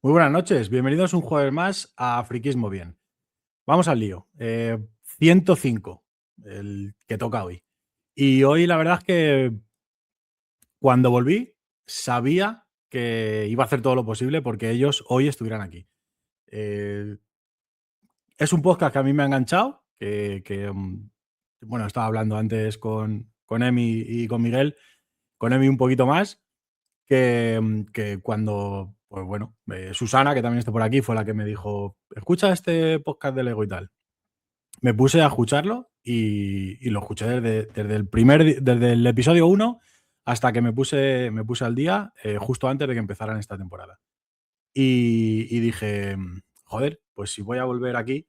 Muy buenas noches, bienvenidos un jueves más a Friquismo Bien. Vamos al lío. 105, el que toca hoy. Y hoy la verdad es que cuando volví sabía que iba a hacer todo lo posible porque ellos hoy estuvieran aquí. Eh, es un podcast que a mí me ha enganchado, bueno, estaba hablando antes con Emi y con Miguel, con Emi un poquito más, que cuando, pues bueno, Susana, que también está por aquí, fue la que me dijo, escucha este podcast de Lego y tal. Me puse a escucharlo y lo escuché desde el episodio 1 hasta que me puse al día, justo antes de que empezaran esta temporada. Y dije, joder, pues si voy a volver aquí,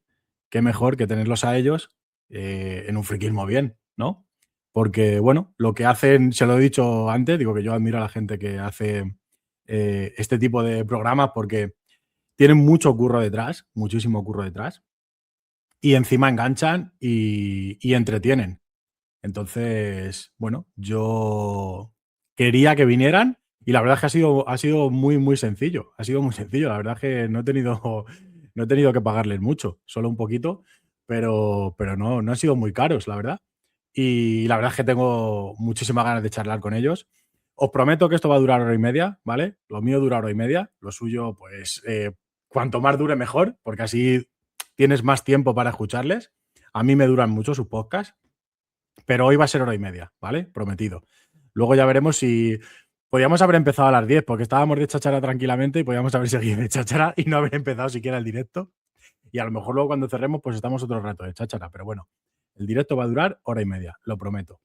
qué mejor que tenerlos a ellos en un friquismo bien, ¿no? Porque, bueno, lo que hacen, se lo he dicho antes, digo que yo admiro a la gente que hace este tipo de programas porque tienen mucho curro detrás, muchísimo curro detrás, y encima enganchan y entretienen. Entonces, bueno, yo quería que vinieran y la verdad es que ha sido muy, muy sencillo. Ha sido muy sencillo. La verdad es que no he tenido que pagarles mucho, solo un poquito, pero no han sido muy caros, la verdad. Y la verdad es que tengo muchísimas ganas de charlar con ellos. Os prometo que esto va a durar hora y media, ¿vale? Lo mío dura hora y media. Lo suyo, pues, cuanto más dure mejor, porque así tienes más tiempo para escucharles. A mí me duran mucho sus podcasts, pero hoy va a ser hora y media, ¿vale? Prometido. Luego ya veremos si podíamos haber empezado a las 10 porque estábamos de cháchara tranquilamente y podíamos haber seguido de cháchara y no haber empezado siquiera el directo. Y a lo mejor luego cuando cerremos pues estamos otro rato de cháchara, pero bueno, el directo va a durar hora y media, lo prometo.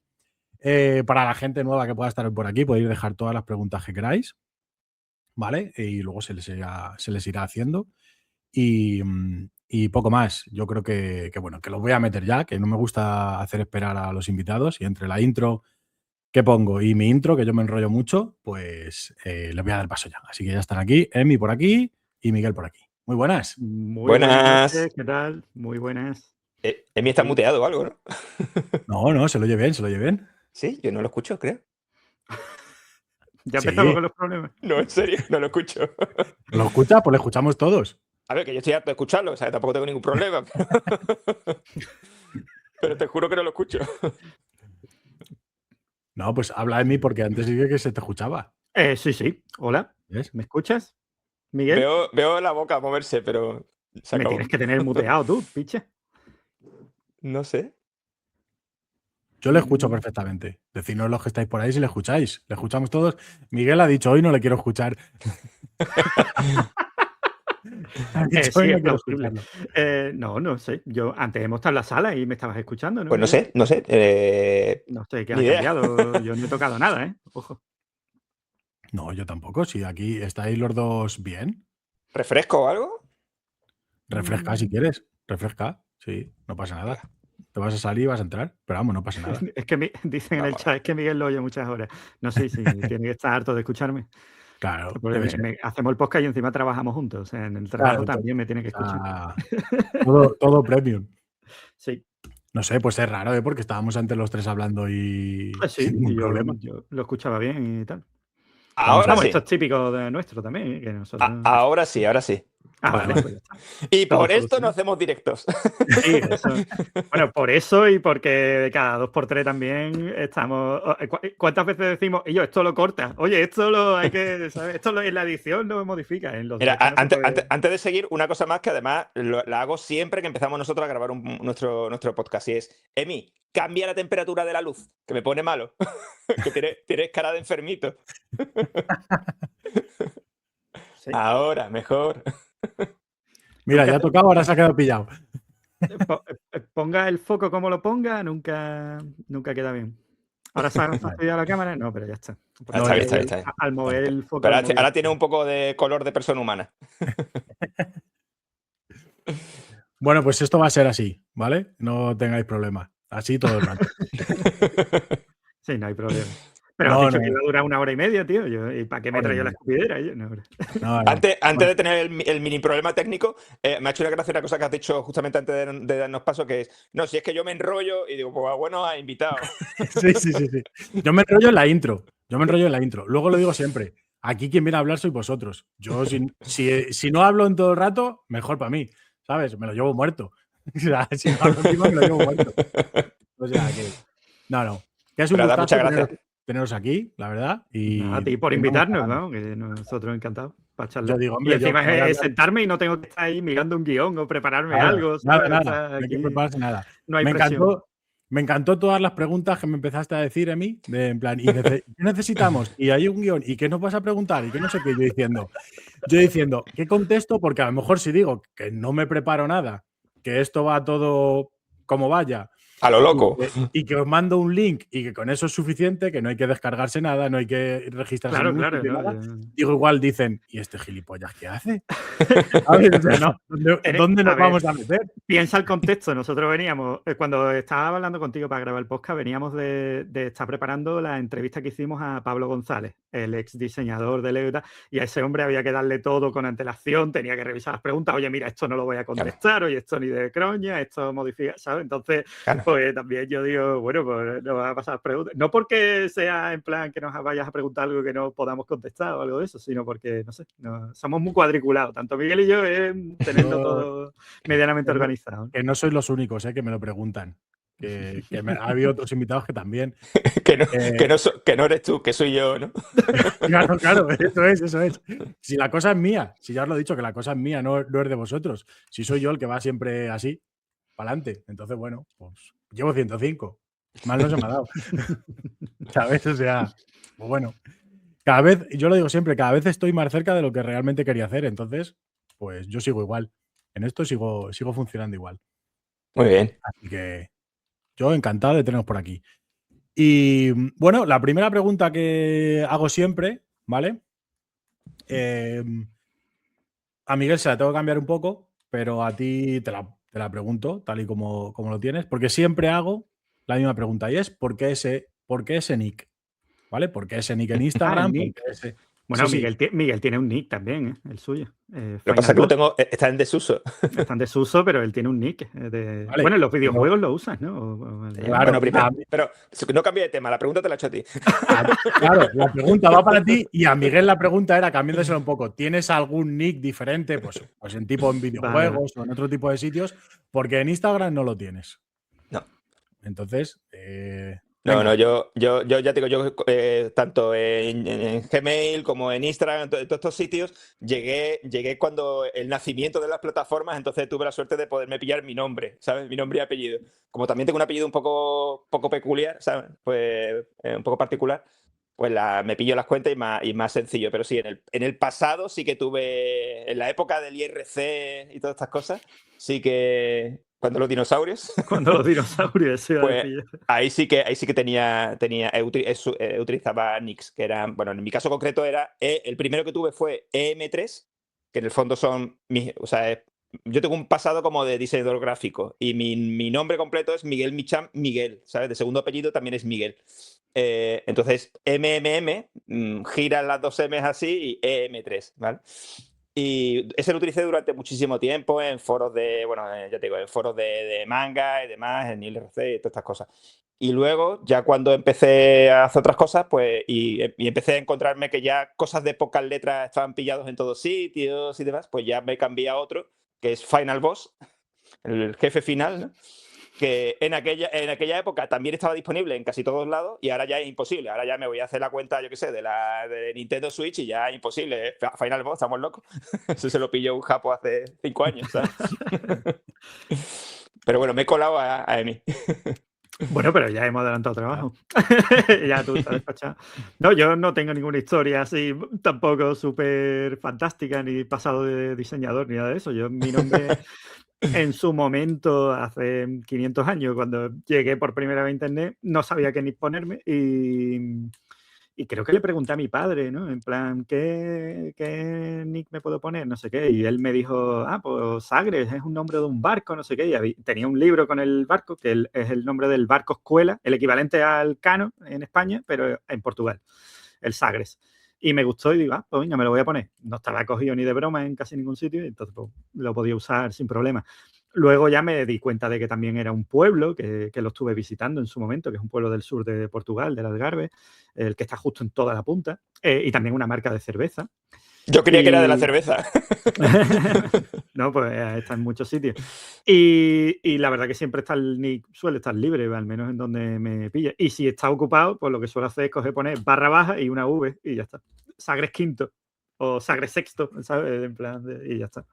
Para la gente nueva que pueda estar por aquí, podéis dejar todas las preguntas que queráis, ¿vale? Y luego se les irá haciendo. Y poco más. Yo creo bueno, que los voy a meter ya, que no me gusta hacer esperar a los invitados. Y entre la intro que pongo y mi intro, que yo me enrollo mucho, pues les voy a dar paso ya. Así que ya están aquí, Emi por aquí y Miguel por aquí. Muy buenas. Muy buenas Buenas. noches, ¿qué tal? Muy buenas. Emi está Sí. muteado o algo, ¿no? No, se lo oye bien, se lo oye bien. Sí, yo no lo escucho, creo. Ya Sí. empezamos con los problemas. No, en serio, no lo escucho. ¿Lo escucha? Pues lo escuchamos todos. A ver, que yo estoy harto de escucharlo, o sea, tampoco tengo ningún problema. Pero te juro que no lo escucho. No, pues habla de mí porque antes dije que se te escuchaba. Sí. Hola, ¿Ves? ¿me escuchas, Miguel? Veo la boca moverse, pero se Me acabó. tienes que tener muteado tú, piche. No sé. Yo le escucho perfectamente. Decidnos los que estáis por ahí si le escucháis. Le escuchamos todos. Miguel ha dicho hoy no le quiero escuchar. Ha dicho Sí, hoy no es quiero plausible. escucharlo. No sé. Yo antes hemos estado en la sala y me estabas escuchando, ¿no? Pues no sé. No sé qué Ni ha idea. cambiado. Yo no he tocado nada, ¿eh? Ojo. No, yo tampoco. Si aquí estáis los dos bien, ¿Refresco o algo? refresca si quieres. Refresca, sí, no pasa nada. Te vas a salir y vas a entrar, pero vamos, no pasa nada. Es que dicen en el Vamos. chat, es que Miguel lo oye muchas horas. No sé si tiene que estar harto de escucharme. Claro, Porque debe ser. hacemos el podcast y encima trabajamos juntos. O sea, en el trabajo Claro, también me tiene que o escuchar. sea, todo premium. Sí. No sé, pues es raro, ¿eh? Porque estábamos antes los tres hablando y Sí, sin ningún y problema. yo lo escuchaba bien y tal. Vamos a Ahora Vamos, ver. esto sí. es típico de nuestro también, que nosotros. Ahora sí, ahora sí. Vale, Vale. pues ya está. Y Todo por esto no solucionado. hacemos directos. Sí, eso. Bueno, por eso y porque cada 2 por 3 también estamos. ¿Cuántas veces decimos, y yo, esto lo corta? Oye, esto lo hay que, ¿sabes? En la edición lo modifica, en los Mira, directos no se puede. antes de seguir, una cosa más que además la hago siempre que empezamos nosotros a grabar nuestro podcast, y es, Emi, cambia la temperatura de la luz, que me pone malo, que tienes cara de enfermito. Sí. Ahora, mejor. Mira, Nunca ya ha tocado, ahora se ha quedado pillado. ponga el foco como lo ponga, nunca queda bien. ¿Ahora se ha fastidiado la cámara? No, pero ya está. Porque No, Está ya bien, está. está bien. al mover el foco Pero al móvil. ahora tiene un poco de color de persona humana. Bueno, pues esto va a ser así, ¿vale? No tengáis problema. Así todo el rato. Sí, no hay problema. Pero has No, dicho que iba no. a durar una hora y media, tío. ¿Y para qué me Hora y traía la media. escupidera? No, hombre. No. Antes de tener el mini problema técnico, me ha hecho una gracia una cosa que has dicho justamente antes de darnos paso, que es, no, si es que yo me enrollo y digo, pues bueno, has invitado. Sí. Yo me enrollo en la intro. Luego lo digo siempre. Aquí quien viene a hablar sois vosotros. Yo, si no hablo en todo el rato, mejor para mí, ¿sabes? Me lo llevo muerto. O sea, si no hablo encima, me lo llevo muerto. O sea que, no. Que es un Pero nada, gustazo muchas gracias. teneros aquí, la verdad. Y A ti por vamos invitarnos, hablando. ¿no? Que nosotros encantados para Yo charlar. digo, Y hombre, yo encima como voy a es hablar. sentarme y no tengo que estar ahí mirando un guión o prepararme Nada, algo, ¿sabes? O sea, no hay que aquí prepararse nada. no hay Me presión. encantó todas las preguntas que me empezaste a decir, Emi, de en plan, ¿qué necesitamos? Y hay un guión, ¿y qué nos vas a preguntar? Y qué no sé qué, yo diciendo, ¿qué contesto? Porque a lo mejor si digo que no me preparo nada, que esto va todo como vaya, A lo loco. y que os mando un link y que con eso es suficiente, que no hay que descargarse nada, no hay que registrarse en Claro, ningún claro, sitio, ¿no? nada. Digo, igual dicen, ¿y este gilipollas qué hace? A ver, o sea, no, ¿dónde A nos ver, vamos a meter? piensa el contexto. Nosotros veníamos, cuando estaba hablando contigo para grabar el podcast, veníamos de estar preparando la entrevista que hicimos a Pablo González, el ex diseñador de Lego y tal, y a ese hombre había que darle todo con antelación, tenía que revisar las preguntas, oye, mira, esto no lo voy a contestar, oye, esto ni de croña, esto modifica, ¿sabes? Entonces, Claro. pues también yo digo, bueno, pues nos vas a pasar las preguntas. No porque sea en plan que nos vayas a preguntar algo que no podamos contestar o algo de eso, sino porque, no sé, somos muy cuadriculados, tanto Miguel y yo, tenerlo todo medianamente organizado. Que no sois los únicos, que me lo preguntan. Ha habido otros invitados que también. que no eres tú, que soy yo, ¿no? Claro, eso es. Si la cosa es mía, si ya os lo he dicho, que la cosa es mía, no es de vosotros. Si soy yo el que va siempre así, para adelante. Entonces, bueno, pues llevo 105. Mal no se me ha dado. ¿Sabes? O sea, pues bueno. Cada vez, yo lo digo siempre, cada vez estoy más cerca de lo que realmente quería hacer. Entonces, pues yo sigo igual. En esto sigo funcionando igual. Muy bien. Así que yo encantado de teneros por aquí. Y bueno, la primera pregunta que hago siempre, ¿vale? A Miguel se la tengo que cambiar un poco, pero a ti te la pregunto, tal y como lo tienes, porque siempre hago la misma pregunta y es ¿por qué ese nick? ¿Vale? ¿Por qué ese nick en el Instagram? ¿Por nick. qué ese? Bueno, Sí. Miguel tiene un nick también, el suyo. Lo que pasa es que lo tengo, está en desuso. Está en desuso, pero él tiene un nick. Vale, bueno, en los videojuegos lo usas, ¿no? Claro, bueno, pero no cambie de tema, la pregunta te la he hecho a ti. Claro, la pregunta va para ti y a Miguel la pregunta era, cambiándoselo un poco, ¿tienes algún nick diferente? Pues en tipo en videojuegos o en otro tipo de sitios, porque en Instagram no lo tienes. No. Entonces, No, yo ya te digo, yo tanto en Gmail como en Instagram, en todos estos sitios, llegué cuando el nacimiento de las plataformas, entonces tuve la suerte de poderme pillar mi nombre, ¿sabes? Mi nombre y apellido. Como también tengo un apellido un poco peculiar, ¿sabes? Pues un poco particular, pues me pillo las cuentas y más sencillo. Pero sí, en el pasado sí que tuve, en la época del IRC y todas estas cosas, sí que... Cuando los dinosaurios. Cuando los dinosaurios, pues ahí sí que utilizaba nicks, que eran, bueno, en mi caso concreto era, el primero que tuve fue EM3, que en el fondo son, yo tengo un pasado como de diseñador gráfico y mi nombre completo es Miguel Micham Miguel, ¿sabes? De segundo apellido también es Miguel. Entonces, MMM, giran las dos M's así y EM3, ¿vale? Y ese lo utilicé durante muchísimo tiempo en foros de, bueno, ya te digo, en foros de manga y demás, en IRC y todas estas cosas. Y luego, ya cuando empecé a hacer otras cosas, pues, y empecé a encontrarme que ya cosas de pocas letras estaban pillados en todos sitios y demás, pues ya me cambié a otro, que es Final Boss, el jefe final, ¿no? Que en aquella época también estaba disponible en casi todos lados y ahora ya es imposible. Ahora ya me voy a hacer la cuenta, yo qué sé, de Nintendo Switch y ya es imposible. Final Boss, estamos locos. Eso se lo pilló un japo hace 5 años, ¿sabes? Pero bueno, me he colado a Emi. Bueno, pero ya hemos adelantado trabajo. Ya tú estás despachado. No, yo no tengo ninguna historia así tampoco súper fantástica, ni pasado de diseñador, ni nada de eso. Mi nombre... En su momento, hace 500 años, cuando llegué por primera vez a Internet, no sabía qué nick ponerme y creo que le pregunté a mi padre, ¿no? En plan, ¿qué nick me puedo poner? No sé qué. Y él me dijo, pues Sagres, es un nombre de un barco, no sé qué. Y tenía un libro con el barco, que es el nombre del barco escuela, el equivalente al Cano en España, pero en Portugal, el Sagres. Y me gustó y digo, pues venga, me lo voy a poner. No estaba cogido ni de broma en casi ningún sitio, y entonces pues, lo podía usar sin problema. Luego ya me di cuenta de que también era un pueblo, que lo estuve visitando en su momento, que es un pueblo del sur de Portugal, del Algarve, el que está justo en toda la punta, y también una marca de cerveza. Yo creía que era de la cerveza. No, pues está en muchos sitios. Y la verdad que siempre está el nick, suele estar libre, al menos en donde me pilla. Y si está ocupado, pues lo que suelo hacer es poner /baja y una V y ya está. Sagres quinto o Sagres sexto, ¿sabes? En plan y ya está.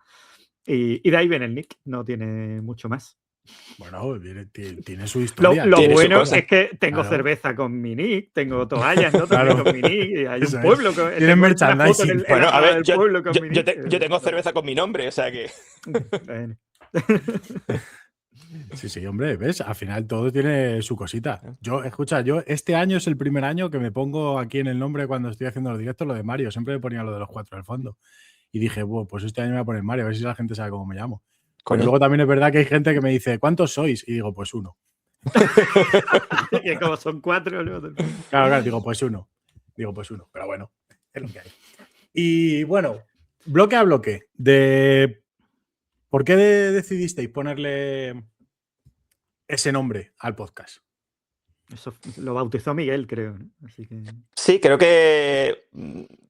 Y de ahí viene el nick, no tiene mucho más. Bueno, tiene su historia. Lo Tiene su bueno cosa. es que tengo Claro. cerveza con mi nick, tengo toallas, ¿no? Claro. También con mi nick, y hay Eso un es. pueblo con Tienen tengo una foto merchandising. en Bueno, la a sala ver, del pueblo con mi nick. yo tengo cerveza con mi nombre, o sea que... Bueno. Sí, hombre, ¿ves? Al final todo tiene su cosita. Escucha, yo este año es el primer año que me pongo aquí en el nombre cuando estoy haciendo los directos lo de Mario. Siempre me ponía lo de los 4 al fondo. Y dije, bueno, pues este año me voy a poner Mario, a ver si la gente sabe cómo me llamo. Pero Coño. luego también es verdad que hay gente que me dice, ¿cuántos sois? Y digo, pues 1. Y como son 4, luego... Claro, digo, pues 1. Pero bueno, es lo que hay. Y bueno, bloque a bloque, ¿por qué decidisteis ponerle ese nombre al podcast? Eso lo bautizó Miguel, creo, ¿no? Así que... Sí, creo que...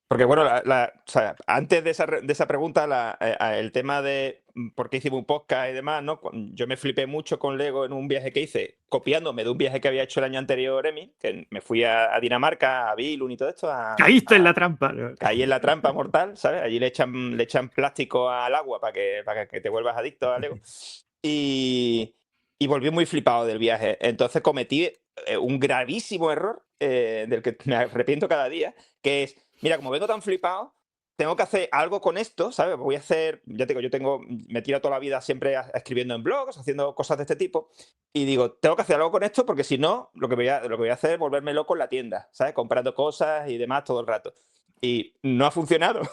Porque bueno, o sea, antes de esa pregunta, el tema de por qué hicimos un podcast y demás, ¿no? Yo me flipé mucho con Lego en un viaje que hice, copiándome de un viaje que había hecho el año anterior, Emi, que me fui a Dinamarca, a Billund y todo esto. Caíste en la trampa. Caí en la trampa mortal, ¿sabes? Allí le echan plástico al agua para que te vuelvas adicto a Lego. Y volví muy flipado del viaje. Entonces cometí un gravísimo error del que me arrepiento cada día, que es, mira, como vengo tan flipado, tengo que hacer algo con esto, ¿sabes? Voy a hacer, ya te digo, me tiro toda la vida siempre escribiendo en blogs, haciendo cosas de este tipo, y digo, tengo que hacer algo con esto porque si no, lo que voy a hacer es volverme loco en la tienda, ¿sabes? Comprando cosas y demás todo el rato. Y no ha funcionado.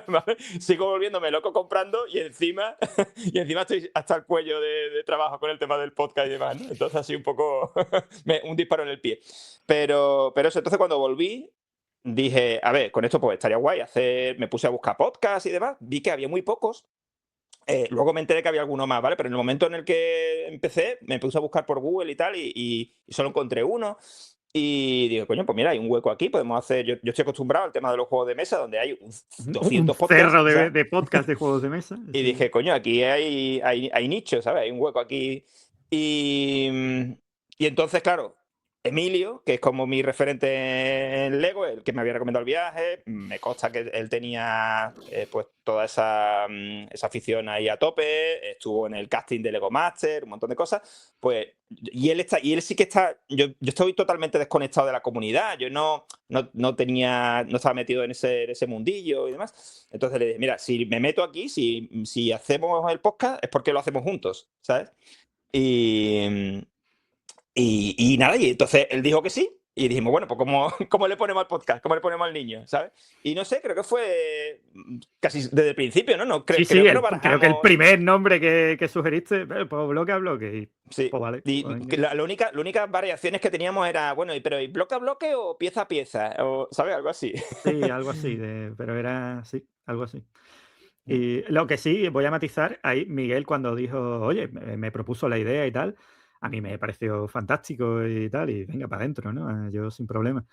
¿Vale? Sigo volviéndome loco comprando y encima estoy hasta el cuello de trabajo con el tema del podcast y demás, ¿no? Entonces así un poco un disparo en el pie. Pero eso, entonces cuando volví dije, a ver, con esto pues estaría guay me puse a buscar podcasts y demás, vi que había muy pocos. Luego me enteré que había alguno más, ¿vale? Pero en el momento en el que empecé, me puse a buscar por Google y tal, y solo encontré uno. Y digo, coño, pues mira, hay un hueco aquí, podemos hacer... Yo estoy acostumbrado al tema de los juegos de mesa, donde hay 200 un podcasts. cerro o sea, de podcast de juegos de mesa. y Sí. dije, coño, aquí hay nicho, ¿sabes? Hay un hueco aquí. Y entonces, claro, Emilio, que es como mi referente en Lego, el que me había recomendado el viaje, me consta que él tenía pues toda esa afición ahí a tope, estuvo en el casting de Lego Master, un montón de cosas, pues, y él sí que está, yo estoy totalmente desconectado de la comunidad, yo no estaba metido en ese mundillo y demás, entonces le dije, mira, si me meto aquí, si hacemos el podcast, es porque lo hacemos juntos, ¿sabes? Y nada, y entonces él dijo que sí, y dijimos, bueno, pues ¿cómo le ponemos al podcast? ¿Cómo le ponemos al niño? ¿Sabes? Y no sé, creo que fue casi desde el principio, ¿no? Creo que el primer nombre que sugeriste, pues bloque a bloque. Y, sí. pues vale, Y pues la única variaciones que teníamos era, bueno, pero ¿y bloque a bloque o pieza a pieza? O, ¿sabes? Algo así. Sí, algo así, pero era, sí, algo así. Y lo que sí, voy a matizar, ahí Miguel cuando dijo, oye, me propuso la idea y tal, a mí me pareció fantástico y tal, y venga, para adentro, ¿no? Yo sin problema.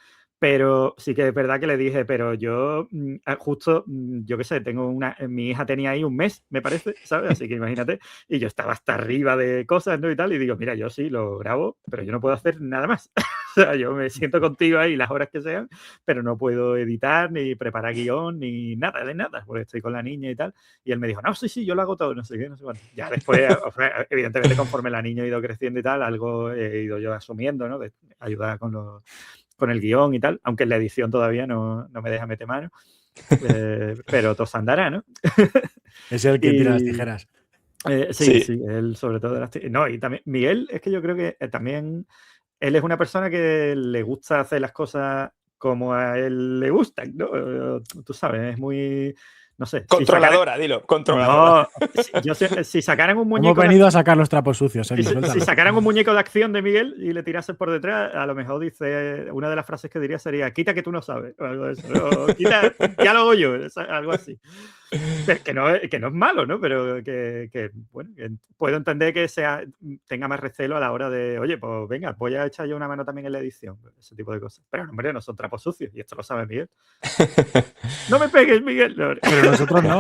Pero sí que es verdad que le dije, pero yo justo, yo qué sé, mi hija tenía ahí un mes, me parece, ¿sabes? Así que imagínate, y yo estaba hasta arriba de cosas, ¿no? Y tal, y digo, mira, yo sí lo grabo, pero yo no puedo hacer nada más. O sea, yo me siento contigo ahí las horas que sean, pero no puedo editar, ni preparar guión, ni nada de nada, porque estoy con la niña y tal. Y él me dijo, no, sí, yo lo hago todo, no sé qué, no sé cuánto. Ya después, o sea, evidentemente, conforme la niña ha ido creciendo y tal, algo he ido yo asumiendo, ¿no? De ayudar con el guión y tal, aunque en la edición todavía no me deja meter mano. Pero todo se andará, ¿no? Es el que tira las tijeras. Sí, él sobre todo de las tijeras. No, y también Miguel, es que yo creo que también él es una persona que le gusta hacer las cosas como a él le gustan, ¿no? Tú sabes, es muy... No sé. Controladora, dilo, controladora. No, si sacaran un muñeco... Hemos venido a sacar los trapos sucios. Si sacaran un muñeco de acción de Miguel y le tirasen por detrás, a lo mejor dice... Una de las frases que diría sería, quita que tú no sabes. O algo de eso. O, quita, ya lo hago yo. Algo así. Que no es malo, ¿no? Pero bueno, que puedo entender que tenga más recelo a la hora de, oye, pues venga, voy a echar yo una mano también en la edición, ese tipo de cosas. Pero, hombre, no son trapos sucios, y esto lo sabe Miguel. ¡No me pegues, Miguel! No. Pero nosotros no.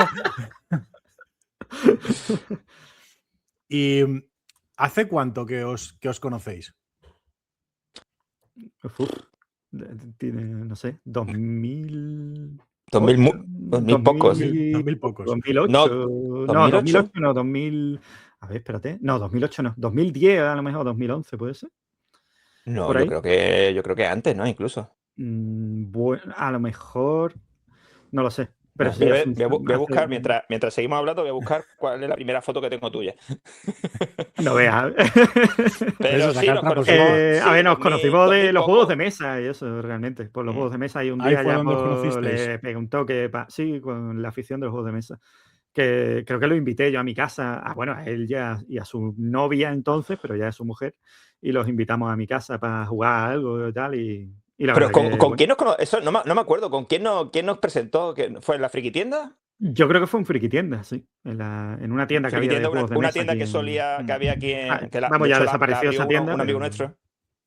¿Y hace cuánto que os conocéis? Uf, tiene, no sé, 2000... 2000 pocos. 2000 pocos. 2008. No, No, 2008 no, 2000. A ver, espérate. No, 2008 no. 2010 a lo mejor, 2011 puede ser. No, Por yo ahí. creo que antes, ¿no? Incluso. Bueno, a lo mejor. No lo sé. Pero Mira, sí, hace, voy a buscar, hace- mientras seguimos hablando, voy a buscar cuál es la primera foto que tengo tuya. No veas. Pero Eso, sí, sacar nos trapos conocimos, sucios. A ver, sí, nos 2000, conocimos de 2000 los juegos de poco. mesa y eso, realmente. Por los Mm. juegos de mesa. Y un Ahí día fue ya donde os pues, conocisteis. le pegué un toque. Sí, con la afición de los juegos de mesa. Que creo que lo invité yo a mi casa, bueno, a él ya y a su novia entonces, pero ya es su mujer, y los invitamos a mi casa para jugar algo y tal, y la Pero verdad que, ¿con bueno, quién nos conocimos? Eso no me acuerdo. ¿Con quién nos presentó? ¿Fue en la Friki Tienda? yo creo que fue un friki tienda, sí, en una tienda que Friki había de Tienda, juegos de una mesa tienda aquí que había aquí vamos, de ya hecho la desapareció abrió esa tienda, un amigo pero nuestro.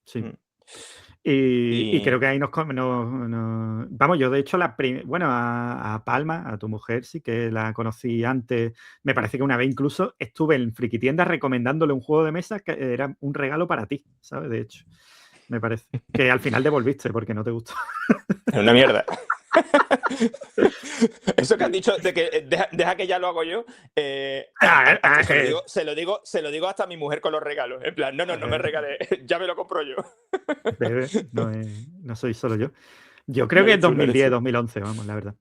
sí. Mm. Y creo Y que ahí vamos, yo de hecho bueno, a Palma, a tu mujer, sí que la conocí antes, me parece que una vez incluso estuve en Frikitienda recomendándole un juego de mesa que era un regalo para ti, ¿sabes? De hecho, me parece. Que al final devolviste porque no te gustó. es una mierda. Eso que has dicho de que deja que ya lo hago yo, se lo digo hasta a mi mujer con los regalos. En plan, no me regales, ya me lo compro yo. Bebé, no soy solo yo. Yo creo No que eres es tú, no eres 2010, tú. 2011, vamos, la verdad.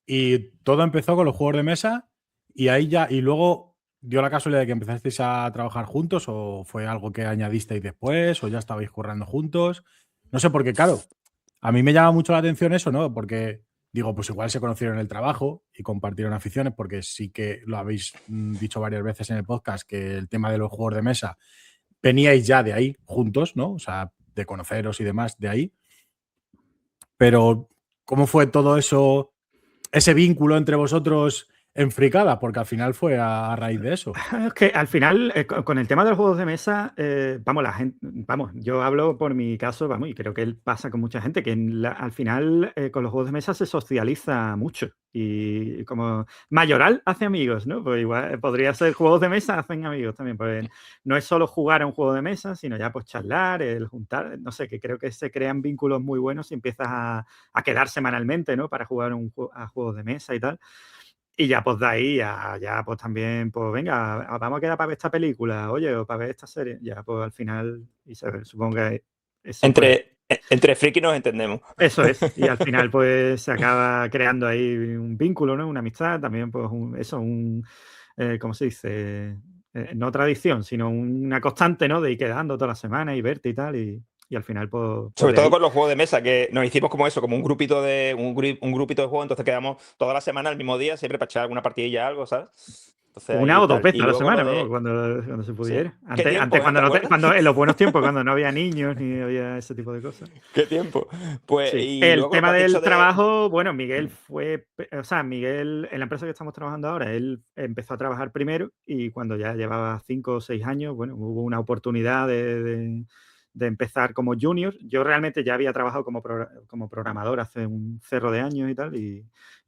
Y todo empezó con los juegos de mesa y ahí ya, y luego dio la casualidad de que empezasteis a trabajar juntos o fue algo que añadisteis después o ya estabais currando juntos. No sé, porque claro, a mí me llama mucho la atención eso, ¿no? Porque digo, pues igual se conocieron en el trabajo y compartieron aficiones, porque sí que lo habéis dicho varias veces en el podcast, que el tema de los juegos de mesa veníais ya de ahí juntos, ¿no? O sea, de conoceros y demás de ahí. Pero, ¿cómo fue todo eso, ese vínculo entre vosotros en Fricada? Porque al final fue a raíz de eso. Es que al final, con el tema de los juegos de mesa, vamos, yo hablo por mi caso, vamos, y creo que él pasa con mucha gente, que al final con los juegos de mesa se socializa mucho. Y como Mayoral hace amigos, ¿no? Pues igual podría ser juegos de mesa, hacen amigos también. Pues no es solo jugar a un juego de mesa, sino ya pues charlar, el juntar, no sé, que creo que se crean vínculos muy buenos y empiezas a quedar semanalmente, ¿no? Para jugar a juegos de mesa y tal. Y ya pues de ahí, ya pues también, pues venga, vamos a quedar para ver esta película, oye, o para ver esta serie. Ya pues al final, supongo que eso pues, Entre friki nos entendemos. eso es. Y al final pues se acaba creando ahí un vínculo, ¿no? Una amistad, también pues ¿cómo se dice? No tradición, sino una constante, ¿no? De ir quedando toda la semana y verte y tal, y al final pues Sobre de todo ahí. con los juegos de mesa, que nos hicimos como eso, como un grupito un grupito de juego, entonces quedamos toda la semana, el mismo día, siempre para echar alguna partidilla, algo, ¿sabes? Entonces ahí Una o dos tal. veces Y a la luego lo semana, ¿no? de... Cuando se Sí. pudiera. ¿Qué Antes tiempo, cuando, te acuerdas? en los buenos tiempos, cuando no había niños ni había ese tipo de cosas. ¿Qué tiempo? Pues, Sí. y El luego lo que tema has dicho del de... trabajo, bueno, Miguel Miguel, en la empresa que estamos trabajando ahora, él empezó a trabajar primero y cuando ya llevaba 5 o 6 años, bueno, hubo una oportunidad de empezar como junior. Yo realmente ya había trabajado como programador hace un cerro de años y tal, y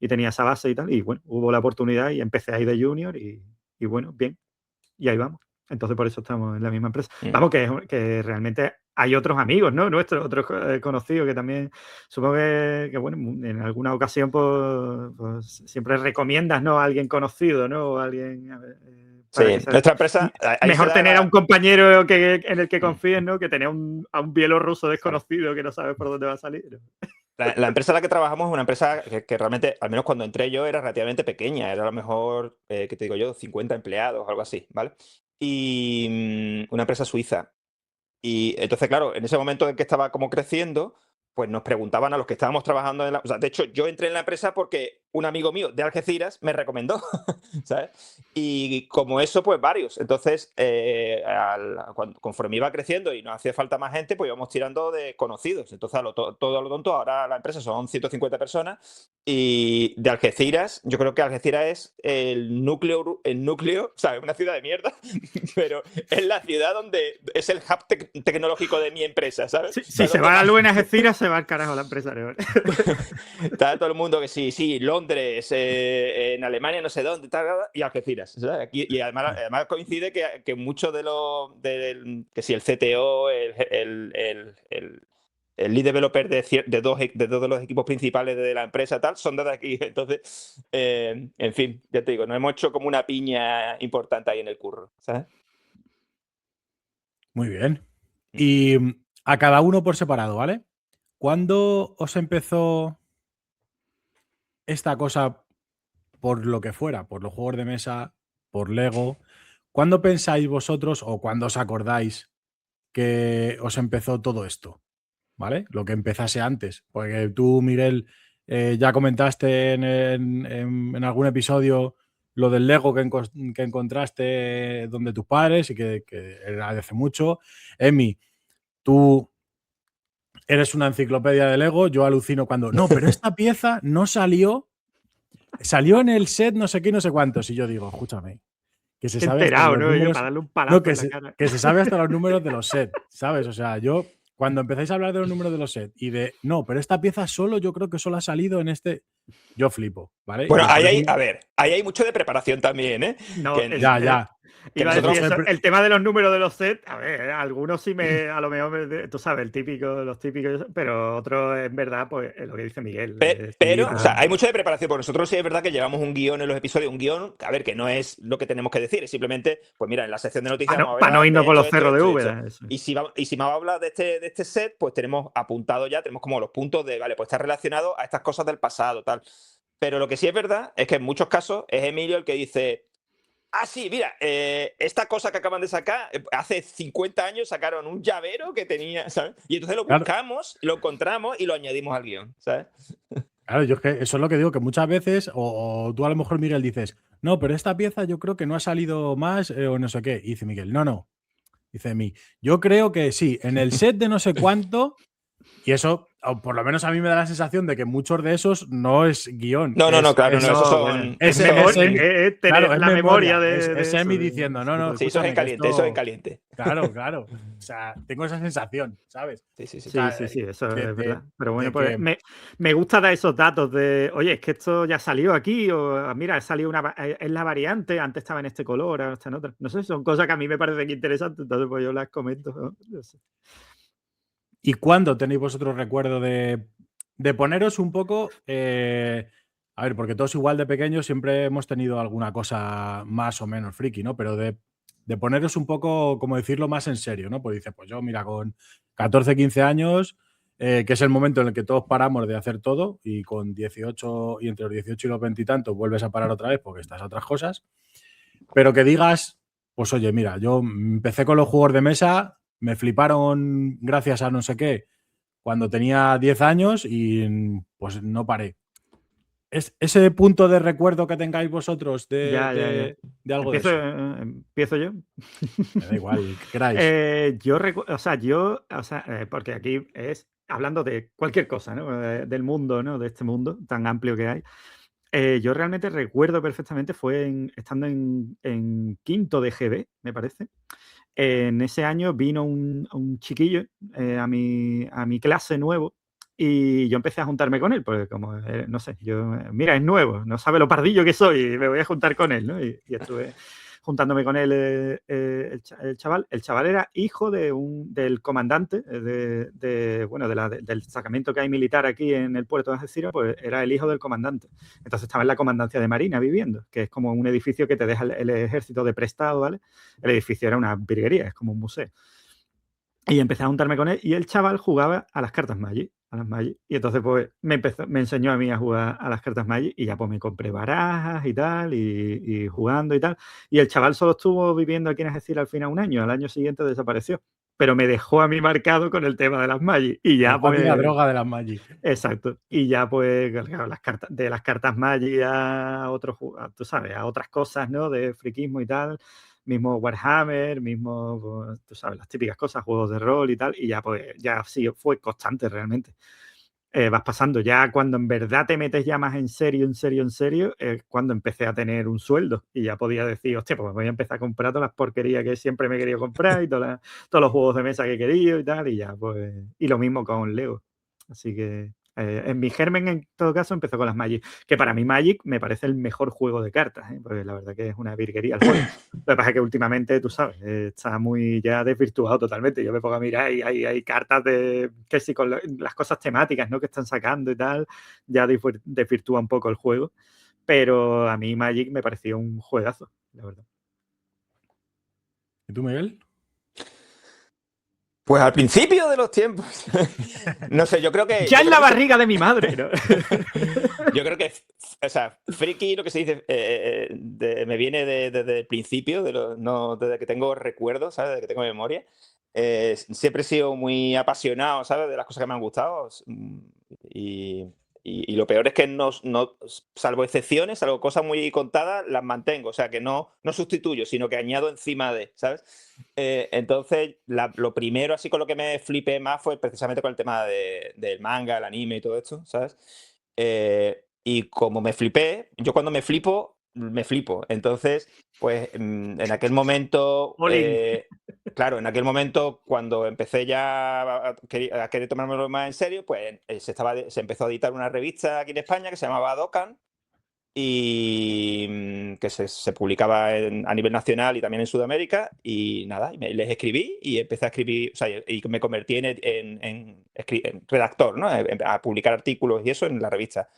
tenía esa base y tal, y bueno, hubo la oportunidad y empecé ahí de junior y bueno, bien, y ahí vamos. Entonces por eso estamos en la misma empresa. Vamos, que realmente hay otros amigos, ¿no? Nuestros, otros conocidos que también supongo que, bueno, en alguna ocasión pues siempre recomiendas, ¿no? A alguien conocido, ¿no? O a alguien para que Sí, sea... nuestra empresa, ahí se Mejor da tener a un compañero en el que Mm. confíes, ¿no? Que tener a un bielorruso desconocido que no sabes por dónde va a salir. La empresa en la que trabajamos es una empresa que realmente, al menos cuando entré yo, era relativamente pequeña. Era a lo mejor, ¿qué te digo yo? 50 empleados, algo así, ¿vale? Y una empresa suiza. Y entonces, claro, en ese momento en que estaba como creciendo, pues nos preguntaban a los que estábamos trabajando en la... O sea, de hecho, yo entré en la empresa porque un amigo mío de Algeciras me recomendó, ¿sabes? Y como eso, pues varios. Entonces, conforme iba creciendo y nos hacía falta más gente, pues íbamos tirando de conocidos. Entonces, todo a lo tonto, ahora la empresa son 150 personas y de Algeciras, yo creo que Algeciras es el núcleo, ¿sabes? Una ciudad de mierda, pero es la ciudad donde es el hub tecnológico de mi empresa, ¿sabes? Si se va la luz en Algeciras, se va al carajo la empresa. Está todo el mundo que sí, Londres, en Alemania no sé dónde, y Algeciras, ¿sabes? Aquí, y además coincide que muchos de los, que si el CTO, el lead developer de dos de los equipos principales de la empresa tal, son de aquí. Entonces, en fin, ya te digo, nos hemos hecho como una piña importante ahí en el curro, ¿sabes? Muy bien. Y a cada uno por separado, ¿vale? ¿Cuándo os empezó esta cosa por lo que fuera, por los juegos de mesa, por Lego? ¿Cuándo pensáis vosotros o cuándo os acordáis que os empezó todo esto? ¿Vale? Lo que empezase antes. Porque tú, Miguel, ya comentaste en algún episodio lo del Lego que encontraste donde tus padres y que era de hace mucho. Emi, tú eres una enciclopedia de Lego. Yo alucino cuando, no, pero esta pieza no salió en el set no sé qué, no sé cuántos. Y yo digo, escúchame, que se sabe hasta Enterado, los ¿no? números, Para darle un palazo no, que en la se, cara. que se sabe hasta los números de los sets, ¿sabes? O sea, yo cuando empezáis a hablar de los números de los sets y de, no, pero esta pieza solo, yo creo que solo ha salido en este, yo flipo, ¿vale? Bueno, Y por eso- a ver, ahí hay mucho de preparación también, ¿eh? No, Que- ya. que Iba a nosotros- decir eso, el tema de los números de los sets, a ver, algunos sí a lo mejor, tú sabes, los típicos, pero otros en verdad, pues es lo que dice Miguel. Pero, o sea, hay mucho de preparación, porque nosotros sí es verdad que llevamos un guión en los episodios, un guión, a ver, que no es lo que tenemos que decir, es simplemente, pues mira, en la sección de noticias vamos a para no hablar irnos de por los esto, cerros de esto, Úbeda. esto. Y si me va a hablar de este set, pues tenemos apuntado ya, tenemos como los puntos de, vale, pues está relacionado a estas cosas del pasado, tal. Pero lo que sí es verdad es que en muchos casos es Emilio el que dice, sí, mira, esta cosa que acaban de sacar, hace 50 años sacaron un llavero que tenía, ¿sabes? Y entonces lo Claro. buscamos, lo encontramos y lo añadimos al guión, ¿sabes? Claro, yo es que eso es lo que digo, que muchas veces, o tú a lo mejor, Miguel, dices, no, pero esta pieza yo creo que no ha salido más o no sé qué. Y dice Miguel, no. Dice Emi, yo creo que sí, en el set de no sé cuánto, y eso, o por lo menos a mí me da la sensación de que muchos de esos no es guión. No, claro, no, esos son. Bueno, es tener claro, es la memoria es de Emi eso, diciendo, no, Sí, eso es en escúchame, que caliente, eso es en caliente. Claro. O sea, tengo esa sensación, ¿sabes? Sí. Sí, O sea, eso de- es verdad. Pero de bueno, pues que- me gusta dar esos datos de, oye, es que esto ya salió aquí, o mira, ha salido es la variante, antes estaba en este color, ahora está en otra. No sé, son cosas que a mí me parecen interesantes, entonces pues yo las comento, ¿no? Yo sé. ¿Y cuándo tenéis vosotros recuerdo de poneros un poco? A ver, porque todos igual de pequeños siempre hemos tenido alguna cosa más o menos friki, ¿no? Pero de poneros un poco, como decirlo, más en serio, ¿no? Pues dice, pues yo, mira, con 14, 15 años, que es el momento en el que todos paramos de hacer todo, y con 18, y entre los 18 y los 20 y tantos vuelves a parar otra vez porque estás a otras cosas. Pero que digas, pues oye, mira, yo empecé con los juegos de mesa, me fliparon gracias a no sé qué cuando tenía 10 años y pues no paré. ¿Es ese punto de recuerdo que tengáis vosotros Ya. de algo de eso? Empiezo yo. Me da igual, que queráis. Porque aquí es hablando de cualquier cosa, ¿no? Del mundo, ¿no? De este mundo tan amplio que hay. Yo realmente recuerdo perfectamente, fue estando en quinto de GB, me parece. En ese año vino un chiquillo a mi clase nuevo y yo empecé a juntarme con él, porque como, no sé, mira, es nuevo, no sabe lo pardillo que soy, me voy a juntar con él, ¿no? Y estuve juntándome con él, el chaval. El chaval era hijo del comandante del destacamento que hay militar aquí en el puerto de Algeciras, pues era el hijo del comandante. Entonces estaba en la comandancia de Marina viviendo, que es como un edificio que te deja el ejército de prestado, ¿vale? El edificio era una virguería, es como un museo. Y empecé a juntarme con él y el chaval jugaba a las cartas Magic, y entonces pues me enseñó a mí a jugar a las cartas Magic y ya pues me compré barajas y tal, y jugando y tal. Y el chaval solo estuvo viviendo aquí en Algeciras al final un año, al año siguiente desapareció. pero me dejó a mí marcado con el tema de las Magic. Y ya Dejó a ti la pues... droga de las Magic. Exacto. Y ya pues claro, de las cartas Magic a otros, tú sabes, a otras cosas, ¿no? De friquismo y tal. Mismo Warhammer, mismo, pues, tú sabes, las típicas cosas, juegos de rol y tal. Y ya pues, ya sí, fue constante realmente. Vas pasando. Ya cuando en verdad te metes ya más en serio, es cuando empecé a tener un sueldo y ya podía decir, hostia, pues voy a empezar a comprar todas las porquerías que siempre me he querido comprar y todos los juegos de mesa que he querido y tal, y ya, pues, y lo mismo con Lego. Así que en mi germen, en todo caso, empezó con las Magic, que para mí Magic me parece el mejor juego de cartas, porque la verdad que es una virguería el juego. Lo que pasa es que últimamente, tú sabes, está muy ya desvirtuado totalmente. Yo me pongo a mirar y hay cartas de que sí, con las cosas temáticas, ¿no? Que están sacando y tal, ya desvirtúa un poco el juego. Pero a mí Magic me pareció un juegazo, la verdad. ¿Y tú, Miguel? Pues al principio de los tiempos. No sé, yo creo que. ¡Ya yo en creo la que eso- barriga de mi madre! ¿no? Yo creo que, o sea, friki, lo que se dice, me viene desde el principio, no, desde que tengo recuerdos, ¿sabes? Desde que tengo memoria. Siempre he sido muy apasionado, ¿sabes? De las cosas que me han gustado. Y, y lo peor es que salvo excepciones, salvo cosas muy contadas, las mantengo. O sea, que no sustituyo, sino que añado encima de, ¿sabes? Entonces, lo primero, así con lo que me flipé más fue precisamente con el tema del manga, el anime y todo esto, ¿sabes? Y como me flipé, yo cuando me flipo, me flipo. Entonces, pues en aquel momento, Olin. claro, en aquel momento cuando empecé ya a querer tomármelo más en serio, pues se empezó a editar una revista aquí en España que se llamaba Dokkan y que se publicaba a nivel nacional y también en Sudamérica. Y nada, les escribí y empecé a escribir, o sea, y me convertí en redactor, ¿no? A publicar artículos y eso en la revista.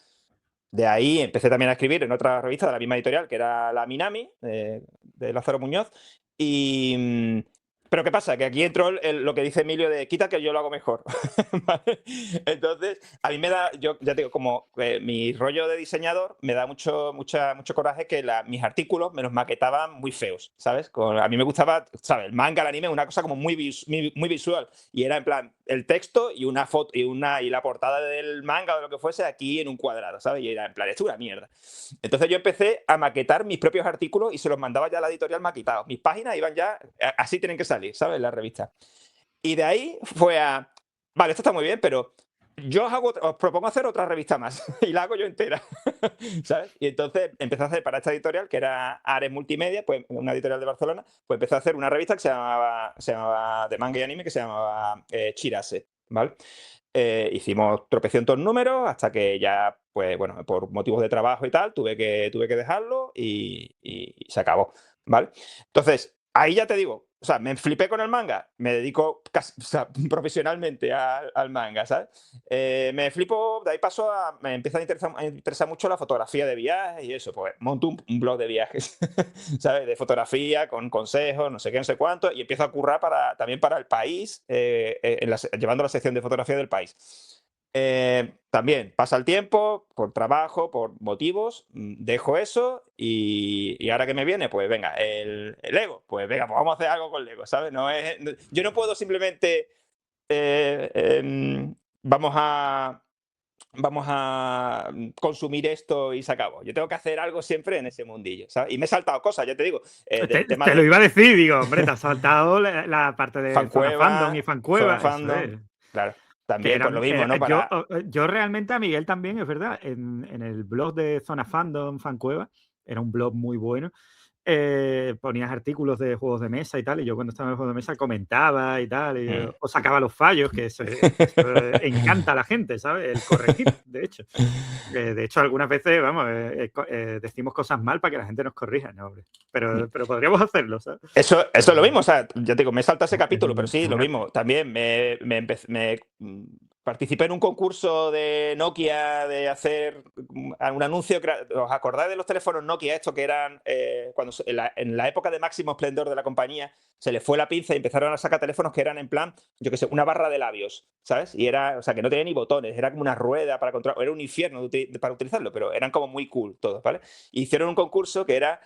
De ahí empecé también a escribir en otra revista de la misma editorial, que era la Minami, de Lázaro Muñoz. Pero ¿qué pasa? Que aquí entró lo que dice Emilio de quita que yo lo hago mejor. ¿Vale? Entonces, a mí me da, yo ya te digo, como mi rollo de diseñador, me da mucho coraje que mis artículos me los maquetaban muy feos, ¿sabes? A mí me gustaba, ¿sabes? El manga, el anime, una cosa como muy visual. Y era en plan, el texto y una foto y la portada del manga o de lo que fuese aquí en un cuadrado, ¿sabes? Y era en plan, esto es una mierda. Entonces yo empecé a maquetar mis propios artículos y se los mandaba ya a la editorial maquetados. Mis páginas iban ya, así tienen que salir, ¿sabes? En la revista. Y de ahí fue vale, esto está muy bien, pero yo os propongo hacer otra revista más y la hago yo entera, ¿sabes? Y entonces empecé a hacer para esta editorial, que era Ares Multimedia, pues una editorial de Barcelona, pues empecé a hacer una revista que se llamaba de manga y anime, que se llamaba Chirase, ¿vale? Hicimos tropecientos números hasta que ya, pues bueno, por motivos de trabajo y tal, tuve que dejarlo y se acabó, ¿vale? Entonces, ahí ya te digo, o sea, me flipé con el manga, me dedico o sea, profesionalmente al manga, ¿sabes? Me flipo, de ahí me empieza a interesar mucho la fotografía de viajes y eso, pues monto un blog de viajes, ¿sabes? De fotografía, con consejos, no sé qué, no sé cuánto, y empiezo a currar también para El País, llevando la sección de fotografía del País. También pasa el tiempo, por trabajo, por motivos, dejo eso y ahora que me viene, pues venga, el Lego, pues venga, pues vamos a hacer algo con Lego, ¿sabes? Yo no puedo simplemente vamos a consumir esto y se acabó. Yo tengo que hacer algo siempre en ese mundillo, ¿sabes? Y me he saltado cosas, ya te digo, del tema Te lo iba a decir, digo, hombre, te has saltado la parte de Zona Fandom Fancueva, y Zona Fancueva, eso Fandom, es. claro. Que También, era, pues lo mismo, ¿no? yo realmente a Miguel también, es verdad, en el blog de Zona Fandom, Fancueva, era un blog muy bueno. Ponías artículos de juegos de mesa y tal, y yo cuando estaba en el juego de mesa comentaba y tal, o sacaba los fallos, que eso encanta a la gente, ¿sabes? El corregir, de hecho. De hecho, algunas veces, vamos, decimos cosas mal para que la gente nos corrija, ¿no, hombre? Pero podríamos hacerlo, ¿sabes? Eso es lo mismo, o sea, ya te digo, me salta ese capítulo, pero sí, lo Una- mismo. También participé en un concurso de Nokia de hacer un anuncio. ¿Os acordáis de los teléfonos Nokia, estos que eran, en la época de máximo esplendor de la compañía, se les fue la pinza y empezaron a sacar teléfonos que eran en plan, yo qué sé, una barra de labios, ¿sabes? Y era, o sea, que no tenía ni botones, era como una rueda para controlar, era un infierno para utilizarlo, pero eran como muy cool todos, ¿vale? Hicieron un concurso que era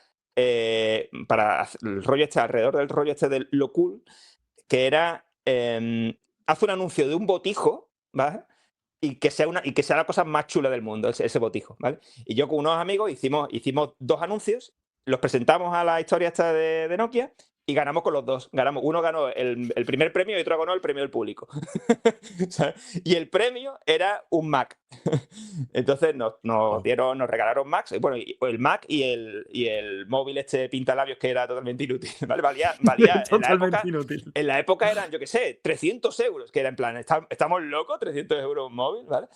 para el rollo alrededor del rollo de lo cool, que era haz un anuncio de un botijo, ¿vale? Y que sea la cosa más chula del mundo, ese botijo, ¿vale? Y yo con unos amigos hicimos 2 anuncios, los presentamos a la historia esta de Nokia y ganamos con los 2. Uno ganó el primer premio y otro ganó el premio del público. ¿Sabes? Y el premio era un Mac. Entonces nos regalaron Macs, bueno, el Mac y el móvil este pintalabios que era totalmente inútil, ¿vale? Valía Totalmente inútil. en la época eran, yo qué sé, 300 euros, que era en plan, estamos locos, 300 euros un móvil, ¿vale?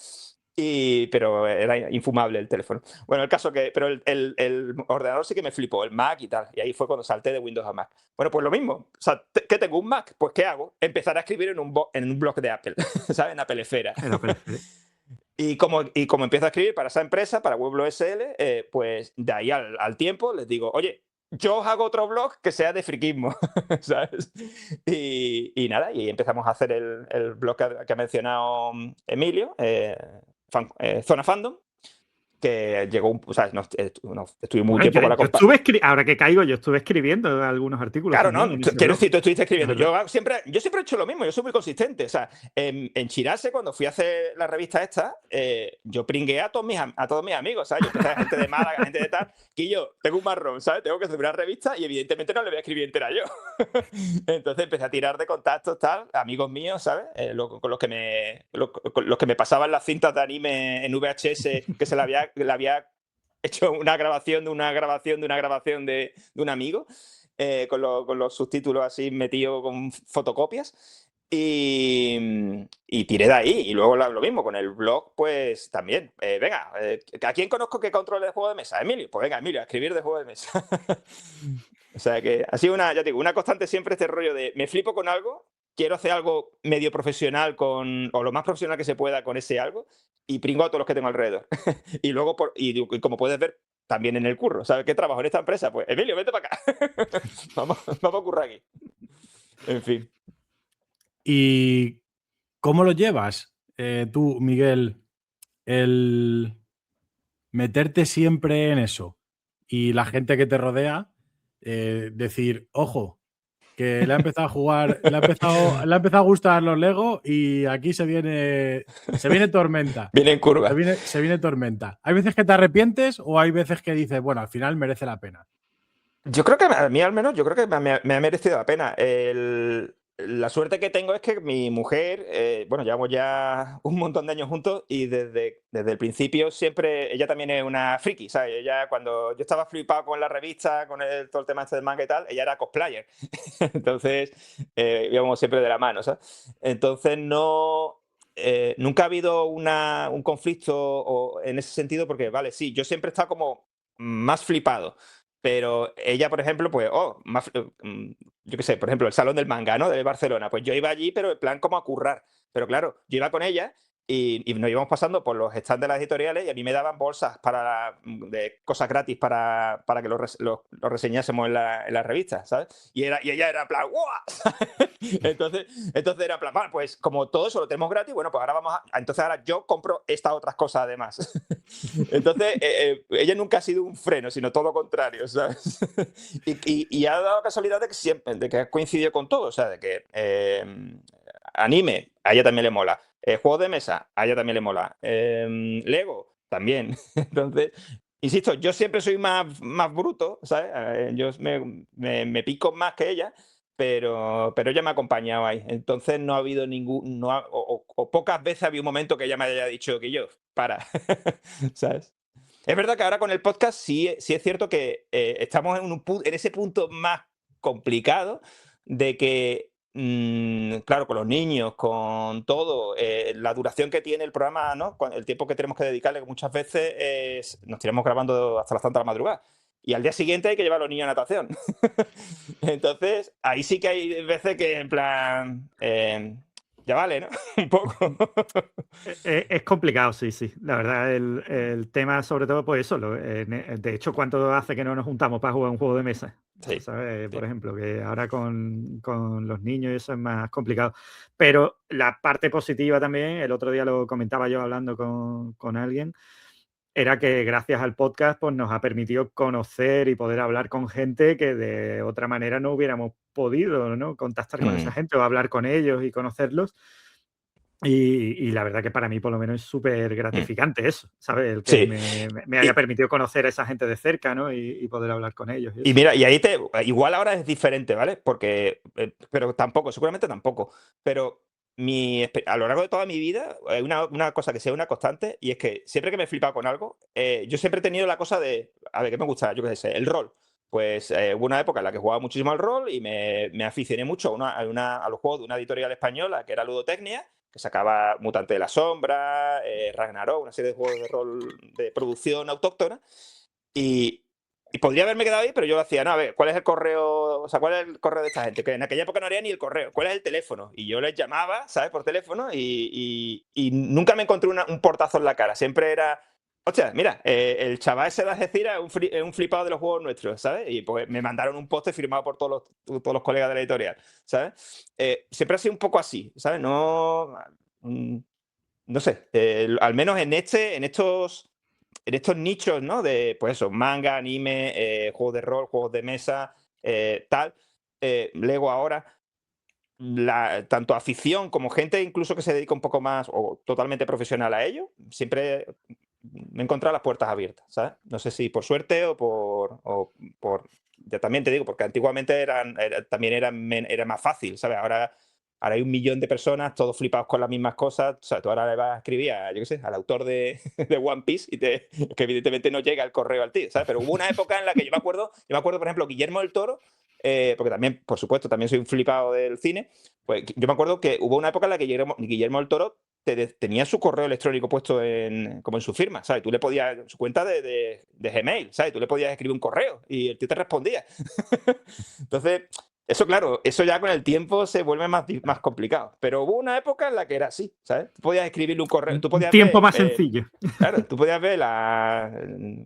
Pero era infumable el teléfono. Bueno, el caso pero el ordenador sí que me flipó, el Mac y tal. Y ahí fue cuando salté de Windows a Mac. Bueno, pues lo mismo. O sea, ¿qué tengo? ¿Un Mac? Pues ¿qué hago? Empezar a escribir en un blog de Apple, ¿sabes? En Apple Esfera. Y como empiezo a escribir para esa empresa, para Weblo SL, pues de ahí al tiempo les digo, oye, yo os hago otro blog que sea de friquismo, ¿sabes? Y nada, y empezamos a hacer el blog que ha mencionado Emilio, Zona Fandom, que llegó o sea, estuvimos un tiempo con la compañía. Ahora que caigo, yo estuve escribiendo algunos artículos. Claro, no, quiero decir, tú estuviste escribiendo. Yo siempre he hecho lo mismo, yo soy muy consistente. O sea, en Chirase, cuando fui a hacer la revista esta, yo pringué a todos mis amigos, ¿sabes? Yo empecé a gente de Málaga, gente de tal, que yo tengo un marrón, ¿sabes? Tengo que hacer una revista y evidentemente no le voy a escribir entera yo. Entonces empecé a tirar de contactos, tal, amigos míos, ¿sabes? Con los que me pasaban las cintas de anime en VHS, que le había hecho una grabación de un amigo. Con los subtítulos así metidos con fotocopias y tiré de ahí. Y luego lo mismo con el blog, pues también. Venga, ¿a quién conozco que controle el juego de mesa? Emilio. Pues venga, Emilio, a escribir de juego de mesa. O sea que ha sido ya digo, una constante siempre este rollo de me flipo con algo, quiero hacer algo medio profesional o lo más profesional que se pueda con ese algo y pringo a todos los que tengo alrededor. Y luego, y como puedes ver, también en el curro, ¿sabes qué trabajo en esta empresa? Pues, Emilio, vete para acá. vamos a currar aquí. En fin. ¿Y cómo lo llevas tú, Miguel, el meterte siempre en eso? Y la gente que te rodea, decir, ojo, que le ha empezado a jugar, le ha empezado a gustar los Lego y aquí se viene tormenta. Viene en curva. Se viene tormenta. ¿Hay veces que te arrepientes o hay veces que dices, bueno, al final merece la pena? Yo creo que a mí al menos, me ha merecido la pena. La suerte que tengo es que mi mujer, bueno, llevamos ya un montón de años juntos y desde el principio siempre, ella también es una friki, ¿sabes? Ella cuando yo estaba flipado con la revista, con todo el tema este del manga y tal, ella era cosplayer. Entonces, íbamos siempre de la mano, ¿sabes? Entonces nunca ha habido un conflicto en ese sentido porque, vale, sí, yo siempre he estado como más flipado. Pero ella, por ejemplo, pues, yo qué sé, por ejemplo, el Salón del Manga, ¿no? De Barcelona. Pues yo iba allí, pero en plan como a currar. Pero claro, yo iba con ella y nos íbamos pasando por los stands de las editoriales y a mí me daban bolsas de cosas gratis para que lo reseñásemos en la revista, ¿sabes? Y ella era en plan, ¡guau! Entonces era en plan, vale, pues como todo eso lo tenemos gratis, bueno, pues entonces ahora yo compro estas otras cosas además. Entonces, ella nunca ha sido un freno, sino todo lo contrario, ¿sabes? y ha dado la casualidad de que ha coincidido con todo, o sea, de que anime, a ella también le mola. Juegos de mesa, a ella también le mola. Lego, también. Entonces, insisto, yo siempre soy más bruto, ¿sabes? Yo me pico más que ella, pero ella me ha acompañado ahí. Entonces no ha habido o pocas veces había un momento que ella me haya dicho que yo, para, ¿sabes? Es verdad que ahora con el podcast sí es cierto que estamos en ese punto más complicado de que, claro, con los niños, con todo, la duración que tiene el programa, ¿no? El tiempo que tenemos que dedicarle, que muchas veces nos tiramos grabando hasta las tantas de la madrugada. Y al día siguiente hay que llevar a los niños a natación. Entonces, ahí sí que hay veces que, en plan, ya vale, ¿no? Un poco. Es complicado, sí. La verdad, el tema, sobre todo, pues eso. De hecho, ¿cuánto hace que no nos juntamos para jugar un juego de mesa? Sí, ¿sabes? sí. Por ejemplo, que ahora con los niños eso es más complicado. Pero la parte positiva también, el otro día lo comentaba yo hablando con alguien, era que gracias al podcast pues, nos ha permitido conocer y poder hablar con gente que de otra manera no hubiéramos podido, ¿no? Contactar con esa gente o hablar con ellos y conocerlos. Y la verdad que para mí por lo menos es súper gratificante eso, ¿sabes? El que Sí. me haya permitido conocer a esa gente de cerca, ¿no? Y poder hablar con ellos. Y mira, y ahí igual ahora es diferente, ¿vale? Porque, pero tampoco, seguramente tampoco. Pero a lo largo de toda mi vida, hay una cosa que sea una constante, y es que siempre que me he flipado con algo, yo siempre he tenido la cosa de, a ver, ¿qué me gusta? Yo qué sé, el rol. Pues hubo una época en la que jugaba muchísimo al rol y me aficioné mucho a los juegos de una editorial española que era Ludotecnia, que sacaba Mutante de la Sombra, Ragnarok, una serie de juegos de rol de producción autóctona. Y podría haberme quedado ahí, pero yo lo hacía, no, a ver, ¿cuál es el correo? O sea, ¿cuál es el correo de esta gente? Que en aquella época no haría ni el correo. ¿Cuál es el teléfono? Y yo les llamaba, ¿sabes? Por teléfono y nunca me encontré un portazo en la cara. Siempre era, hostia, mira, el chaval ese de Algeciras es un flipado de los juegos nuestros, ¿sabes? Y pues me mandaron un post firmado por todos los colegas de la editorial, ¿sabes? Siempre ha sido un poco así, ¿sabes? No sé, al menos en estos nichos, ¿no? De, pues eso, manga, anime, juegos de rol, juegos de mesa, tal, Lego ahora, tanto afición como gente incluso que se dedica un poco más o totalmente profesional a ello, siempre me he encontrado las puertas abiertas, ¿sabes? No sé si por suerte ya también te digo, porque antiguamente también era más fácil, ¿sabes? Ahora hay 1 millón de personas, todos flipados con las mismas cosas. O sea, tú ahora le vas a escribir yo qué sé, al autor de One Piece que evidentemente no llega el correo al tío, ¿sabes? Pero hubo una época en la que yo me acuerdo, por ejemplo, Guillermo del Toro, porque también, por supuesto, también soy un flipado del cine. Pues yo me acuerdo que hubo una época en la que Guillermo del Toro tenía su correo electrónico puesto como en su firma, ¿sabes? Tú le podías, su cuenta de Gmail, ¿sabes? Tú le podías escribir un correo y el tío te respondía. Entonces, eso, claro, eso ya con el tiempo se vuelve más complicado. Pero hubo una época en la que era así, ¿sabes? Tú podías escribirle un correo, tú Un podías tiempo ver, más sencillo. claro, tú podías ver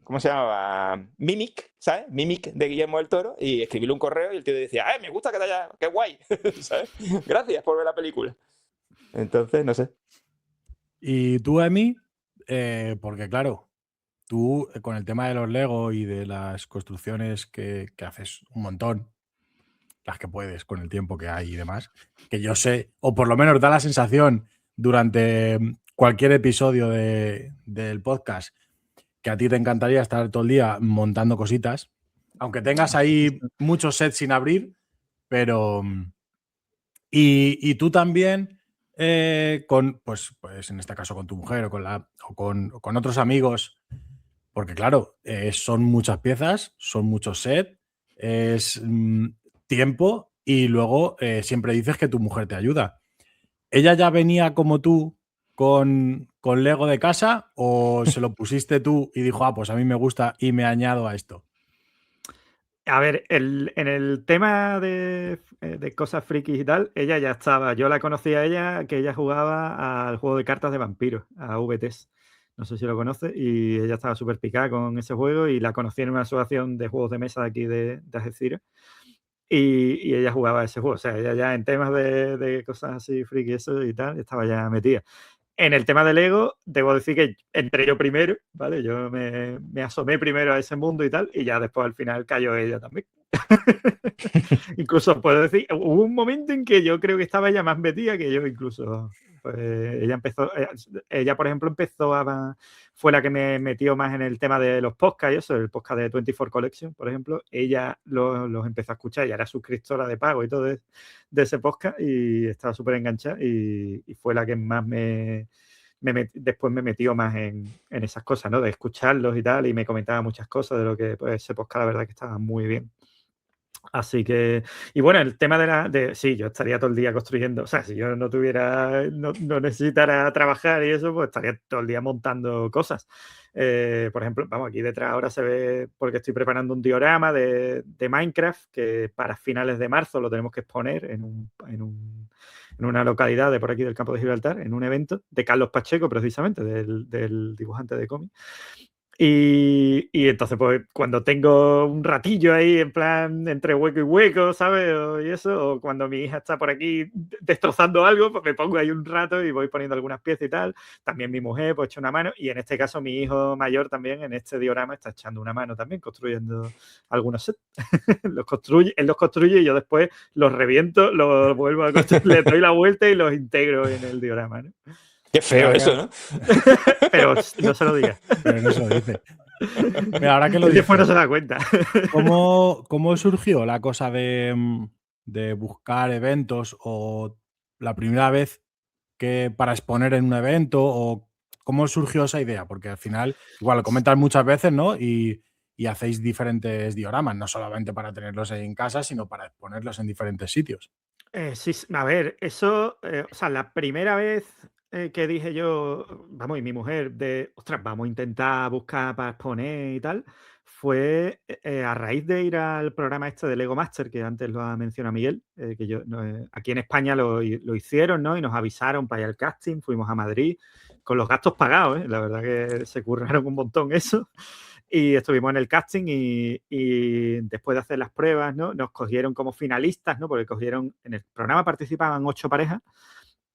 ¿cómo se llamaba? Mimic, ¿sabes? Mimic de Guillermo del Toro, y escribirle un correo y el tío te decía, me gusta que te haya, qué guay, ¿sabes? Gracias por ver la película. Entonces, no sé. Y tú, Emi, porque claro, tú con el tema de los Lego y de las construcciones que haces un montón, las que puedes con el tiempo que hay y demás, que yo sé, o por lo menos da la sensación durante cualquier episodio del podcast, que a ti te encantaría estar todo el día montando cositas, aunque tengas ahí muchos sets sin abrir, pero... Y tú también, pues en este caso con tu mujer o con otros amigos, porque claro, son muchas piezas, son muchos sets, es tiempo y luego siempre dices que tu mujer te ayuda. ¿Ella ya venía como tú con Lego de casa o se lo pusiste tú y dijo, pues a mí me gusta y me añado a esto? A ver, en el tema de cosas frikis y tal, ella ya estaba. Yo la conocí a ella, que ella jugaba al juego de cartas de vampiros, a VTs. No sé si lo conoce, y ella estaba súper picada con ese juego y la conocí en una asociación de juegos de mesa de aquí de Algeciras. Y ella jugaba a ese juego. O sea, ella ya en temas de cosas así friki eso y tal, estaba ya metida. En el tema del Lego, debo decir que entré yo primero, ¿vale? Yo me asomé primero a ese mundo y tal, y ya después al final cayó ella también. Incluso puedo decir, hubo un momento en que yo creo que estaba ella más metida que yo incluso. Pues ella empezó, ella por ejemplo fue la que me metió más en el tema de los podcasts y eso, el podcast de 24 Collection, por ejemplo. Ella los empezó a escuchar, ya era suscriptora de pago y todo de ese podcast y estaba súper enganchada y fue la que más después me metió más en esas cosas, ¿no? De escucharlos y tal, y me comentaba muchas cosas de lo que pues, ese podcast, la verdad que estaba muy bien. Así que, y bueno, el tema sí, yo estaría todo el día construyendo, o sea, si yo no necesitara trabajar y eso, pues estaría todo el día montando cosas. Por ejemplo, vamos, aquí detrás ahora se ve, porque estoy preparando un diorama de Minecraft, que para finales de marzo lo tenemos que exponer en una localidad de por aquí del campo de Gibraltar, en un evento de Carlos Pacheco, precisamente, del dibujante de cómic. Y entonces, pues, cuando tengo un ratillo ahí, en plan, entre hueco y hueco, ¿sabes? Y eso, o cuando mi hija está por aquí destrozando algo, pues me pongo ahí un rato y voy poniendo algunas piezas y tal. También mi mujer, pues, echa una mano. Y en este caso, mi hijo mayor también, en este diorama, está echando una mano también, construyendo algunos sets. Él los construye y yo después los reviento, los vuelvo a construir, le doy la vuelta y los integro en el diorama, ¿no? Qué feo Mira, eso, ¿no? Pero no se lo digas. Pero no se lo dice. Mira, ahora que lo Él después no dices, se da cuenta. ¿cómo surgió la cosa de buscar eventos o la primera vez que para exponer en un evento o cómo surgió esa idea? Porque al final, igual lo comentas muchas veces, ¿no? Y hacéis diferentes dioramas, no solamente para tenerlos en casa, sino para exponerlos en diferentes sitios. Sí, a ver, eso, o sea, la primera vez que dije yo, vamos, y mi mujer, ostras, vamos a intentar buscar para exponer y tal, fue a raíz de ir al programa este de Lego Master, que antes lo ha mencionado Miguel, que yo, no, aquí en España lo hicieron, ¿no? Y nos avisaron para ir al casting, fuimos a Madrid, con los gastos pagados, ¿eh? La verdad que se curraron un montón eso. Y estuvimos en el casting y después de hacer las pruebas, ¿no? Nos cogieron como finalistas, ¿no? Porque cogieron, en el programa participaban 8 parejas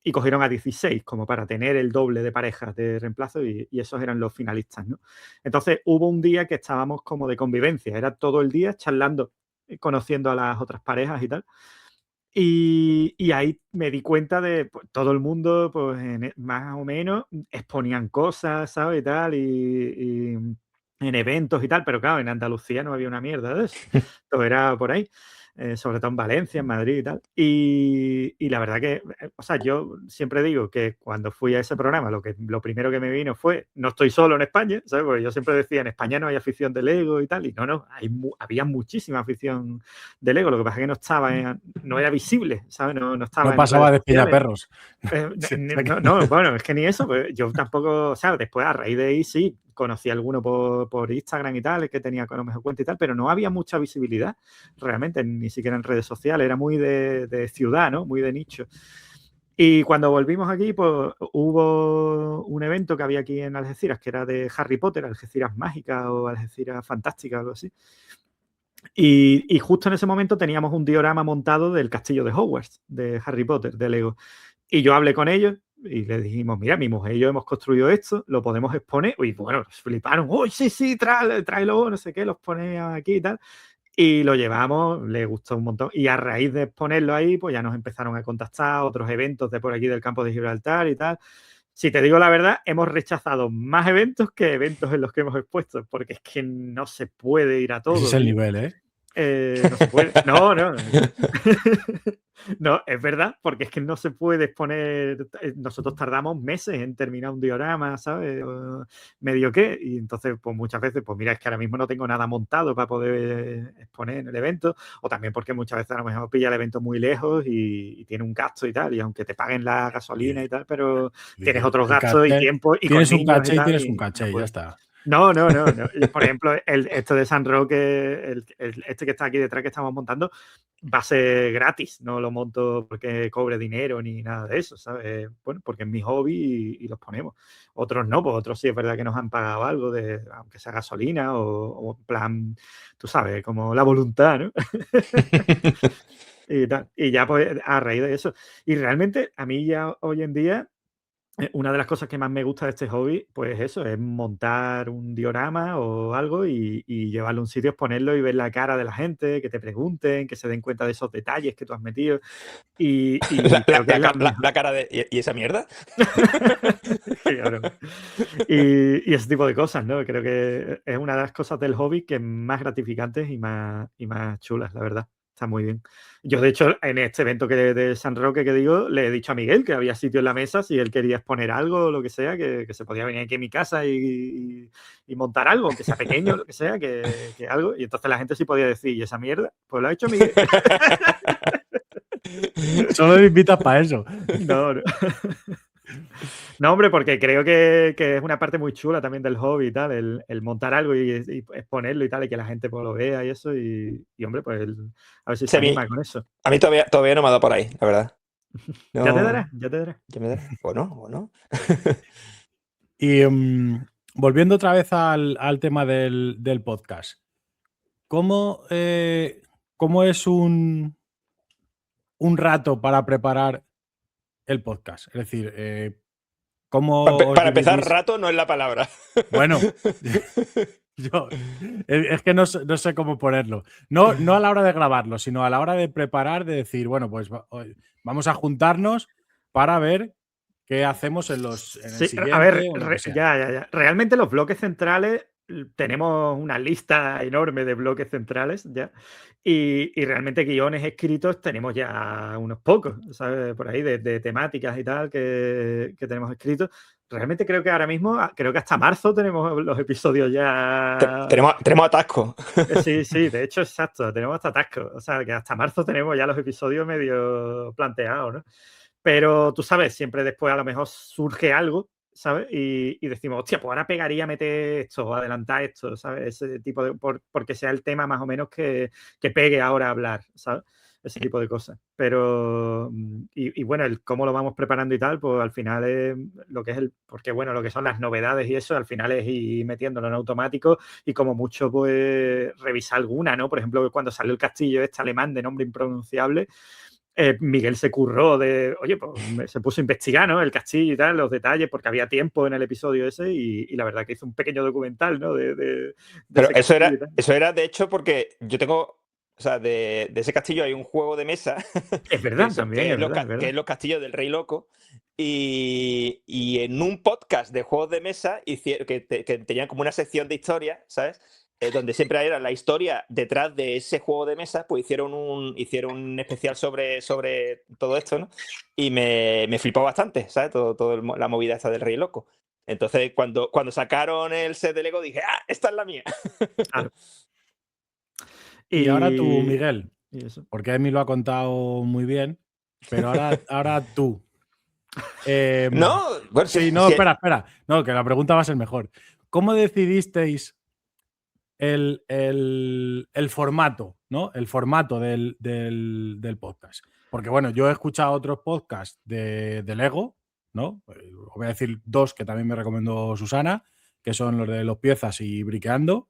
y cogieron a 16 como para tener el doble de parejas de reemplazo y esos eran los finalistas, ¿no? Entonces hubo un día que estábamos como de convivencia, era todo el día charlando, conociendo a las otras parejas y tal. Y ahí me di cuenta de pues, todo el mundo, pues más o menos, exponían cosas, ¿sabes? Y tal, y en eventos y tal, pero claro, en Andalucía no había una mierda de eso. Todo era por ahí, sobre todo en Valencia, en Madrid y tal. Y la verdad que, o sea, yo siempre digo que cuando fui a ese programa, lo primero que me vino fue, no estoy solo en España, ¿sabes? Porque yo siempre decía, en España no hay afición de Lego y tal, y no, había muchísima afición de Lego, lo que pasa es que no estaba, no era visible, ¿sabes? No estaba No en redes pasaba de sociales. perros. Sí, No, bueno, es que ni eso, pues yo tampoco, o sea, después a raíz de ahí sí, conocí a alguno por Instagram y tal, que tenía con mejor cuenta y tal, pero no había mucha visibilidad realmente, ni siquiera en redes sociales, era muy de ciudad, ¿no? Muy de nicho. Y cuando volvimos aquí, pues hubo un evento que había aquí en Algeciras, que era de Harry Potter, Algeciras Mágica o Algeciras Fantástica, algo así. Y justo en ese momento teníamos un diorama montado del castillo de Hogwarts, de Harry Potter, de Lego. Y yo hablé con ellos y les dijimos, mira, mi mujer y yo hemos construido esto, lo podemos exponer. Y bueno, fliparon, uy, sí, tráelo, no sé qué, los pone aquí y tal. Y lo llevamos, les gustó un montón. Y a raíz de exponerlo ahí, pues ya nos empezaron a contactar otros eventos de por aquí del campo de Gibraltar y tal. Si te digo la verdad, hemos rechazado más eventos que eventos en los que hemos expuesto, porque es que no se puede ir a ese es todo, el tío. nivel, ¿eh? No se puede. No. No, es verdad, porque es que no se puede exponer. Nosotros tardamos meses en terminar un diorama, ¿sabes? Medio qué. Y entonces, pues muchas veces, pues mira, es que ahora mismo no tengo nada montado para poder exponer en el evento. O también porque muchas veces a lo mejor pilla el evento muy lejos y tiene un gasto y tal. Y aunque te paguen la gasolina y tal, pero tienes otros El gastos y caché, tiempo y con tienes un niños y caché y tal. tienes un Y no caché y ya puedes. está. No. Por ejemplo, esto de San Roque, este que está aquí detrás que estamos montando, va a ser gratis. No lo monto porque cobre dinero ni nada de eso, ¿sabes? Bueno, porque es mi hobby y los ponemos. Otros no, pues otros sí es verdad que nos han pagado algo, aunque sea gasolina o en plan, tú sabes, como la voluntad, ¿no? Y tal. Y ya pues a raíz de eso. Y realmente a mí ya hoy en día una de las cosas que más me gusta de este hobby, pues eso, es montar un diorama o algo y llevarlo a un sitio, exponerlo y ver la cara de la gente, que te pregunten, que se den cuenta de esos detalles que tú has metido. Y creo que es la mejor. La cara de. ¿Y esa mierda? Qué cabrón. Y ese tipo de cosas, ¿no? Creo que es una de las cosas del hobby que más gratificantes y más chulas, la verdad. Está muy bien. Yo, de hecho, en este evento de San Roque que digo, le he dicho a Miguel que había sitio en la mesa si él quería exponer algo o lo que sea, que se podía venir aquí a mi casa y montar algo, aunque sea pequeño, lo que sea, que algo. Y entonces la gente sí podía decir, ¿y esa mierda? Pues lo ha hecho Miguel. Solo me invitas para eso. No. No, hombre, porque creo que es una parte muy chula también del hobby y tal, el montar algo y exponerlo y tal, y que la gente pues, lo vea y eso, y hombre, pues a ver si Sí, se anima con eso. a mí todavía no me ha dado por ahí, la verdad. Ya te No, dará, ya te dará. ya me dará. O no. Y volviendo otra vez al tema del podcast, ¿cómo es un rato para preparar el podcast? Es decir, ¿cómo os Para empezar, dividís? rato no es la palabra. Bueno, yo es que no sé cómo ponerlo. No a la hora de grabarlo, sino a la hora de preparar, de decir, bueno, pues vamos a juntarnos para ver qué hacemos en el Sí, a siguiente ver, o en lo que sea. ya. Realmente los bloques centrales, tenemos una lista enorme de bloques centrales ya. Y realmente guiones escritos tenemos ya unos pocos, ¿sabes? Por ahí de temáticas y tal que tenemos escritos. Realmente creo que ahora mismo, creo que hasta marzo tenemos los episodios ya. Tenemos atasco. Sí, de hecho, exacto, tenemos hasta atasco. O sea, que hasta marzo tenemos ya los episodios medio planteados, ¿no? Pero tú sabes, siempre después a lo mejor surge algo, ¿sabes? Y decimos, hostia, pues ahora pegaría meter esto o adelantar esto, ¿sabes? Ese tipo de. Porque sea el tema más o menos que pegue ahora a hablar, ¿sabes? Ese tipo de cosas. Pero. Y bueno, el cómo lo vamos preparando y tal, pues al final es lo que es el. Porque bueno, lo que son las novedades y eso, al final es ir metiéndolo en automático y como mucho, pues revisar alguna, ¿no? Por ejemplo, cuando salió el castillo este alemán de nombre impronunciable. Miguel se curró oye, pues se puso a investigar, ¿no? El castillo y tal, los detalles, porque había tiempo en el episodio ese y la verdad que hizo un pequeño documental, ¿no? De Pero ese castillo y tal. eso era, de hecho, porque yo tengo, o sea, de ese castillo hay un juego de mesa Es que verdad, es, también, es verdad, es que verdad. es Los Castillos del Rey Loco. Y en un podcast de juegos de mesa que tenían como una sección de historia, ¿sabes? Donde siempre era la historia detrás de ese juego de mesa, pues hicieron un especial sobre todo esto, ¿no? Y me flipó bastante, ¿sabes? La movida esta del Rey Loco. Entonces, cuando sacaron el set de Lego, dije, ¡ah, esta es la mía! Claro. Y ahora tú, Y, Miguel, y eso. porque Emi lo ha contado muy bien, pero ahora tú. No, bueno, Sí, no, espera. No, que la pregunta va a ser mejor. ¿Cómo decidisteis el formato, ¿no? El formato del podcast. Porque, bueno, yo he escuchado otros podcasts de Lego, ¿no? Os voy a decir dos que también me recomendó Susana, que son los de Los Piezas y Briqueando.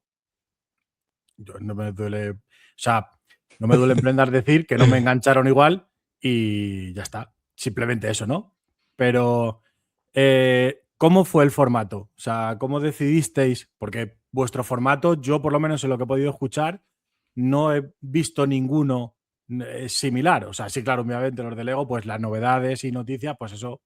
No me duele, o sea, no me duele en prendar decir que no me engancharon igual y ya está. Simplemente eso, ¿no? Pero, ¿cómo fue el formato? O sea, ¿cómo decidisteis? Porque vuestro formato, yo por lo menos en lo que he podido escuchar, no he visto ninguno similar. O sea, sí, claro, obviamente los de Lego, pues las novedades y noticias, pues eso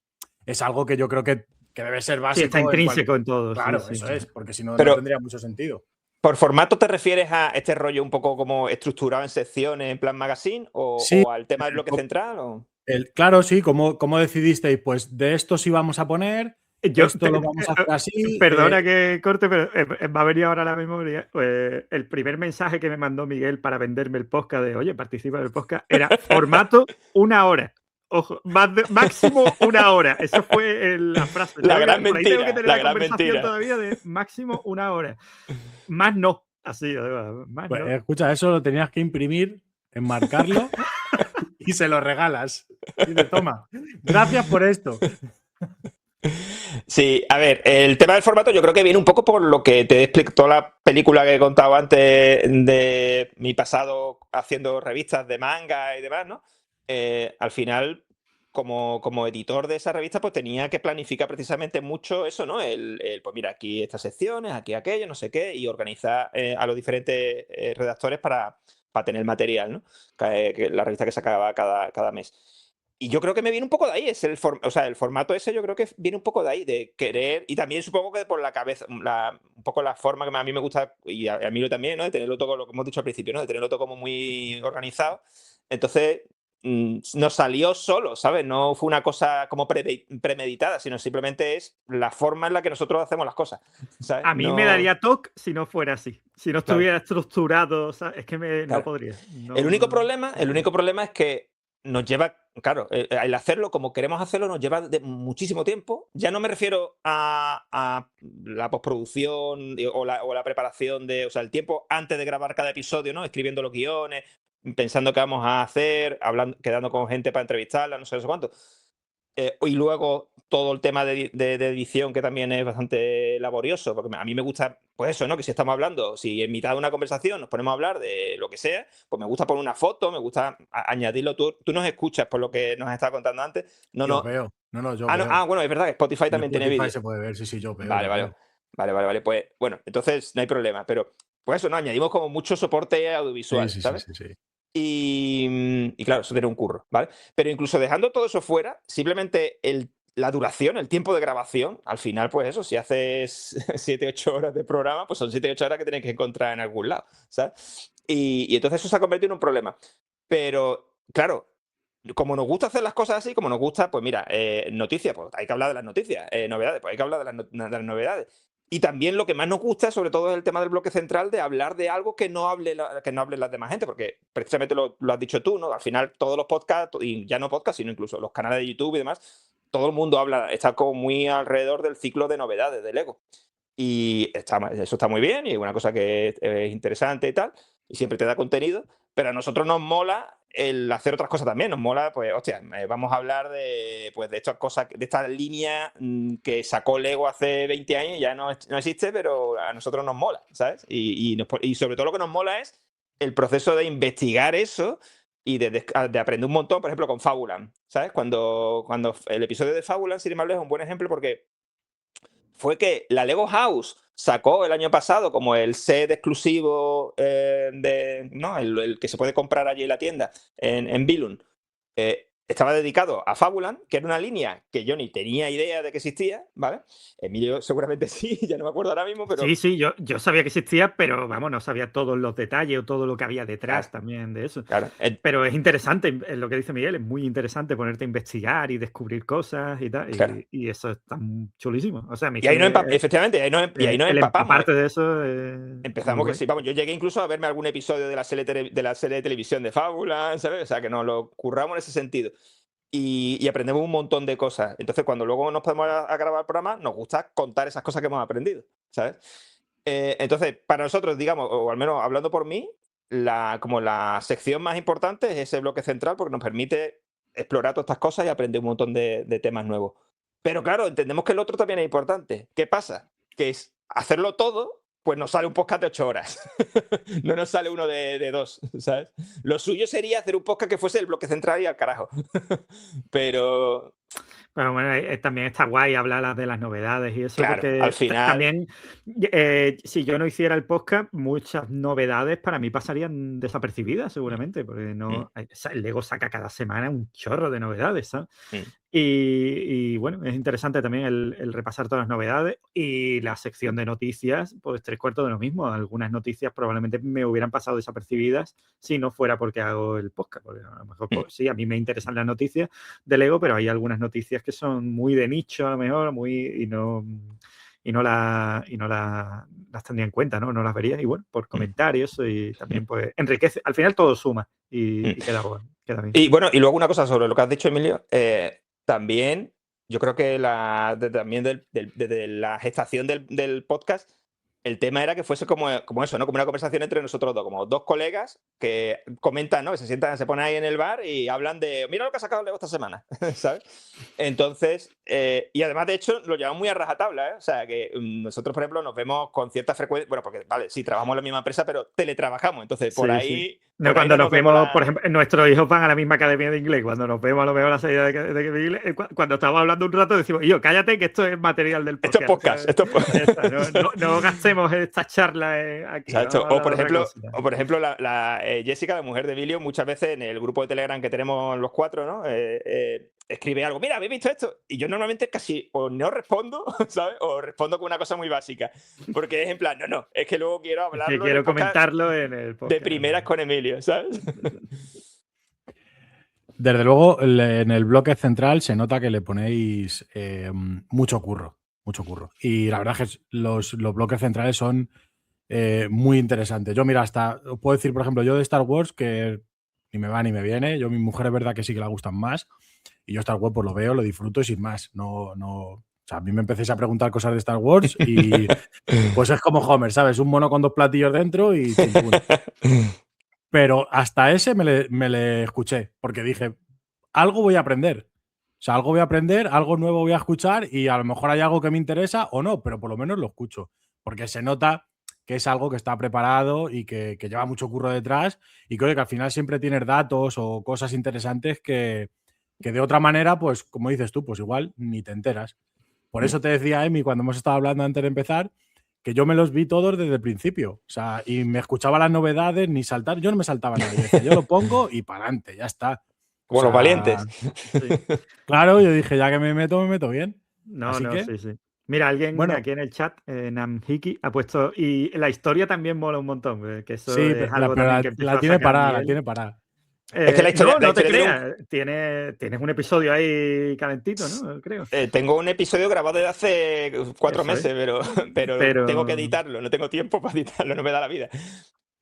es algo que yo creo que debe ser Sí, está básico en cual. intrínseco en todo, sí, Claro, sí. eso es, porque si no, no pero tendría mucho sentido. ¿por formato te refieres a este rollo un poco como estructurado en secciones, en plan magazine, Sí, o al tema del bloque central? claro, sí, ¿cómo decidisteis? Pues de esto sí vamos a poner, Yo, esto lo vamos a hacer así. perdona que corte, pero me ha venido ahora a la memoria. Pues, el primer mensaje que me mandó Miguel para venderme el podcast de, oye, participa en el podcast, era formato 1 hora. Ojo, máximo 1 hora. Eso fue la frase. La gran Por ahí tengo que mentira, tener la la gran conversación mentira. todavía de máximo 1 hora. Más no. Así, además, más Pues, no. escucha, eso lo tenías que imprimir, enmarcarlo y se lo regalas. Dice, toma, gracias por esto. Sí, a ver, el tema del formato yo creo que viene un poco por lo que te explico toda la película que he contado antes de mi pasado haciendo revistas de manga y demás, ¿no? Al final, como editor de esa revista, pues tenía que planificar precisamente mucho eso, ¿no? Pues mira, aquí estas secciones, aquí aquello, no sé qué, y organizar a los diferentes redactores para tener material, ¿no? La revista que sacaba cada mes. Y yo creo que me viene un poco de ahí, o sea, el formato ese yo creo que viene un poco de ahí, de querer, y también supongo que por la cabeza, un poco la forma que a mí me gusta, y a mí también, ¿no? De tenerlo todo, lo que hemos dicho al principio, ¿no? De tenerlo todo como muy organizado. Entonces, nos salió solo, ¿sabes? No fue una cosa como premeditada, sino simplemente es la forma en la que nosotros hacemos las cosas, ¿sabes? A mí me daría toque si no fuera así. Si no Claro, estuviera estructurado, ¿sabes? Es que no claro. podría. El único problema, No el podría. único problema es que nos lleva, claro, el hacerlo como queremos hacerlo nos lleva muchísimo tiempo. Ya no me refiero a la postproducción o la preparación o sea, el tiempo antes de grabar cada episodio, ¿no? Escribiendo los guiones, pensando qué vamos a hacer, hablando, quedando con gente para entrevistarla, no sé cuánto. Y luego todo el tema de edición, que también es bastante laborioso, porque a mí me gusta, pues eso, ¿no? Que si estamos hablando, si en mitad de una conversación nos ponemos a hablar de lo que sea, pues me gusta poner una foto, me gusta añadirlo. Tú nos escuchas por lo que nos has estado contando antes. Yo No. veo. No, yo Ah, no, veo. bueno, es verdad que Spotify En también tiene Spotify vídeo. se puede ver, sí, yo veo. Vale. Pues bueno, entonces no hay problema. Pero pues eso, ¿no? Añadimos como mucho soporte audiovisual, ¿sabes? Sí. Y claro, eso tiene un curro, ¿vale? Pero incluso dejando todo eso fuera, simplemente la duración, el tiempo de grabación, al final, pues eso, si haces 7, 8 horas de programa, pues son 7, 8 horas que tienes que encontrar en algún lado, ¿sabes? Y entonces eso se ha convertido en un problema. Pero, claro, como nos gusta hacer las cosas así, como nos gusta, pues mira, noticias, pues hay que hablar de las noticias, novedades, pues hay que hablar de las novedades. Y también lo que más nos gusta, sobre todo, es el tema del bloque central, de hablar de algo que no hable las demás gente, porque precisamente lo has dicho tú, ¿no? Al final todos los podcasts, y ya no podcasts, sino incluso los canales de YouTube y demás, todo el mundo está como muy alrededor del ciclo de novedades de Lego. Y eso está muy bien, y es una cosa que es interesante y tal, y siempre te da contenido, pero a nosotros nos mola el hacer otras cosas también. Nos mola, pues, hostia, vamos a hablar de estas cosas, de esta línea que sacó Lego hace 20 años y ya no existe, pero a nosotros nos mola, ¿sabes? Y sobre todo lo que nos mola es el proceso de investigar eso y de aprender un montón, por ejemplo, con Fabuland, ¿sabes? Cuando el episodio de Fabuland, sin embargo, es un buen ejemplo porque fue que la Lego House sacó el año pasado como el set exclusivo ¿no? el que se puede comprar allí en la tienda, en Billund. Estaba dedicado a Fabuland, que era una línea que yo ni tenía idea de que existía, ¿vale? Emilio seguramente sí, ya no me acuerdo ahora mismo, pero... Sí, yo sabía que existía, pero vamos, no sabía todos los detalles o todo lo que había detrás también de eso. Claro. Pero es interesante, lo que dice Miguel, es muy interesante ponerte a investigar y descubrir cosas y tal, Claro. y eso está chulísimo. O sea, y ahí efectivamente, ahí no empapamos. Aparte de eso... Empezamos que sí, vamos, yo llegué incluso a verme algún episodio de la serie de televisión de Fabuland, ¿sabes? O sea, que nos lo curramos en ese sentido. Y aprendemos un montón de cosas. Entonces, cuando luego nos podemos a grabar el programa, nos gusta contar esas cosas que hemos aprendido, ¿sabes? Entonces, para nosotros, digamos, o al menos hablando por mí, como la sección más importante es ese bloque central, porque nos permite explorar todas estas cosas y aprender un montón de temas nuevos. Pero claro, entendemos que el otro también es importante. ¿Qué pasa? Que es hacerlo todo, pues nos sale un podcast de 8 horas. No nos sale uno de 2, ¿sabes? Lo suyo sería hacer un podcast que fuese el bloque central y al carajo. Pero bueno, también está guay hablar de las novedades y eso, claro, porque al final... también, si yo no hiciera el podcast, muchas novedades para mí pasarían desapercibidas seguramente, porque el Lego saca cada semana un chorro de novedades, ¿sabes? Y bueno, es interesante también el repasar todas las novedades, y la sección de noticias, pues 3/4 de lo mismo. Algunas noticias probablemente me hubieran pasado desapercibidas si no fuera porque hago el podcast, porque a lo mejor pues, sí, a mí me interesan las noticias de Lego, pero hay algunas noticias que son muy de nicho a lo mejor, y no las tendría en cuenta, ¿no? No las vería, y bueno, por comentarios, y también pues enriquece. Al final todo suma y queda bien. Y bueno, y luego una cosa sobre lo que has dicho, Emilio, también yo creo que también de la gestación del podcast, el tema era que fuese como eso, ¿no? Como una conversación entre nosotros dos, como dos colegas que comentan, ¿no? Que se sientan, se ponen ahí en el bar y hablan de, mira lo que ha sacado Lego esta semana, ¿sabes? Entonces, y además, de hecho, lo llevamos muy a rajatabla, ¿eh? O sea, que nosotros, por ejemplo, nos vemos con cierta frecuencia, bueno, porque, vale, sí, trabajamos en la misma empresa, pero teletrabajamos, entonces, por ahí... Sí. No, cuando nos vemos, por ejemplo, nuestros hijos van a la misma academia de inglés, cuando nos vemos a lo mejor la salida de inglés, cuando estamos hablando un rato decimos, yo, cállate que esto es material del podcast. Esto es podcast. No gastemos esta charla aquí. O por ejemplo, Jessica, la mujer de Emilio, muchas veces en el grupo de Telegram que tenemos los 4, ¿no? Escribe algo, mira, ¿habéis visto esto? Y yo normalmente casi o no respondo, ¿sabes? O respondo con una cosa muy básica. Porque es en plan, no, es que luego quiero hablarlo. Es que quiero comentarlo en el podcast. De primeras con Emilio, ¿sabes? Desde luego, en el bloque central se nota que le ponéis mucho curro. Y la verdad es que los bloques centrales son muy interesantes. Yo, mira, hasta puedo decir, por ejemplo, yo de Star Wars, que ni me va ni me viene. Yo, mi mujer es verdad que sí que la gustan más. Y yo Star Wars pues lo veo, lo disfruto y sin más. O sea, a mí me empecéis a preguntar cosas de Star Wars y pues es como Homer, ¿sabes? Un mono con 2 platillos dentro y chimpún. Pero hasta ese me le escuché, porque dije, algo voy a aprender. O sea, algo voy a aprender, algo nuevo voy a escuchar y a lo mejor hay algo que me interesa o no, pero por lo menos lo escucho. Porque se nota que es algo que está preparado y que lleva mucho curro detrás y que, oye, que al final siempre tienes datos o cosas interesantes que de otra manera, pues como dices tú, pues igual ni te enteras. Por eso te decía, Emi, cuando hemos estado hablando antes de empezar, que yo me los vi todos desde el principio. O sea, y me escuchaba las novedades, ni saltar. Yo no me saltaba nada. Yo decía, yo lo pongo y para adelante, ya está. Como los valientes. Sí. Claro, yo dije, ya que me meto bien. No, Así que, sí, sí. Mira, alguien bueno, aquí en el chat, Namhiki, ha puesto. Y la historia también mola un montón, que eso sí, es algo también que empiezo la a tiene sacar parada, la Miguel. tiene parada. Es que la historia No te tiene creas. Tienes un episodio ahí calentito, ¿no? Creo. tengo un episodio grabado desde hace 4 Eso es. meses, pero Pero tengo que editarlo, no tengo tiempo para editarlo, no me da la vida.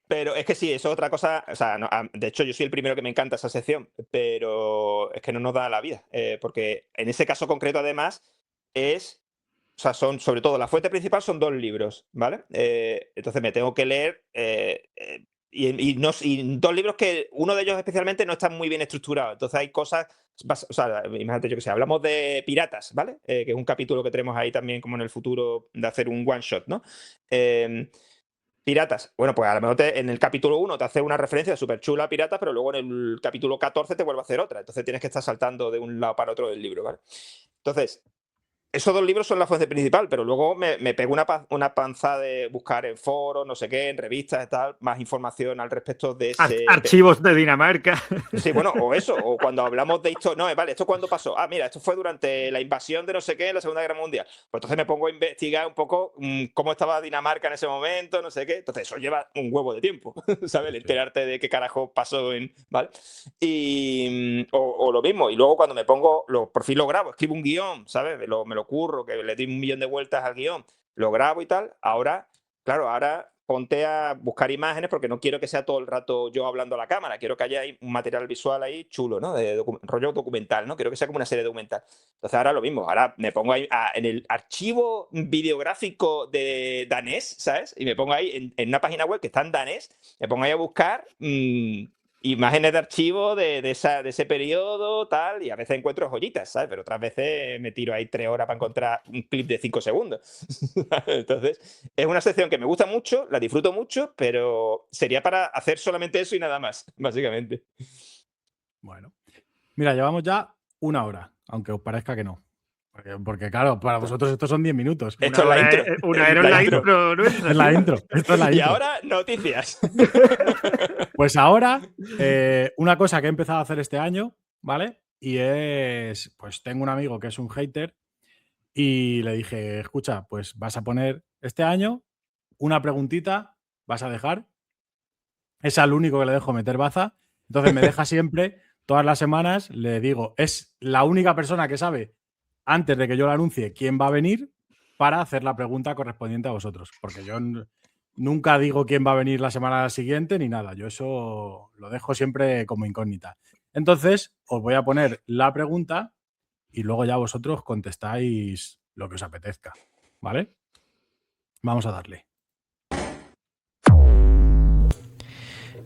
Pero es que sí, eso es otra cosa. O sea, de hecho, yo soy el primero que me encanta esa sección, pero es que no nos da la vida. Porque en ese caso concreto, además, o sea, son, sobre todo, la fuente principal son 2 libros, ¿vale? Entonces me tengo que leer. Y 2 libros que uno de ellos especialmente no está muy bien estructurado. Entonces hay cosas. O sea, imagínate, yo que sé, hablamos de piratas, ¿vale? Que es un capítulo que tenemos ahí también, como en el futuro, de hacer un one shot, ¿no? Piratas. Bueno, pues a lo mejor en el capítulo 1 te hace una referencia súper chula a piratas, pero luego en el capítulo 14 te vuelve a hacer otra. Entonces tienes que estar saltando de un lado para otro del libro, ¿vale? Entonces, esos 2 libros son la fuente principal, pero luego me pego una panza de buscar en foros, no sé qué, en revistas y tal, más información al respecto de ese. archivos de Dinamarca. Sí, bueno, o eso, o cuando hablamos de historia. No, vale, ¿esto cuándo pasó? Ah, mira, esto fue durante la invasión de no sé qué en la Segunda Guerra Mundial. Pues entonces me pongo a investigar un poco cómo estaba Dinamarca en ese momento, no sé qué. Entonces eso lleva un huevo de tiempo, ¿sabes? El enterarte de qué carajo pasó en. ¿Vale? O lo mismo, y luego cuando me pongo, por fin lo grabo, escribo un guión, ¿sabes? Me lo curro, que le doy 1.000.000 de vueltas al guión, lo grabo y tal. Ahora, claro, ponte a buscar imágenes porque no quiero que sea todo el rato yo hablando a la cámara, quiero que haya ahí un material visual ahí chulo, ¿no? De rollo documental, ¿no? Quiero que sea como una serie documental. Entonces ahora lo mismo, ahora me pongo ahí en el archivo videográfico de danés, ¿sabes? Y me pongo ahí en una página web que está en danés, me pongo ahí a buscar imágenes de archivo de ese periodo, tal, y a veces encuentro joyitas, ¿sabes? Pero otras veces me tiro ahí 3 horas para encontrar un clip de 5 segundos. Entonces, es una sección que me gusta mucho, la disfruto mucho, pero sería para hacer solamente eso y nada más, básicamente. Bueno, mira, llevamos ya 1 hora, aunque os parezca que no. Porque claro, para vosotros estos son 10 minutos. Esto es la intro. Una era la intro nuestra. Es la intro. Esto es la intro. Y ahora, noticias. Pues ahora, una cosa que he empezado a hacer este año, ¿vale? Y es, pues tengo un amigo que es un hater y le dije, escucha, pues vas a poner este año una preguntita, vas a dejar. Es al único que le dejo meter baza. Entonces me deja siempre, todas las semanas, le digo, es la única persona que sabe, antes de que yo lo anuncie, quién va a venir para hacer la pregunta correspondiente a vosotros. Porque yo nunca digo quién va a venir la semana siguiente ni nada. Yo eso lo dejo siempre como incógnita. Entonces, os voy a poner la pregunta y luego ya vosotros contestáis lo que os apetezca. ¿Vale? Vamos a darle.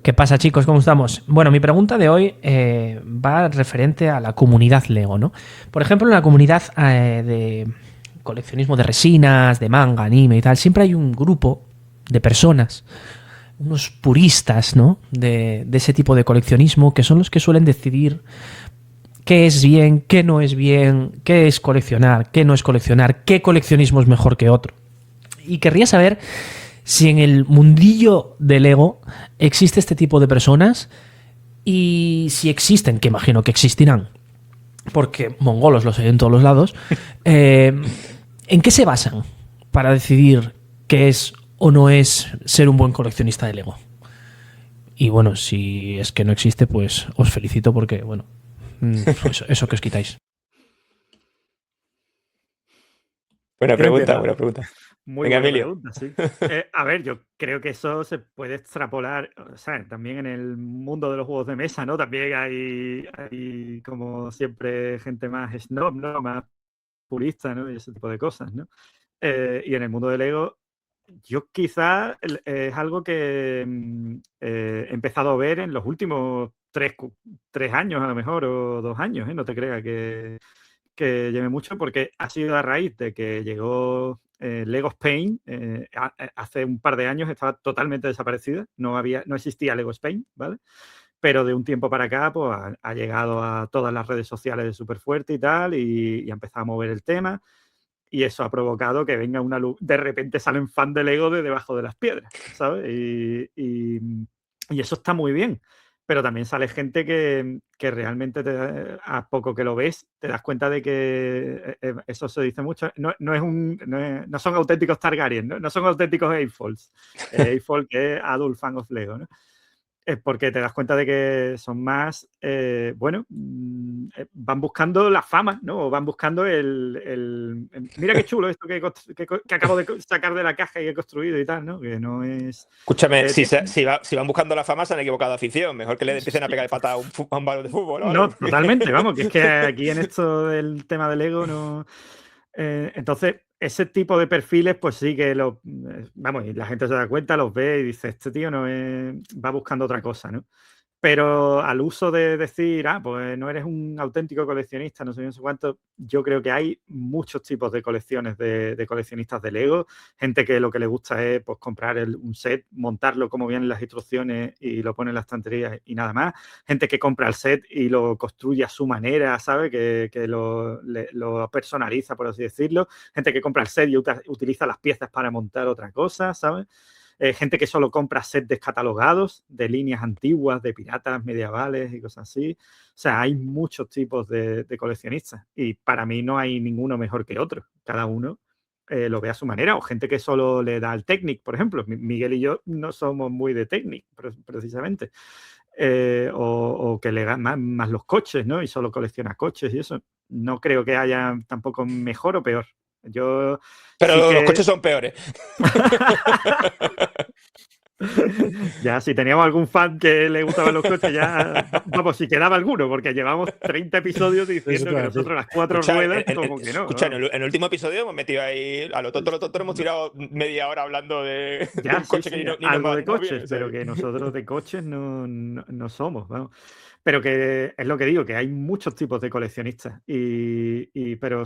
¿Qué pasa, chicos? ¿Cómo estamos? Bueno, mi pregunta de hoy va referente a la comunidad Lego, ¿no? Por ejemplo, en la comunidad de coleccionismo de resinas, de manga, anime y tal, siempre hay un grupo de personas, unos puristas, ¿no? De ese tipo de coleccionismo, que son los que suelen decidir qué es bien, qué no es bien, qué es coleccionar, qué no es coleccionar, qué coleccionismo es mejor que otro. Y querría saber si en el mundillo del Lego existe este tipo de personas y si existen, que imagino que existirán, porque mongolos los hay en todos los lados, ¿en qué se basan para decidir qué es o no es ser un buen coleccionista de Lego? Y bueno, si es que no existe, pues os felicito porque, bueno, eso que os quitáis. Buena pregunta. Muy Venga, buena Emilio. pregunta, sí. A ver, yo creo que eso se puede extrapolar, o sea, también en el mundo de los juegos de mesa, ¿no? También hay como siempre gente más snob, ¿no? Más purista, ¿no? Y ese tipo de cosas, ¿no? Y en el mundo del Lego, yo quizás es algo que he empezado a ver en los últimos 3 años a lo mejor, o 2 años, ¿eh? No te creas que que lleve mucho, porque ha sido a raíz de que llegó Lego Spain. Hace un par de años estaba totalmente desaparecida, no existía Lego Spain, ¿vale? Pero de un tiempo para acá pues, ha llegado a todas las redes sociales súper fuerte y tal, y ha empezado a mover el tema. Y eso ha provocado que venga una luz. De repente salen fans de Lego de debajo de las piedras, ¿sabes? Y eso está muy bien. Pero también sale gente que realmente a poco que lo ves, te das cuenta de que eso se dice mucho. No son auténticos Targaryen, no son auténticos Eightfolds. Eightfold que es Adult Fan of Lego, ¿no? Es porque te das cuenta de que son más, van buscando la fama, ¿no? O van buscando mira qué chulo esto que acabo de sacar de la caja y he construido y tal, ¿no? Que no es... Escúchame, si van buscando la fama se han equivocado de afición. Mejor que le empiecen a pegar de pata a un balón de fútbol. No, totalmente, vamos, que es que aquí en esto del tema de Lego no... entonces, ese tipo de perfiles, pues sí que vamos, y la gente se da cuenta, los ve y dice, este tío va buscando otra cosa, ¿no? Pero al uso de decir, pues no eres un auténtico coleccionista, no sé cuánto, yo creo que hay muchos tipos de colecciones de coleccionistas de Lego. Gente que lo que le gusta es pues, comprar un set, montarlo como vienen las instrucciones y lo pone en la estantería y nada más. Gente que compra el set y lo construye a su manera, ¿sabe? Que lo personaliza, por así decirlo. Gente que compra el set y utiliza las piezas para montar otra cosa, ¿sabes? Gente que solo compra sets descatalogados de líneas antiguas, de piratas medievales y cosas así. O sea, hay muchos tipos de coleccionistas y para mí no hay ninguno mejor que otro. Cada uno lo ve a su manera. O gente que solo le da al Technic, por ejemplo. Miguel y yo no somos muy de Technic, precisamente. O que le dan más los coches, ¿no? Y solo colecciona coches y eso. No creo que haya tampoco mejor o peor. Pero los coches son peores. Ya, si teníamos algún fan que le gustaban los coches, ya, vamos, si quedaba alguno, porque llevamos 30 episodios diciendo que nosotros las cuatro ruedas, como que no. Escucha, en el último episodio hemos metido ahí, a lo tonto, hemos tirado media hora hablando de un coche que ni algo de coches, pero que nosotros de coches no somos, vamos. Pero que es lo que digo, que hay muchos tipos de coleccionistas. Pero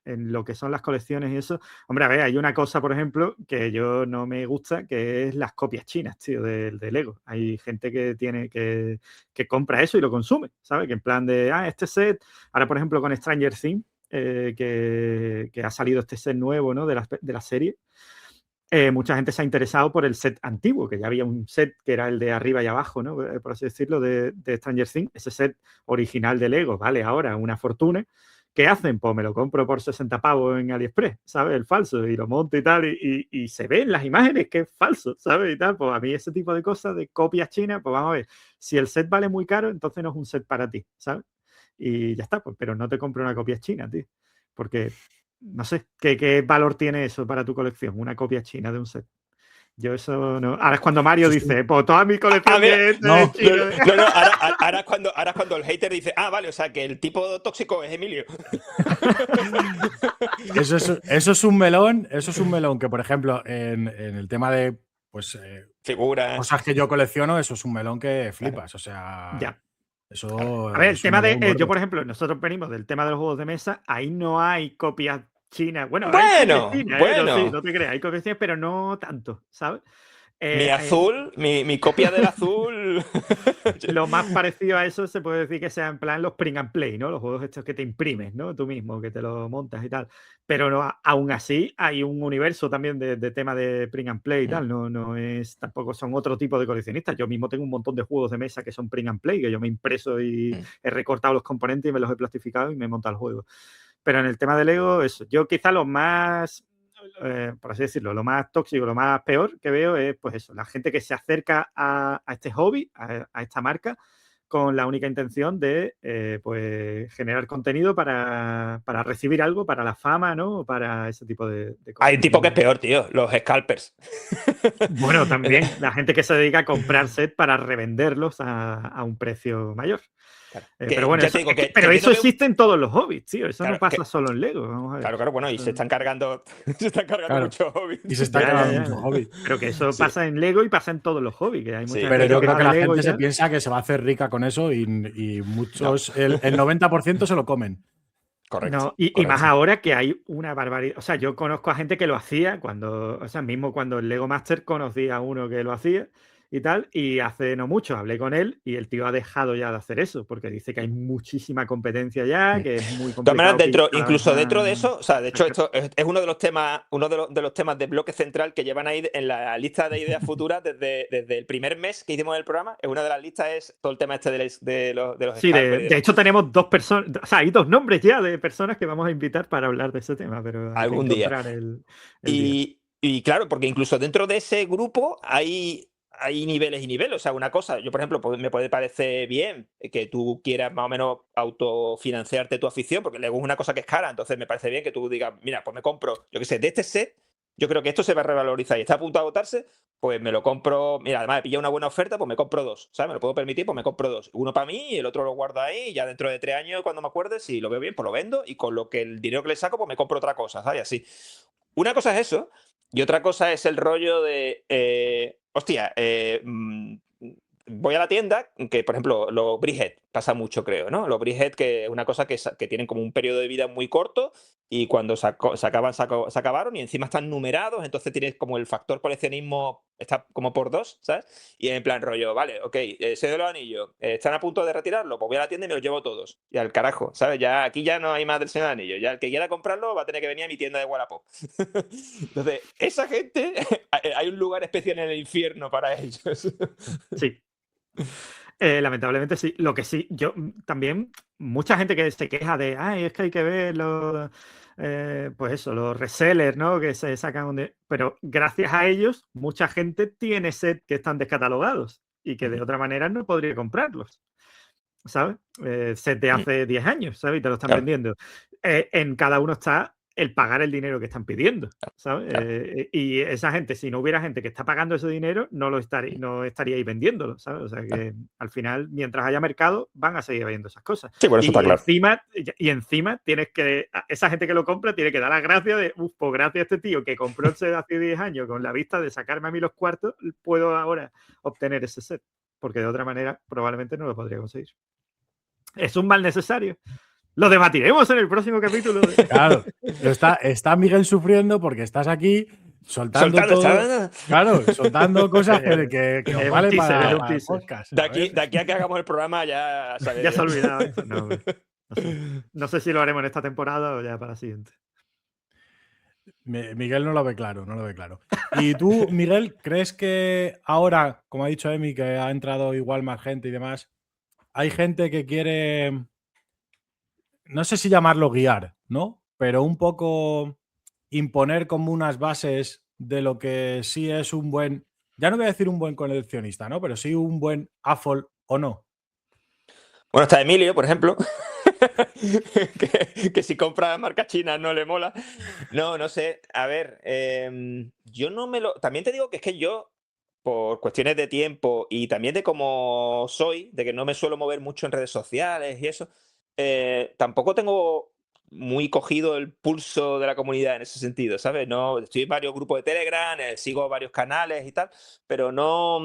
en lo que son las colecciones y eso, hombre, a ver, hay una cosa, por ejemplo, que yo no me gusta, que es las copias chinas, tío, de Lego. Hay gente que compra eso y lo consume, ¿sabes? Que en plan de, este set, ahora por ejemplo con Stranger Things, que ha salido este set nuevo, ¿no? De la serie. Mucha gente se ha interesado por el set antiguo, que ya había un set que era el de arriba y abajo, ¿no? Por así decirlo, de Stranger Things. Ese set original de Lego vale ahora una fortuna. ¿Qué hacen? Pues me lo compro por 60 pavos en AliExpress, ¿sabes? El falso, y lo monto y tal, y se ven las imágenes que es falso, ¿sabes? Y tal, pues a mí ese tipo de cosas, de copias chinas, pues vamos a ver, si el set vale muy caro, entonces no es un set para ti, ¿sabes? Y ya está, pues, pero no te compro una copia china, tío, porque... No sé, ¿qué valor tiene eso para tu colección? Una copia china de un set. Yo eso no... Ahora es cuando Mario dice, pues toda mi colección es china. No, ahora es cuando el hater dice, vale, o sea, que el tipo tóxico es Emilio. Eso es un melón que, por ejemplo, en el tema de pues figuras, cosas que yo colecciono, eso es un melón que flipas. Claro. O sea, ya. Eso a ver, el tema de... yo, por ejemplo, nosotros venimos del tema de los juegos de mesa, ahí no hay copias chinas. Bueno, hay copias chinas, no te creas, hay copias chinas, pero no tanto, ¿sabes? Mi azul, mi copia del azul. Lo más parecido a eso se puede decir que sea en plan los print and play, ¿no? Los juegos estos que te imprimes, ¿no? Tú mismo, que te lo montas y tal. Pero no, aún así hay un universo también de tema de print and play y tal. No es, tampoco son otro tipo de coleccionistas. Yo mismo tengo un montón de juegos de mesa que son print and play, que yo me he impreso y he recortado los componentes y me los he plastificado y me he montado el juego. Pero en el tema de Lego, eso. Yo quizá lo más... por así decirlo, lo más tóxico, lo más peor que veo es pues eso, la gente que se acerca a este hobby, a esta marca, con la única intención de pues generar contenido para recibir algo, para la fama, ¿no? O para ese tipo de cosas. Hay un tipo que es peor, tío, los scalpers. Bueno, también la gente que se dedica a comprar sets para revenderlos a un precio mayor. Pero bueno, eso existe en todos los hobbies, tío. Eso no pasa solo en Lego. Vamos a ver. Claro, bueno, y se están cargando muchos hobbies. Y se están cargando muchos hobbies. Pero que eso pasa en Lego y pasa en todos los hobbies. Que hay mucha pero yo creo que la gente se piensa que se va a hacer rica con eso y muchos, el 90% se lo comen. Correcto. No, y más ahora que hay una barbaridad. O sea, yo conozco a gente que lo hacía mismo cuando el Lego Master conocí a uno que lo hacía y tal, y hace no mucho hablé con él y el tío ha dejado ya de hacer eso, porque dice que hay muchísima competencia ya, que es muy De todas complicado. maneras, cada vez incluso dentro de más- eso, o sea, de hecho, esto es uno de los temas, de los temas de bloque central que llevan ahí en la lista de ideas futuras desde el primer mes que hicimos el programa. Una de las listas es todo el tema este de los Sí, escapes, de hecho tenemos 2 personas, o sea, hay 2 nombres ya de personas que vamos a invitar para hablar de ese tema, pero hay que algún día. encontrar el día. Y claro, porque incluso dentro de ese grupo hay niveles y niveles. O sea, una cosa, yo por ejemplo, me puede parecer bien que tú quieras más o menos autofinanciarte tu afición, porque luego es una cosa que es cara, entonces me parece bien que tú digas, mira, pues me compro, yo qué sé, de este set, yo creo que esto se va a revalorizar y está a punto de agotarse, pues me lo compro, mira, además me pilla una buena oferta, pues me compro 2, ¿sabes? Me lo puedo permitir, pues me compro 2. Uno para mí y el otro lo guardo ahí, y ya dentro de 3 años, cuando me acuerde, si lo veo bien, pues lo vendo, y con lo que el dinero que le saco, pues me compro otra cosa, ¿sabes? Así. Una cosa es eso, y otra cosa es el rollo de, voy a la tienda, que por ejemplo, los Bridget pasa mucho, creo, ¿no? Los Bridget, que es una cosa que tienen como un periodo de vida muy corto y cuando se acabaron y encima están numerados, entonces tienes como el factor coleccionismo, está como por 2, ¿sabes? Y en plan rollo, vale, ok, Señor de los Anillos, están a punto de retirarlo, pues voy a la tienda y me los llevo todos. Y al carajo, ¿sabes? Ya aquí ya no hay más del Señor de los Anillos, ya el que quiera comprarlo va a tener que venir a mi tienda de Wallapop. Entonces, esa gente, hay un lugar especial en el infierno para ellos. Sí. Lamentablemente sí. Lo que sí, yo también, mucha gente que se queja de, ay, es que hay que ver pues eso, los resellers, ¿no? Que se sacan pero gracias a ellos, mucha gente tiene set que están descatalogados y que de otra manera no podría comprarlos, ¿sabes? Set de hace 10 años, ¿sabes? Y te lo están Claro. vendiendo. En cada uno está el pagar el dinero que están pidiendo, ¿sabes? Claro. Y esa gente, si no hubiera gente que está pagando ese dinero, no estaríais vendiéndolo, ¿sabes? O sea que al final, mientras haya mercado, van a seguir viendo esas cosas. Sí, bueno, eso está claro. Encima tienes que, esa gente que lo compra tiene que dar las gracias de, pues gracias a este tío que compró el set hace 10 años con la vista de sacarme a mí los cuartos, puedo ahora obtener ese set, porque de otra manera probablemente no lo podría conseguir. ¿Es un mal necesario? Lo debatiremos en el próximo capítulo. Claro, está Miguel sufriendo porque estás aquí soltando todo. Claro, soltando cosas que os vale para el podcast. De aquí a que hagamos el programa ya sabes. Ya se ha olvidado. No sé si lo haremos en esta temporada o ya para la siguiente. Miguel no lo ve claro, no lo ve claro. ¿Y tú, Miguel, crees que ahora, como ha dicho Emi, que ha entrado igual más gente y demás, hay gente que quiere, no sé si llamarlo guiar, ¿no? Pero un poco imponer como unas bases de lo que sí es un buen, ya no voy a decir un buen coleccionista, ¿no? Pero sí un buen AFOL o no? Bueno, está Emilio, por ejemplo. que si compra marca china no le mola. No sé. A ver, yo no me lo. También te digo que es que yo, por cuestiones de tiempo y también de cómo soy, de que no me suelo mover mucho en redes sociales y eso, tampoco tengo muy cogido el pulso de la comunidad en ese sentido, ¿sabes? No, estoy en varios grupos de Telegram, sigo varios canales y tal, pero no.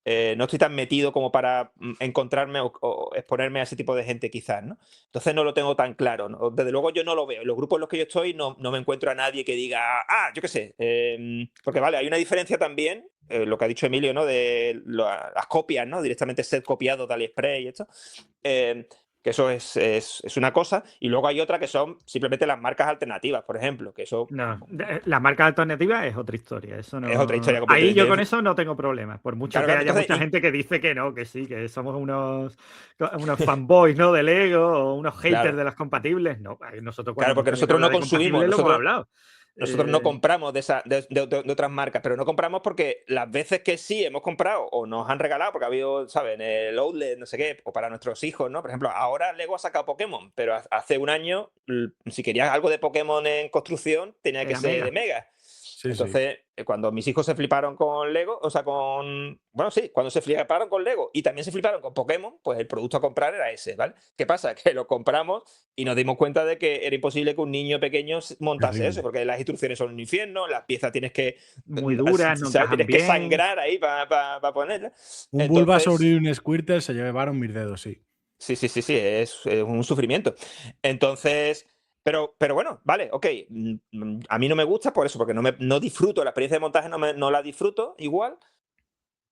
No estoy tan metido como para encontrarme o exponerme a ese tipo de gente quizás, ¿no? Entonces no lo tengo tan claro, ¿no? Desde luego yo no lo veo. En los grupos en los que yo estoy no me encuentro a nadie que diga, yo qué sé. Porque vale, hay una diferencia también, lo que ha dicho Emilio, ¿no? De las copias, ¿no? Directamente set copiado de AliExpress y esto. Que eso es una cosa, y luego hay otra que son simplemente las marcas alternativas, por ejemplo, que eso... No, la marca alternativa es otra historia, eso no... Es otra historia Ahí yo con eso no tengo problemas, por mucho Claro, que haya entonces, mucha gente que dice que no, que sí, que somos unos fanboys, ¿no? De Lego o unos haters Claro. de las compatibles, no, nosotros Claro, porque nosotros no consumimos, lo hemos hablado. Nosotros no compramos de otras marcas, pero no compramos porque las veces que sí hemos comprado o nos han regalado, porque ha habido, ¿sabes? En el Outlet, no sé qué, o para nuestros hijos, ¿no? Por ejemplo, ahora Lego ha sacado Pokémon, pero hace un año, si querías algo de Pokémon en construcción, tenía que ser de Mega. Sí, entonces, cuando mis hijos se fliparon con Lego, o sea, bueno, sí, cuando se fliparon con Lego y también se fliparon con Pokémon, pues el producto a comprar era ese, ¿vale? ¿Qué pasa? Que lo compramos y nos dimos cuenta de que era imposible que un niño pequeño montase eso, porque las instrucciones son un infierno, las piezas tienes que... Muy duras, no encajan tienes bien. que sangrar ahí para ponerlas. Un Bulbasaur y un Squirtle se llevaron mis dedos, sí. Sí, es un sufrimiento. Entonces, pero bueno, vale, ok. A mí no me gusta por eso, porque no disfruto, la experiencia de montaje no la disfruto igual,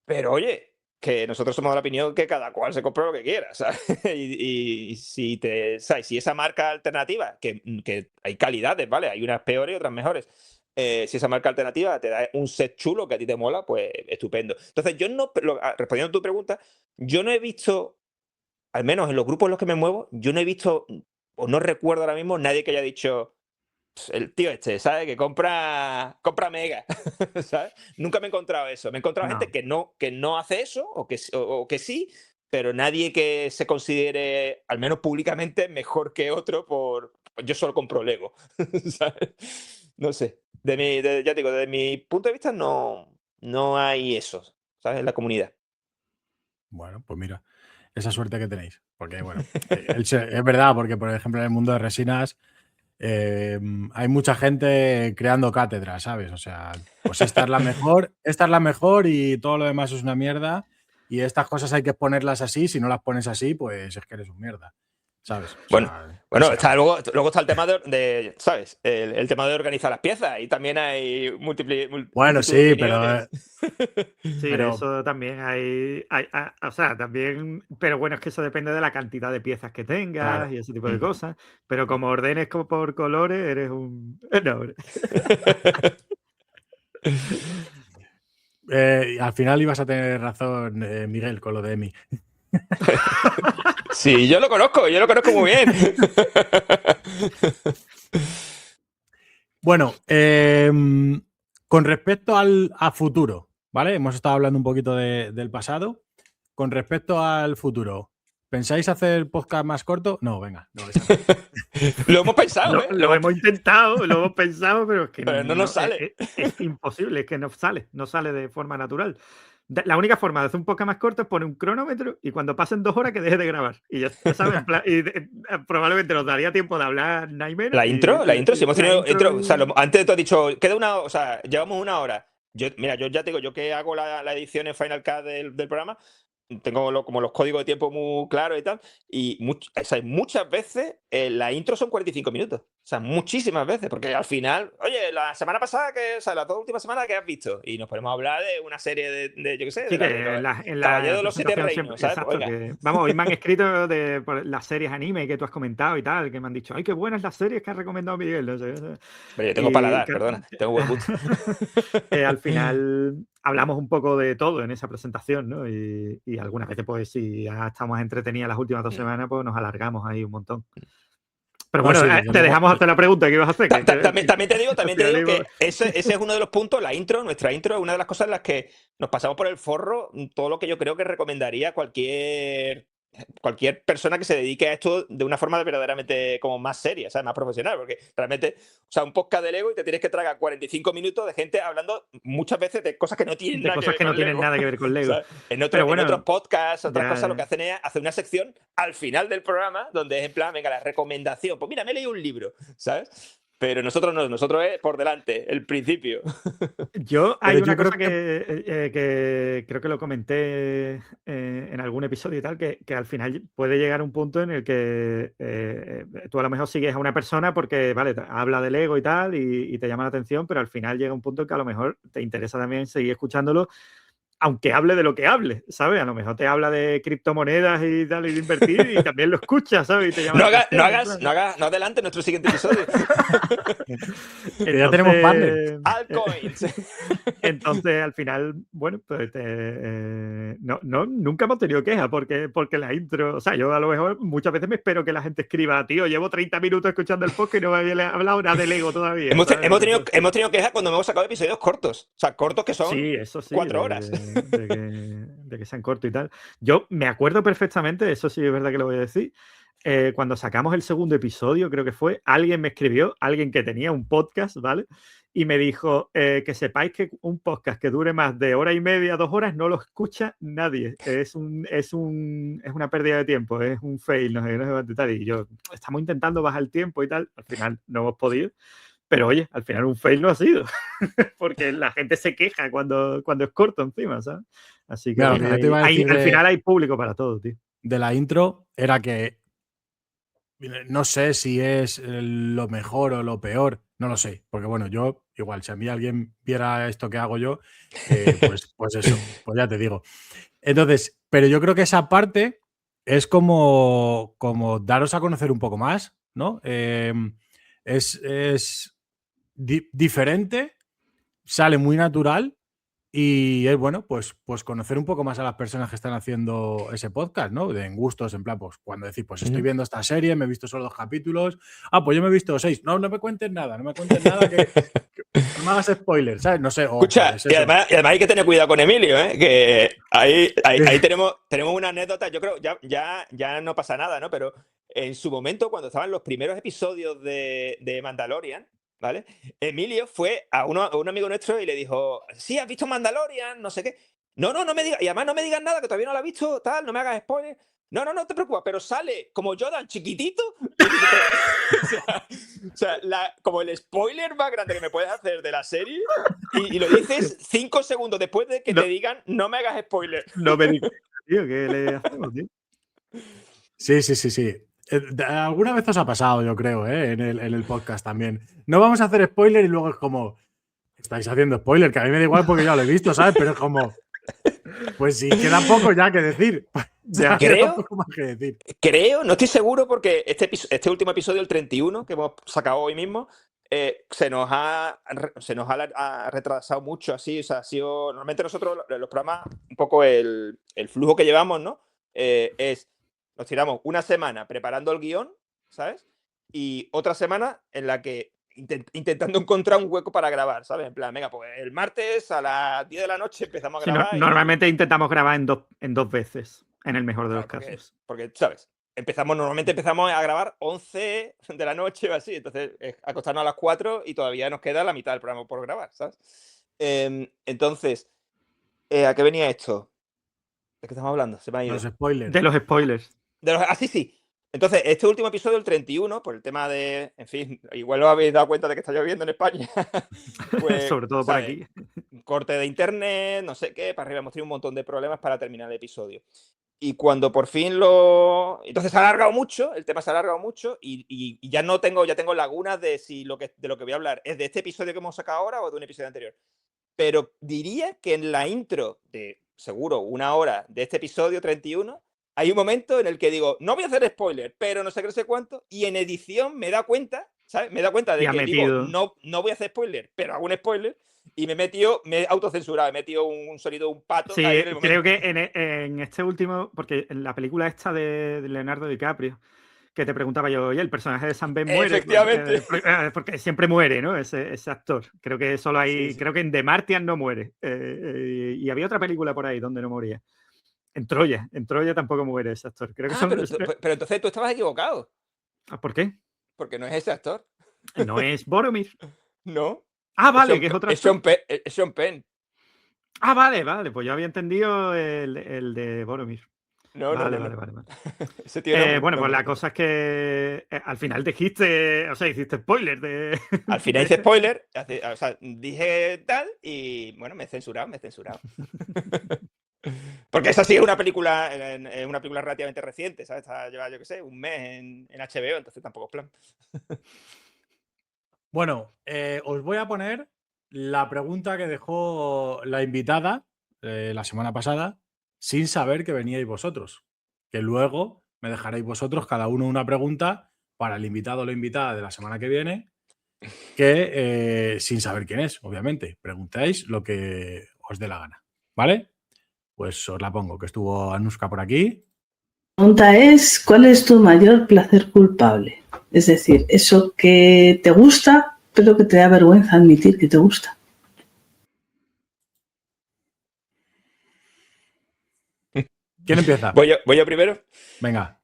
pero oye, que nosotros somos de la opinión que cada cual se compra lo que quiera, ¿sabes? Y si ¿sabes? Si esa marca alternativa, que hay calidades, ¿vale? Hay unas peores y otras mejores. Si esa marca alternativa te da un set chulo que a ti te mola, pues estupendo. Entonces, respondiendo a tu pregunta, yo no he visto, al menos en los grupos en los que me muevo, yo no he visto, o no recuerdo ahora mismo, nadie que haya dicho, el tío este, ¿sabes? Que compra Mega, ¿sabes? Nunca me he encontrado eso. Me he encontrado gente No. que no hace eso, o que sí, pero nadie que se considere, al menos públicamente, mejor que otro por yo solo compro Lego, ¿sabes? No sé. Ya te digo, desde mi punto de vista no hay eso, ¿sabes? En la comunidad. Bueno, pues mira, esa suerte que tenéis. Porque, bueno, es verdad, porque, por ejemplo, en el mundo de resinas hay mucha gente creando cátedras, ¿sabes? O sea, pues esta es la mejor y todo lo demás es una mierda. Y estas cosas hay que ponerlas así. Si no las pones así, pues es que eres un mierda, ¿sabes? O Bueno, sea, bueno, básicamente. luego está el tema ¿sabes? El tema de organizar las piezas. Y también hay Bueno, multitud de sí, opiniones. Sí, de pero eso también o sea, también, pero bueno, es que eso depende de la cantidad de piezas que tengas claro. y ese tipo de cosas. Pero como ordenes por colores, eres un... No, Al final ibas a tener razón, Miguel, con lo de Emi. Sí, yo lo conozco muy bien. Bueno, con respecto a futuro, ¿vale? Hemos estado hablando un poquito del pasado. Con respecto al futuro, ¿pensáis hacer podcast más corto? No, venga, no vais a hacer. Lo hemos pensado, ¿eh? Lo hemos intentado, lo hemos pensado, pero es que Pero no nos sale. es imposible, es que no sale de forma natural. La única forma de hacer un podcast más corto es poner un cronómetro y cuando pasen 2 horas que deje de grabar. Y ya ¿sabes? Probablemente nos daría tiempo de hablar nada y menos. La intro, si hemos La tenido intro intro, o sea, antes tú has dicho, queda o sea, llevamos 1 hora. Mira, yo ya te digo, yo que hago la edición en Final Cut del programa, tengo como los códigos de tiempo muy claros y tal, y o sea, muchas veces la intro son 45 minutos. O sea, muchísimas veces, porque al final, oye, la semana pasada, o sea, las 2 últimas semanas, ¿qué has visto? Y nos ponemos a hablar de una serie yo qué sé, Sí, de que en Caballero la de los Siete presentación Reinos, siempre, ¿sabes? Pues exacto, venga. que vamos, hoy me han escrito por las series anime que tú has comentado y tal, que me han dicho, ay, qué buenas las series que ha recomendado Miguel, no sé. Pero yo tengo Y paladar, perdona, tengo buen gusto. al final hablamos un poco de todo en esa presentación, ¿no? Y algunas veces, pues, si ya estamos entretenidas las últimas 2 semanas, pues nos alargamos ahí un montón. Pero No, bueno, sí, desde te luego. dejamos hacer la pregunta que ibas a hacer. También te digo Finalismo. que ese es uno de los puntos, nuestra intro es una de las cosas en las que nos pasamos por el forro todo lo que yo creo que recomendaría cualquier persona que se dedique a esto de una forma verdaderamente como más seria, ¿sabes? Más profesional, porque realmente, o sea, un podcast de Lego y te tienes que tragar 45 minutos de gente hablando muchas veces de cosas que no tienen De nada que cosas ver que no con tienen Lego. nada que ver con Lego. ¿Sabes? En Pero otros bueno, podcasts, otras cosas, lo que ya, hacen es hacer una sección al final del programa donde es en plan, venga, la recomendación. Pues mira, me he leído un libro, ¿sabes? Pero nosotros no, nosotros es por delante, el principio. hay Pero una yo creo cosa que creo que lo comenté en algún episodio y tal, que al final puede llegar un punto en el que tú a lo mejor sigues a una persona porque, vale, habla del ego y tal, y te llama la atención, pero al final llega un punto en que a lo mejor te interesa también seguir escuchándolo, aunque hable de lo que hable, ¿sabes? A lo mejor te habla de criptomonedas y tal, y de invertir, y también lo escuchas, ¿sabes? Y te llama la atención. No adelante nuestro siguiente episodio. que ya tenemos partner. Entonces, Altcoins. entonces, al final, bueno, pues nunca hemos tenido queja porque la intro, o sea, yo a lo mejor muchas veces me espero que la gente escriba, tío, llevo 30 minutos escuchando el podcast y no me había hablado nada de Lego todavía. hemos ¿sabes? tenido quejas cuando hemos sacado episodios cortos. O sea, cortos que son Sí, eso sí, 4 horas. de que sean cortos y tal. Yo me acuerdo perfectamente, eso sí es verdad que lo voy a decir, cuando sacamos el segundo episodio, creo que fue, alguien me escribió, alguien que tenía un podcast, ¿vale? Y me dijo que sepáis que un podcast que dure más de 1 hora y media, 2 horas, no lo escucha nadie. Es una pérdida de tiempo, es un fail, no sé qué tal. Y yo, estamos intentando bajar el tiempo y tal, al final no hemos podido. Pero oye, al final un fail no ha sido, porque la gente se queja cuando es corto encima, ¿sabes? Así que Claro, bueno, que yo te iba a decir al final hay público para todo, tío. de la intro era que no sé si es lo mejor o lo peor, no lo sé, porque bueno, yo igual, si a mí alguien viera esto que hago yo, pues eso, pues ya te digo. Entonces, pero yo creo que esa parte es como daros a conocer un poco más, ¿no? Es diferente, sale muy natural y es bueno, pues conocer un poco más a las personas que están haciendo ese podcast, ¿no? En gustos, en plan, pues cuando decís, pues estoy viendo esta serie, me he visto solo 2 capítulos. Ah, pues yo me he visto 6. No, no me cuentes nada, no me cuentes nada que no me hagas spoilers, ¿sabes? No sé, o Escucha, pues y eso. además hay que tener cuidado con Emilio, ¿eh? Que ahí tenemos una anécdota, yo creo, ya no pasa nada, ¿no? Pero en su momento, cuando estaban los primeros episodios de Mandalorian, ¿vale? Emilio fue a un amigo nuestro y le dijo, sí, ¿has visto Mandalorian? No sé qué. No, no, no me digas, y además no me digas nada, que todavía no lo has visto, tal, no me hagas spoilers. No, no, no te preocupes, pero sale como Yoda chiquitito. Y dice, o sea, como el spoiler más grande que me puedes hacer de la serie, y lo dices 5 segundos después de que No. te digan, no me hagas spoiler. No me digas, tío, ¿qué le hacemos, tío? Sí. Alguna vez os ha pasado, yo creo, en el podcast también. No vamos a hacer spoiler y luego es como, estáis haciendo spoiler, que a mí me da igual porque ya lo he visto, ¿sabes? Pero es como, pues sí, queda poco ya que decir. Ya. Queda poco más que decir. Creo, no estoy seguro porque este último episodio, el 31, que hemos sacado hoy mismo, se nos ha retrasado mucho así. O sea, ha sido. Normalmente nosotros, los programas, un poco el flujo que llevamos, ¿no? Nos tiramos una semana preparando el guión, ¿sabes? Y otra semana en la que intentando encontrar un hueco para grabar, ¿sabes? En plan, venga, pues el martes a las 10 de la noche empezamos a Sí, grabar. normalmente intentamos grabar en dos veces, en el mejor de los Claro, casos. porque, ¿sabes? Normalmente empezamos a grabar 11 de la noche o así, entonces acostarnos a las 4 y todavía nos queda la mitad del programa por grabar, ¿sabes? Entonces, ¿a qué venía esto? ¿De qué estamos hablando? Se me ha ido. Los spoilers. De los spoilers. Sí. Entonces, este último episodio, el 31, por el tema de, en fin, igual os habéis dado cuenta de que está lloviendo en España. Pues, Sobre todo por ¿sabes? aquí. Corte de internet, no sé qué, para arriba hemos tenido un montón de problemas para terminar el episodio. Y cuando por fin Entonces se ha alargado mucho, el tema se ha alargado mucho y ya tengo lagunas de si de lo que voy a hablar es de este episodio que hemos sacado ahora o de un episodio anterior. Pero diría que en la intro de, seguro, 1 hora de este episodio 31, hay un momento en el que digo, no voy a hacer spoiler, pero no sé qué, no sé cuánto, y en edición me da cuenta, ¿sabes? Me da cuenta de Y ha que metido. digo, no voy a hacer spoiler, pero hago un spoiler, y me he autocensurado, he metido un sonido, un pato Sí, ahí en el momento. creo que en este último, porque en la película esta de Leonardo DiCaprio, que te preguntaba yo, oye, el personaje de Sam Ben muere. Efectivamente. Porque siempre muere, ¿no? Ese actor. Creo que solo hay. Sí. Creo que en The Martian no muere. Y había otra película por ahí donde no moría. En Troya tampoco muere ese actor. Creo que son. Pero entonces tú estabas equivocado, ¿Por qué? porque no es ese actor. No es Boromir. No. Ah, vale, que es otro actor. Es Sean Penn. Ah, vale. Pues yo había entendido el de Boromir. No. Vale. Ese tío no. Bueno, pues la cosa es que al final dijiste, o sea, hiciste spoiler de. Al final hice spoiler, o sea, dije tal y bueno, me he censurado. Porque esa sí es una película relativamente reciente, ¿sabes? Lleva, yo qué sé, un mes en HBO, entonces tampoco es plan. Bueno, os voy a poner la pregunta que dejó la invitada la semana pasada sin saber que veníais vosotros. Que luego me dejaréis vosotros cada uno una pregunta para el invitado o la invitada de la semana que viene, que sin saber quién es, obviamente. Preguntáis lo que os dé la gana. ¿Vale? Pues os la pongo, que estuvo Anuska por aquí. La pregunta es, ¿cuál es tu mayor placer culpable? Es decir, eso que te gusta, pero que te da vergüenza admitir que te gusta. ¿Quién empieza? ¿Voy yo primero? Venga.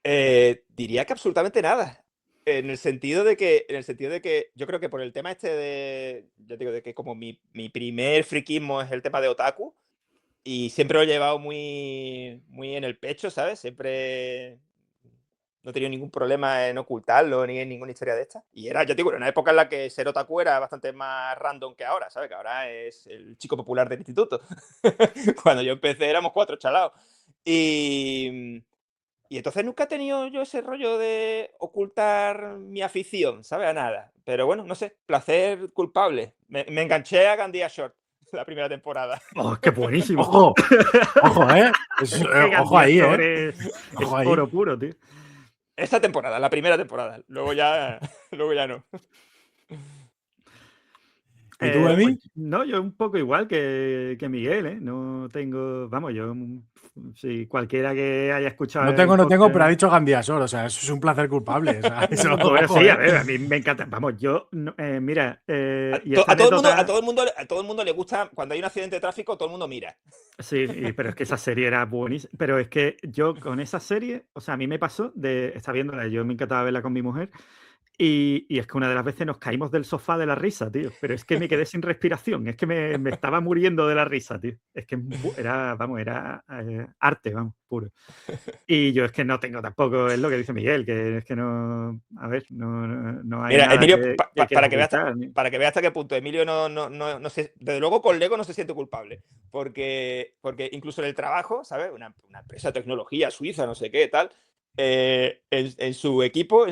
Diría que absolutamente nada. En el sentido de que yo creo que por el tema yo digo, de que como mi primer friquismo es el tema de otaku, y siempre lo he llevado muy, muy en el pecho, ¿sabes? Siempre no he tenido ningún problema en ocultarlo ni en ninguna historia de esta. Y ya te digo, era una época en la que ser otaku era bastante más random que ahora, ¿sabes? Que ahora es el chico popular del instituto. Cuando yo empecé éramos 4 chalados. Y Y entonces nunca he tenido yo ese rollo de ocultar mi afición, ¿sabes? A nada. Pero bueno, no sé, placer culpable. Me enganché a Gandía Short la primera temporada. ¡Oh, qué buenísimo! Ojo, ojo, ojo ahí, Es Ojo ahí. oro puro, tío. Esta temporada, la primera temporada. Luego ya no. ¿Y tú, Emi? Pues, no, yo un poco igual que Miguel, ¿eh? No tengo, vamos, yo, si cualquiera que haya escuchado No el tengo, pero ha podcast- dicho Gandiasor, o sea, eso es un placer culpable. O sea, eso, Bueno, ojo, sí, a ver, a mí me encanta. Vamos, yo, mira, y esta A todo anécdota... el mundo le gusta, cuando hay un accidente de tráfico, todo el mundo mira. Sí, pero es que esa serie era buenísima. Pero es que yo con esa serie, o sea, a mí me pasó de estar viéndola, yo me encantaba verla con mi mujer, y es que una de las veces nos caímos del sofá de la risa, tío. Pero es que me quedé sin respiración, es que me estaba muriendo de la risa, tío. Es que era, vamos, era arte, vamos, puro. Y yo es que no tengo tampoco, es lo que dice Miguel, que es que no, a ver, no hay Mira, nada Emilio, que quieras para que veas ocultar, ni- hasta qué punto Emilio no se, desde luego con Lego no se siente culpable, porque incluso en el trabajo, ¿sabes? Una empresa de tecnología suiza, no sé qué, tal, en su equipo,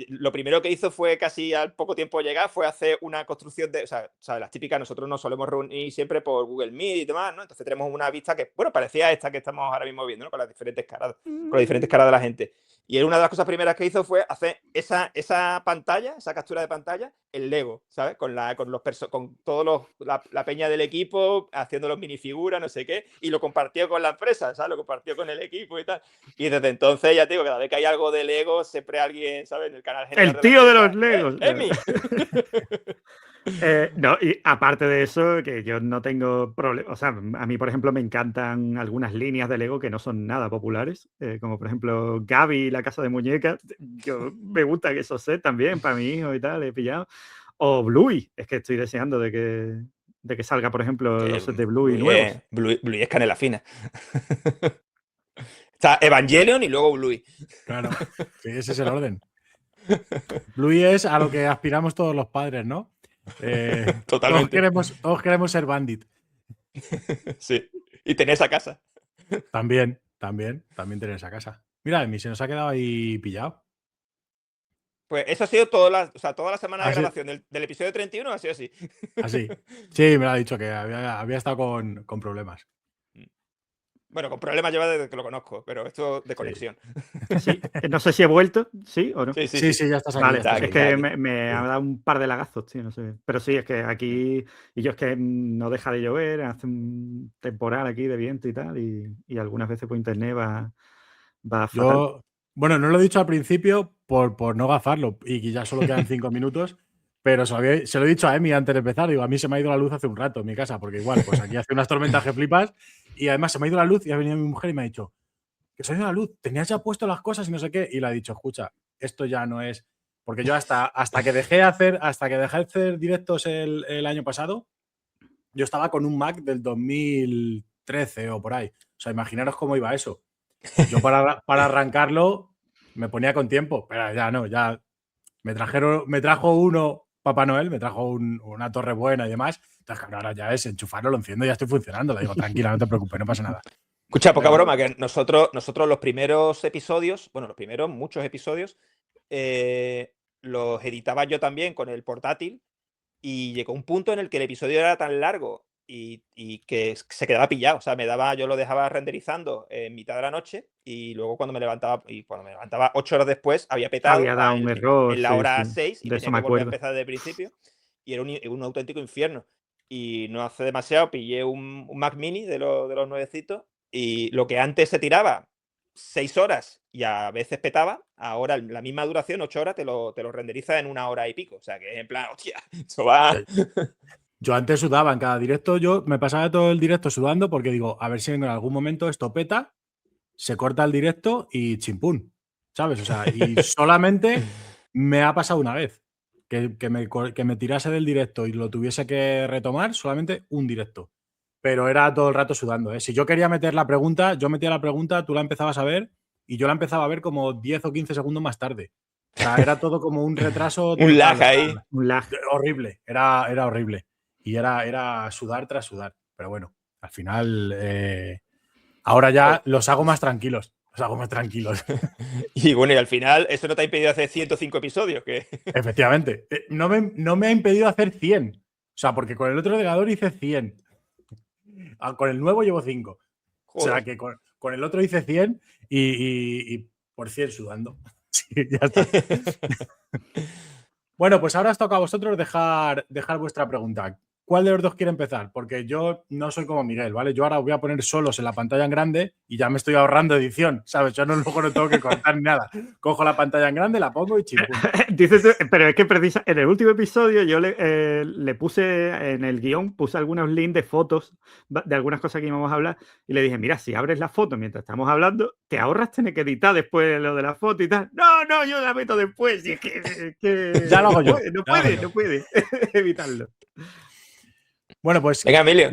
lo primero que hizo fue casi al poco tiempo llegar, fue hacer una construcción de, o sea, las típicas, nosotros nos solemos reunir siempre por Google Meet y demás, ¿no? Entonces tenemos una vista que, bueno, parecía esta que estamos ahora mismo viendo, ¿no? Con las diferentes caras de la gente. Y una de las cosas primeras que hizo fue hacer esa pantalla, esa captura de pantalla, en Lego, ¿sabes? Con todos la peña del equipo, haciendo los minifiguras, no sé qué, y lo compartió con la empresa, ¿sabes? Lo compartió con el equipo y tal. Y desde entonces, ya te digo, cada vez que hay algo de Lego, siempre alguien, ¿sabes? En el canal general El tío de la los Legos. ¡Emi! No, y aparte de eso, que yo no tengo problema. O sea, a mí, por ejemplo, me encantan algunas líneas de Lego que no son nada populares, como por ejemplo Gaby, la casa de muñecas. Yo me gusta que eso sé también para mi hijo y tal, he pillado. O Bluey, es que estoy deseando de que salga, por ejemplo, los sets de Bluey nuevos. Bluey es canela fina. Está Evangelion y luego Bluey. Claro, sí, ese es el orden. Bluey es a lo que aspiramos todos los padres, ¿no? Totalmente. Todos queremos ser Bandit. Sí. Y tener esa casa. También tener esa casa. Mira, Emi, se nos ha quedado ahí pillado. Pues eso ha sido toda la semana de Así- grabación del episodio 31, ha sido así. Así. Sí, me lo ha dicho que había estado con problemas. Bueno, con problemas lleva desde que lo conozco, pero esto de conexión. Sí, no sé si he vuelto, ¿sí o no? Sí, Sí, ya estás aquí. Vale, ya estás aquí, es aquí. que aquí. me ha dado un par de lagazos, tío, no sé. Pero sí, es que aquí, y yo es que no deja de llover, hace un temporal aquí de viento y tal, y algunas veces por internet va fatal. Bueno, no lo he dicho al principio por no gafarlo y que ya solo quedan 5 minutos, pero se lo he dicho a Emi antes de empezar. Digo, a mí se me ha ido la luz hace un rato en mi casa, porque igual, pues aquí hace unas tormentas que flipas y además se me ha ido la luz y ha venido mi mujer y me ha dicho que se ha ido la luz, tenías ya puesto las cosas y no sé qué. Y le ha dicho, escucha, esto ya no es. Porque yo hasta que dejé de hacer directos el año pasado, yo estaba con un Mac del 2013 o por ahí. O sea, imaginaros cómo iba eso. Yo para arrancarlo me ponía con tiempo, pero ya no, ya me trajo uno Papá Noel, me trajo una torre buena y demás. Entonces, claro, ahora ya es enchufarlo, lo enciendo y ya estoy funcionando. Le digo, tranquila, no te preocupes, no pasa nada. Escucha, poca broma, que nosotros los primeros episodios, muchos episodios, los editaba yo también con el portátil y llegó un punto en el que el episodio era tan largo y que se quedaba pillado. O sea, yo lo dejaba renderizando en mitad de la noche y luego cuando me levantaba 8 horas después, había petado Había dado un error, en la sí, hora sí. 6 y De tenía eso que me volver a acuerdo. empezar desde el principio. Y era un auténtico infierno. Y no hace demasiado pillé un Mac Mini de los nuevecitos y lo que antes se tiraba 6 horas y a veces petaba, ahora la misma duración, 8 horas, te lo renderiza en 1 hora y pico. O sea, que es en plan, hostia, eso va. Yo antes sudaba en cada directo, yo me pasaba todo el directo sudando porque digo, a ver si en algún momento esto peta, se corta el directo y chimpún, ¿sabes? O sea, y solamente me ha pasado una vez que me tirase del directo y lo tuviese que retomar, solamente un directo. Pero era todo el rato sudando, ¿eh? Si yo quería meter la pregunta, yo metía la pregunta, tú la empezabas a ver y yo la empezaba a ver como 10 o 15 segundos más tarde. O sea, era todo como un retraso Un lag total, ahí. Un lag. horrible, era horrible. Y era sudar tras sudar. Pero bueno, al final ahora ya los hago más tranquilos. Os hago más tranquilos. Y bueno, y al final, eso no te ha impedido hacer 105 episodios. Que... Efectivamente. No me ha impedido hacer 100. O sea, porque con el otro ordenador hice 100. Con el nuevo llevo 5. O sea, Joder. que con el otro hice 100 y por 100 sudando. Sí, ya está. Bueno, pues ahora os toca a vosotros dejar vuestra pregunta. ¿Cuál de los dos quiere empezar? Porque yo no soy como Miguel, ¿vale? Yo ahora os voy a poner solos en la pantalla en grande y ya me estoy ahorrando edición, ¿sabes? Yo luego no tengo que cortar ni nada. Cojo la pantalla en grande, la pongo y chimpum. Dices, pero es que en el último episodio yo le puse en el guión, puse algunos links de fotos de algunas cosas que íbamos a hablar y le dije, mira, si abres la foto mientras estamos hablando, te ahorras tener que editar después lo de la foto y tal. No, yo la meto después. Y es que Ya lo hago yo. No puede evitarlo. Bueno, pues, Venga, Emilio.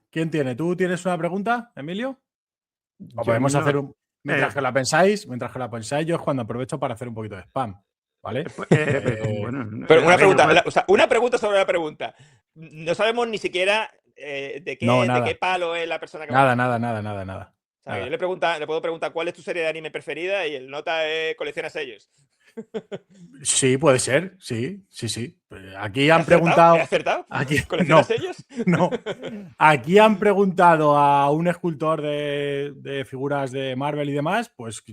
¿quién tiene? ¿Tú tienes una pregunta, Emilio? O Yo podemos no. hacer mientras que la pensáis, yo es cuando aprovecho para hacer un poquito de spam, ¿vale? Pero una pregunta, o sea, una pregunta sobre la pregunta. No sabemos ni siquiera de qué palo es la persona que Nada. O sea, yo le puedo preguntar cuál es tu serie de anime preferida y el nota colecciona sellos. Sí, puede ser, sí. Aquí han ¿He preguntado. acertado? Aquí, ¿Colecciona sellos? No. Aquí han preguntado a un escultor de figuras de Marvel y demás, pues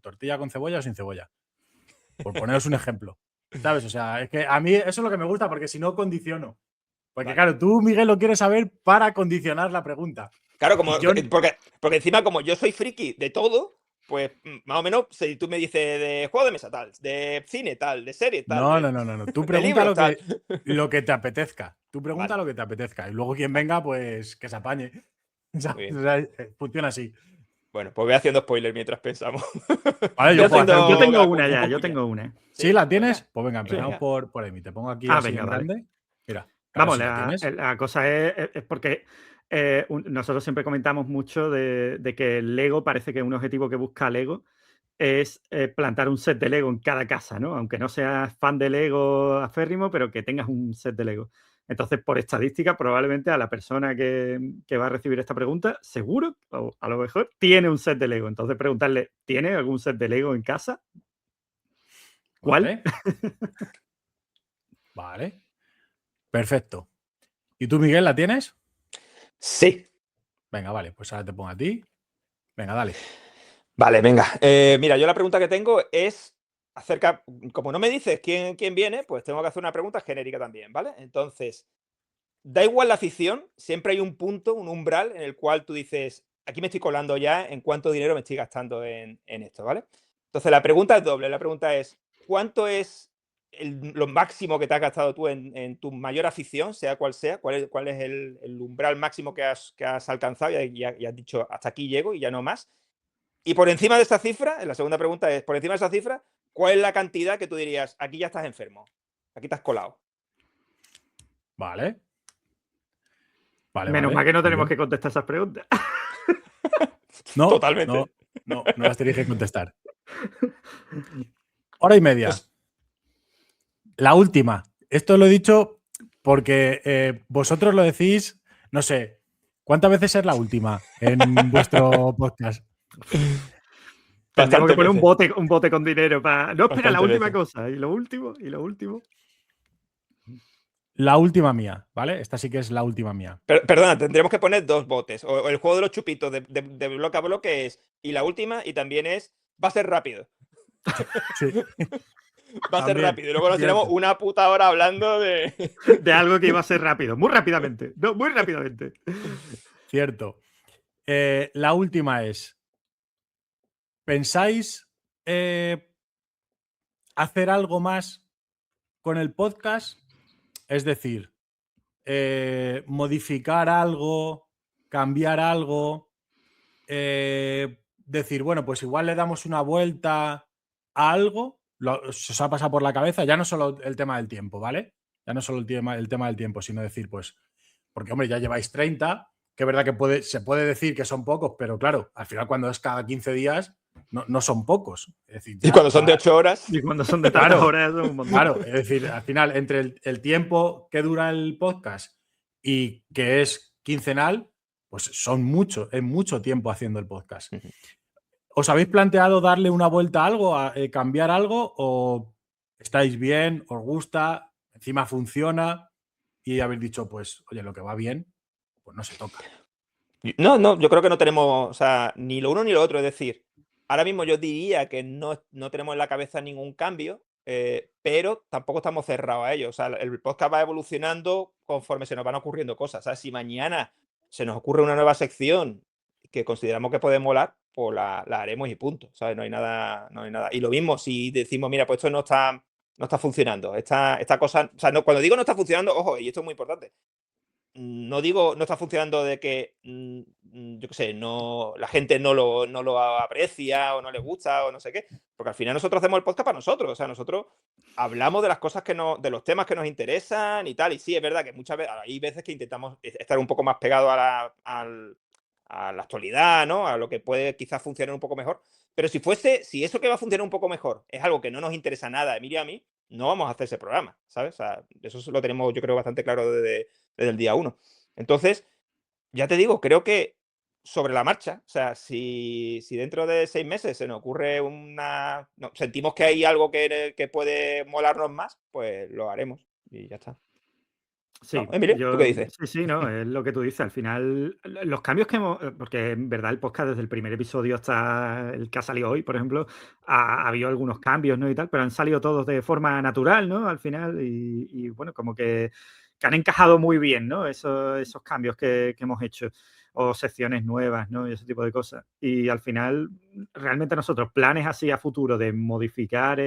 tortilla con cebolla o sin cebolla. Por poneros un ejemplo. ¿Sabes? O sea, es que a mí eso es lo que me gusta, porque si no condiciono. Porque claro, tú, Miguel, lo quieres saber para condicionar la pregunta. Claro, porque encima, como yo soy friki de todo, pues más o menos, si tú me dices de juego de mesa tal, de cine tal, de serie tal. No. Tú pregunta lo que te apetezca. Tú pregunta lo que te apetezca. Y luego quien venga, pues que se apañe. O sea, funciona así. Bueno, pues voy haciendo spoiler mientras pensamos. Vale, yo tengo una. ¿Sí la tienes? Pues venga, empezamos por Emi. Te pongo aquí así en grande. Mira. Vamos, la cosa es porque nosotros siempre comentamos mucho de que el Lego parece que un objetivo que busca Lego es plantar un set de Lego en cada casa, ¿no? Aunque no seas fan de Lego aférrimo, pero que tengas un set de Lego. Entonces, por estadística, probablemente a la persona que va a recibir esta pregunta, seguro, o a lo mejor, tiene un set de Lego. Entonces, preguntarle, ¿tiene algún set de Lego en casa? ¿Cuál? Vale. Perfecto. ¿Y tú, Miguel, la tienes? Sí. Venga, vale, pues ahora te pongo a ti. Venga, dale. Vale, venga. Mira, yo la pregunta que tengo es acerca, como no me dices quién viene, pues tengo que hacer una pregunta genérica también, ¿vale? Entonces, da igual la afición, siempre hay un punto, un umbral en el cual tú dices, aquí me estoy colando ya en cuánto dinero me estoy gastando en esto, ¿vale? Entonces, la pregunta es doble. La pregunta es, ¿cuánto es lo máximo que te has gastado tú en tu mayor afición, sea cual sea? ¿Cuál es el umbral máximo que has alcanzado y has dicho, hasta aquí llego y ya no más? Y por encima de esta cifra, la segunda pregunta es, por encima de esa cifra, ¿cuál es la cantidad que tú dirías, aquí ya estás enfermo, aquí te has colado? Vale. Menos mal que no tenemos que contestar esas preguntas. No, totalmente. No las tenéis que contestar. Hora y media. La última. Esto lo he dicho porque vosotros lo decís, no sé, ¿cuántas veces es la última en vuestro podcast? Tendríamos que poner un bote con dinero para. No, espera, la última cosa. Y lo último. La última mía, ¿vale? Esta sí que es la última mía. Perdona, tendríamos que poner 2 botes. O el juego de los chupitos de bloque a bloque es. Y la última, y también es. Va a ser rápido. Sí. Va a ser rápido. Y luego nos tiramos una puta hora hablando de algo que iba a ser rápido. Muy rápidamente. No, muy rápidamente. Cierto. La última es. ¿Pensáis hacer algo más con el podcast? Es decir, modificar algo, cambiar algo, decir, bueno, pues igual le damos una vuelta a algo, se os ha pasado por la cabeza, ya no solo el tema del tiempo, ¿vale? Ya no solo el tema del tiempo, sino decir, pues, porque hombre, ya lleváis 30, que es verdad que se puede decir que son pocos, pero claro, al final cuando es cada 15 días, no son pocos. Es decir, y cuando son de 8 horas. Y cuando son de tantas horas, son un montón. Claro, es decir, al final, entre el tiempo que dura el podcast y que es quincenal, pues es mucho tiempo haciendo el podcast. ¿Os habéis planteado darle una vuelta a algo, cambiar algo, o estáis bien, os gusta, encima funciona y habéis dicho, pues, oye, lo que va bien, pues no se toca? No, yo creo que no tenemos, o sea, ni lo uno ni lo otro. Es decir, ahora mismo yo diría que no tenemos en la cabeza ningún cambio, pero tampoco estamos cerrados a ello. O sea, el podcast va evolucionando conforme se nos van ocurriendo cosas. O sea, si mañana se nos ocurre una nueva sección que consideramos que puede molar, pues la haremos y punto. ¿Sabes? No hay nada. Y lo mismo, si decimos, mira, pues esto no está funcionando. Esta cosa, o sea, cuando digo no está funcionando, ojo, y esto es muy importante. No digo, no está funcionando de que, yo qué sé, la gente no lo aprecia o no le gusta o no sé qué, porque al final nosotros hacemos el podcast para nosotros. O sea, nosotros hablamos de las cosas de los temas que nos interesan y tal. Y sí, es verdad que muchas veces, hay veces que intentamos estar un poco más pegados a la actualidad, ¿no? A lo que puede quizás funcionar un poco mejor. Pero si eso que va a funcionar un poco mejor es algo que no nos interesa nada a Emilia y a mí, no vamos a hacer ese programa, ¿sabes? O sea, eso lo tenemos, yo creo, bastante claro desde el día 1. Entonces, ya te digo, creo que sobre la marcha, o sea, si dentro de 6 meses se nos ocurre sentimos que hay algo que puede molarnos más, pues lo haremos y ya está. Sí, ¿No, Emilio? ¿Tú qué dices? sí, no, es lo que tú dices. Al final, los cambios que hemos, porque en verdad el podcast desde el primer episodio hasta el que ha salido hoy, por ejemplo, ha habido algunos cambios, ¿no? Y tal, pero han salido todos de forma natural, ¿no? Al final, y bueno, como que han encajado muy bien, ¿no? Esos cambios que hemos hecho, o secciones nuevas, ¿no? Y ese tipo de cosas. Y al final, realmente nosotros, planes así a futuro de modificar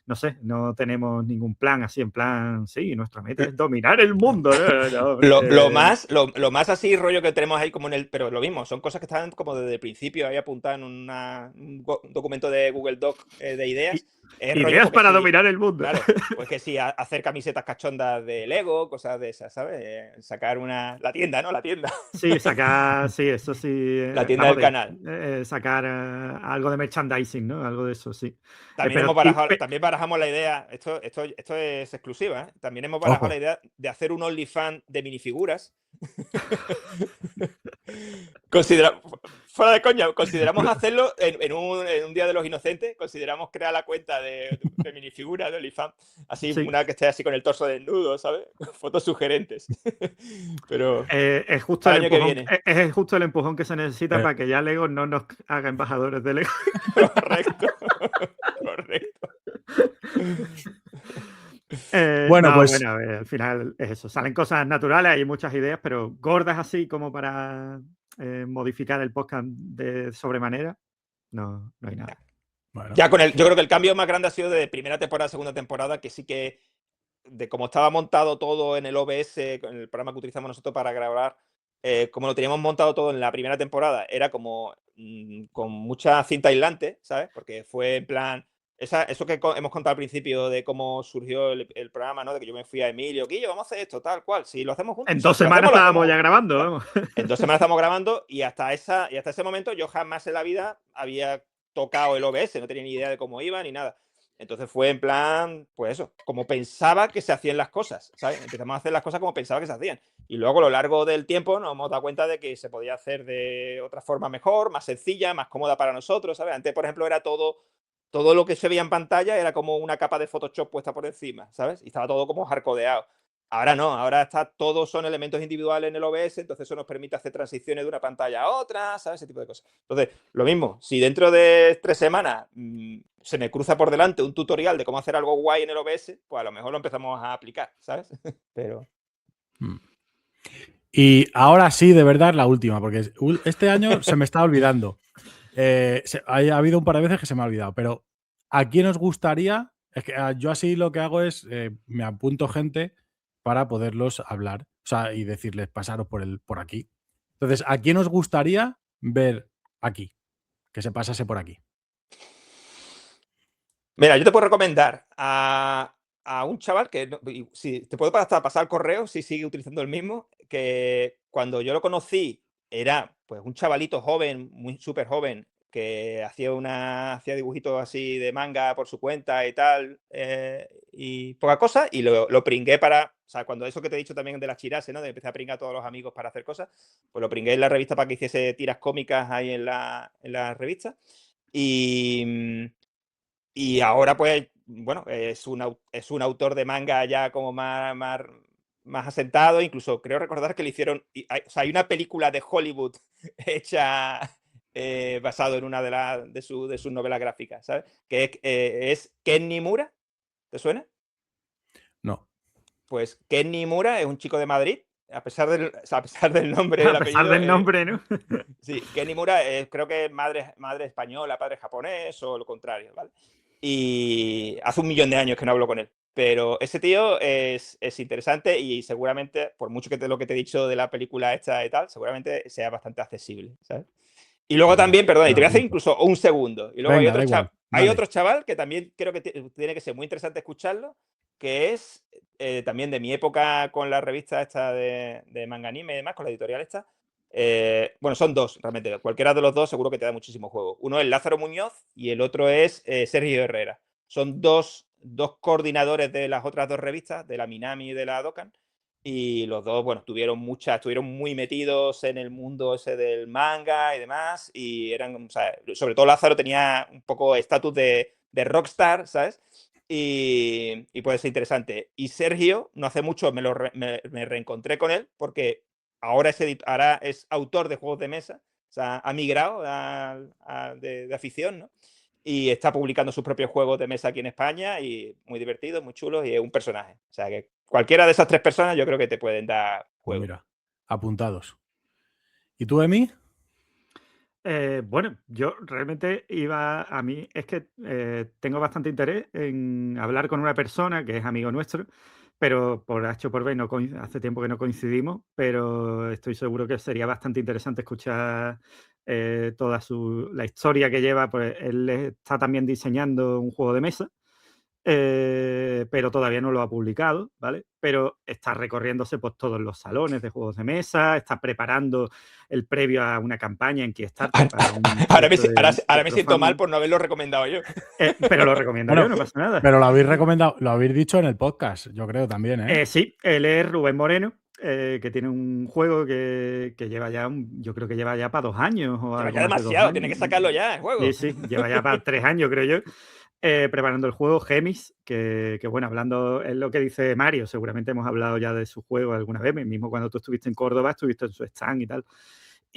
no sé, no tenemos ningún plan así, en plan, sí, nuestra meta es dominar el mundo. No, Lo más así rollo que tenemos ahí como pero lo mismo, son cosas que están como desde el principio ahí apuntadas en un documento de Google Doc de ideas. Ideas para dominar el mundo. Claro, pues que sí, hacer camisetas cachondas de Lego, cosas de esas, ¿sabes? Sacar la tienda, ¿no? La tienda. Sí, sacar, sí, eso sí. La tienda del canal. Sacar algo de merchandising, ¿no? Algo de eso, sí. También barajamos la idea, esto es exclusiva, ¿eh? También hemos barajado la idea de hacer un OnlyFans de minifiguras. Fuera de coña, consideramos hacerlo en un Día de los Inocentes, consideramos crear la cuenta de minifiguras de OnlyFans, así, sí. Una que esté así con el torso desnudo, ¿sabes? Fotos sugerentes. Pero es justo el empujón, es justo el empujón que se necesita para que ya Lego no nos haga embajadores de Lego. Correcto. Bueno, al final es eso. Salen cosas naturales, hay muchas ideas, pero gordas así como para modificar el podcast de sobremanera, no hay nada. Bueno. Ya yo creo que el cambio más grande ha sido de primera temporada a segunda temporada, que sí que de cómo estaba montado todo en el OBS, en el programa que utilizamos nosotros para grabar, como lo teníamos montado todo en la primera temporada, era como con mucha cinta aislante, ¿sabes? Porque fue en plan, eso que hemos contado al principio de cómo surgió el programa, ¿no? De que yo me fui a Emilio, Guillo, vamos a hacer esto, tal cual. Si lo hacemos juntos. En 2 semanas estábamos ya grabando, vamos. En 2 semanas estamos grabando y hasta ese momento yo jamás en la vida había tocado el OBS, no tenía ni idea de cómo iba ni nada. Entonces fue en plan, pues eso, como pensaba que se hacían las cosas, ¿sabes? Empezamos a hacer las cosas como pensaba que se hacían. Y luego a lo largo del tiempo nos hemos dado cuenta de que se podía hacer de otra forma mejor, más sencilla, más cómoda para nosotros, ¿sabes? Antes, por ejemplo, era todo lo que se veía en pantalla era como una capa de Photoshop puesta por encima, ¿sabes? Y estaba todo como hardcodeado. Ahora no, ahora todos son elementos individuales en el OBS, entonces eso nos permite hacer transiciones de una pantalla a otra, ¿sabes? Ese tipo de cosas. Entonces, lo mismo, si dentro de 3 semanas se me cruza por delante un tutorial de cómo hacer algo guay en el OBS, pues a lo mejor lo empezamos a aplicar, ¿sabes? Pero... Y ahora sí, de verdad, la última, porque este año se me está olvidando. Ha habido un par de veces que se me ha olvidado, pero ¿a quién os gustaría? Es que yo así lo que hago es, me apunto gente para poderlos hablar, o sea, y decirles, pasaros por aquí. Entonces, ¿a quién os gustaría ver aquí? Que se pasase por aquí. Mira, yo te puedo recomendar a un chaval que, si te puedo pasar el correo, si sigue utilizando el mismo, que cuando yo lo conocí era pues un chavalito joven, muy súper joven, que hacía dibujitos así de manga por su cuenta y tal, y poca cosa, y lo pringué para, o sea, cuando eso que te he dicho también de las chirase, ¿no? De empezar a pringar a todos los amigos para hacer cosas, pues lo pringué en la revista para que hiciese tiras cómicas ahí en la revista. Y ahora, pues, bueno, es un autor de manga ya como más asentado. Incluso creo recordar que le hicieron, o sea, hay una película de Hollywood hecha basado en una de sus novelas gráficas, ¿sabes? Que es Ken Nimura, ¿te suena? No. Pues Ken Nimura es un chico de Madrid, a pesar del nombre del A apellido. pesar del nombre, ¿no? Sí, Ken Nimura creo que es madre española, padre japonés o lo contrario, ¿vale? Y hace 1 millón de años que no hablo con él. Pero ese tío es interesante y seguramente, por mucho que lo que te he dicho de la película esta y tal, seguramente sea bastante accesible, ¿sabes? Y luego también, perdón, y te voy a hacer incluso un segundo. Y luego Venga, hay otro chaval que también creo que tiene que ser muy interesante escucharlo, que es también de mi época con la revista esta de manga anime y demás, con la editorial esta. Bueno, son dos, realmente. Cualquiera de los dos seguro que te da muchísimo juego. Uno es Lázaro Muñoz y el otro es Sergio Herrera. Son dos coordinadores de las otras dos revistas, de la Minami y de la Dokkan. Y los dos, bueno, estuvieron muy metidos en el mundo ese del manga y demás. Y eran, o sea, sobre todo Lázaro tenía un poco estatus de rockstar, ¿sabes? Y puede ser interesante. Y Sergio, no hace mucho me reencontré con él porque ahora es autor de juegos de mesa. O sea, ha migrado de afición, ¿no? Y está publicando sus propios juegos de mesa aquí en España y muy divertidos, muy chulos y es un personaje. O sea que cualquiera de esas 3 personas yo creo que te pueden dar Pues juego. mira, apuntados. ¿Y tú, Emi? Bueno, yo realmente a mí es que tengo bastante interés en hablar con una persona que es amigo nuestro, pero por H o por B hace tiempo que no coincidimos, pero estoy seguro que sería bastante interesante escuchar toda la historia que lleva. Pues él está también diseñando un juego de mesa, pero todavía no lo ha publicado, ¿vale? Pero está recorriéndose por todos los salones de juegos de mesa, está preparando el previo a una campaña en Kickstarter para un ahora me siento mal por no haberlo recomendado yo. Pero lo recomiendo yo, no pasa nada. Pero lo habéis recomendado, lo habéis dicho en el podcast, yo creo también, ¿eh? Sí, él es Rubén Moreno, que tiene un juego que lleva ya, yo creo que lleva ya para 2 años. O Lleva algo ya más de 2 demasiado, años. tiene que sacarlo ya el juego. Sí, lleva ya para 3 años, creo yo. Preparando el juego Gemis, que bueno, hablando, es lo que dice Mario, seguramente hemos hablado ya de su juego alguna vez, mismo cuando tú estuviste en Córdoba, estuviste en su stand y tal.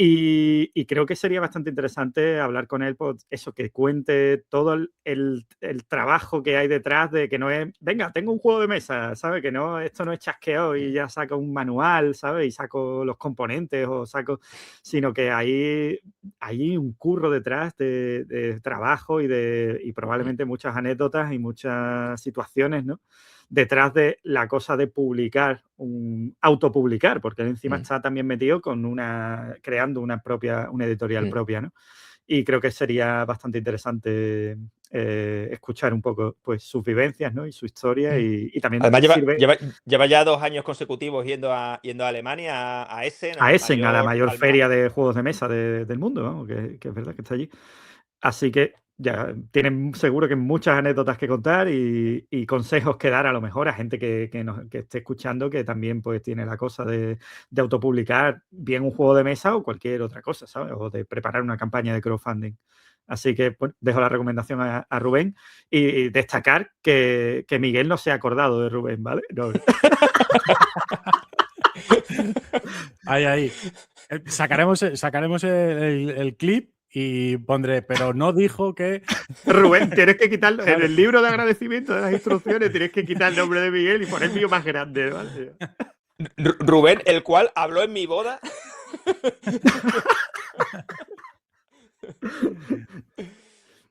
Y creo que sería bastante interesante hablar con él, por eso, que cuente todo el trabajo que hay detrás de que no es, venga, tengo un juego de mesa, ¿sabes? Que no, esto no es chasqueo y ya saco un manual, ¿sabes? Y saco los componentes sino que hay un curro detrás de trabajo y probablemente muchas anécdotas y muchas situaciones, ¿no? Detrás de la cosa de publicar, autopublicar, porque él encima está también metido creando una editorial propia, ¿no? Y creo que sería bastante interesante escuchar un poco, pues, sus vivencias, ¿no? Y su historia y también además lleva ya 2 años consecutivos yendo a Alemania, a Essen. A Essen, a la mayor feria de juegos de mesa del mundo, vamos, que es verdad que está allí. Así que ya tienen seguro que muchas anécdotas que contar y consejos que dar a lo mejor a gente que esté escuchando, que también pues tiene la cosa de autopublicar bien un juego de mesa o cualquier otra cosa, ¿sabes? O de preparar una campaña de crowdfunding. Así que pues, dejo la recomendación a Rubén y destacar que Miguel no se ha acordado de Rubén, ¿vale? No. Ahí. Sacaremos el clip y pondré, pero no dijo que... Rubén, tienes que quitarlo. En el libro de agradecimiento de las instrucciones tienes que quitar el nombre de Miguel y poner el mío más grande, ¿vale? Rubén, el cual habló en mi boda.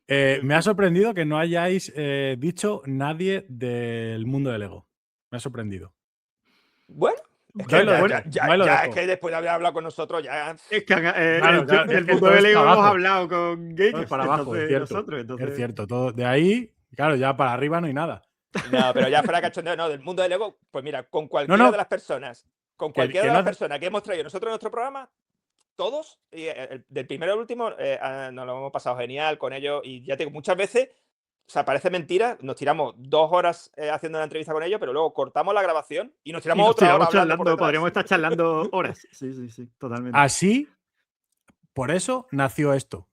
Me ha sorprendido que no hayáis dicho nadie del mundo del Lego. Me ha sorprendido. Bueno, es que es que después de haber hablado con nosotros ya... Es que el mundo del Lego hemos hablado con Games. Para abajo, es cierto. Es cierto, todo de ahí, claro, ya para arriba no hay nada. No, pero ya fuera cachondeo, no, del mundo del Lego, pues mira, con cualquiera de las personas, con cualquiera de las personas que hemos traído nosotros en nuestro programa, todos, del primero al último, nos lo hemos pasado genial con ellos. Y ya te digo, muchas veces, o sea, parece mentira, nos tiramos 2 horas haciendo una entrevista con ellos, pero luego cortamos la grabación y nos Y tiramos nos otra tiramos hora hablando por charlando, detrás. podríamos estar charlando horas. Sí, totalmente. Así, por eso nació esto.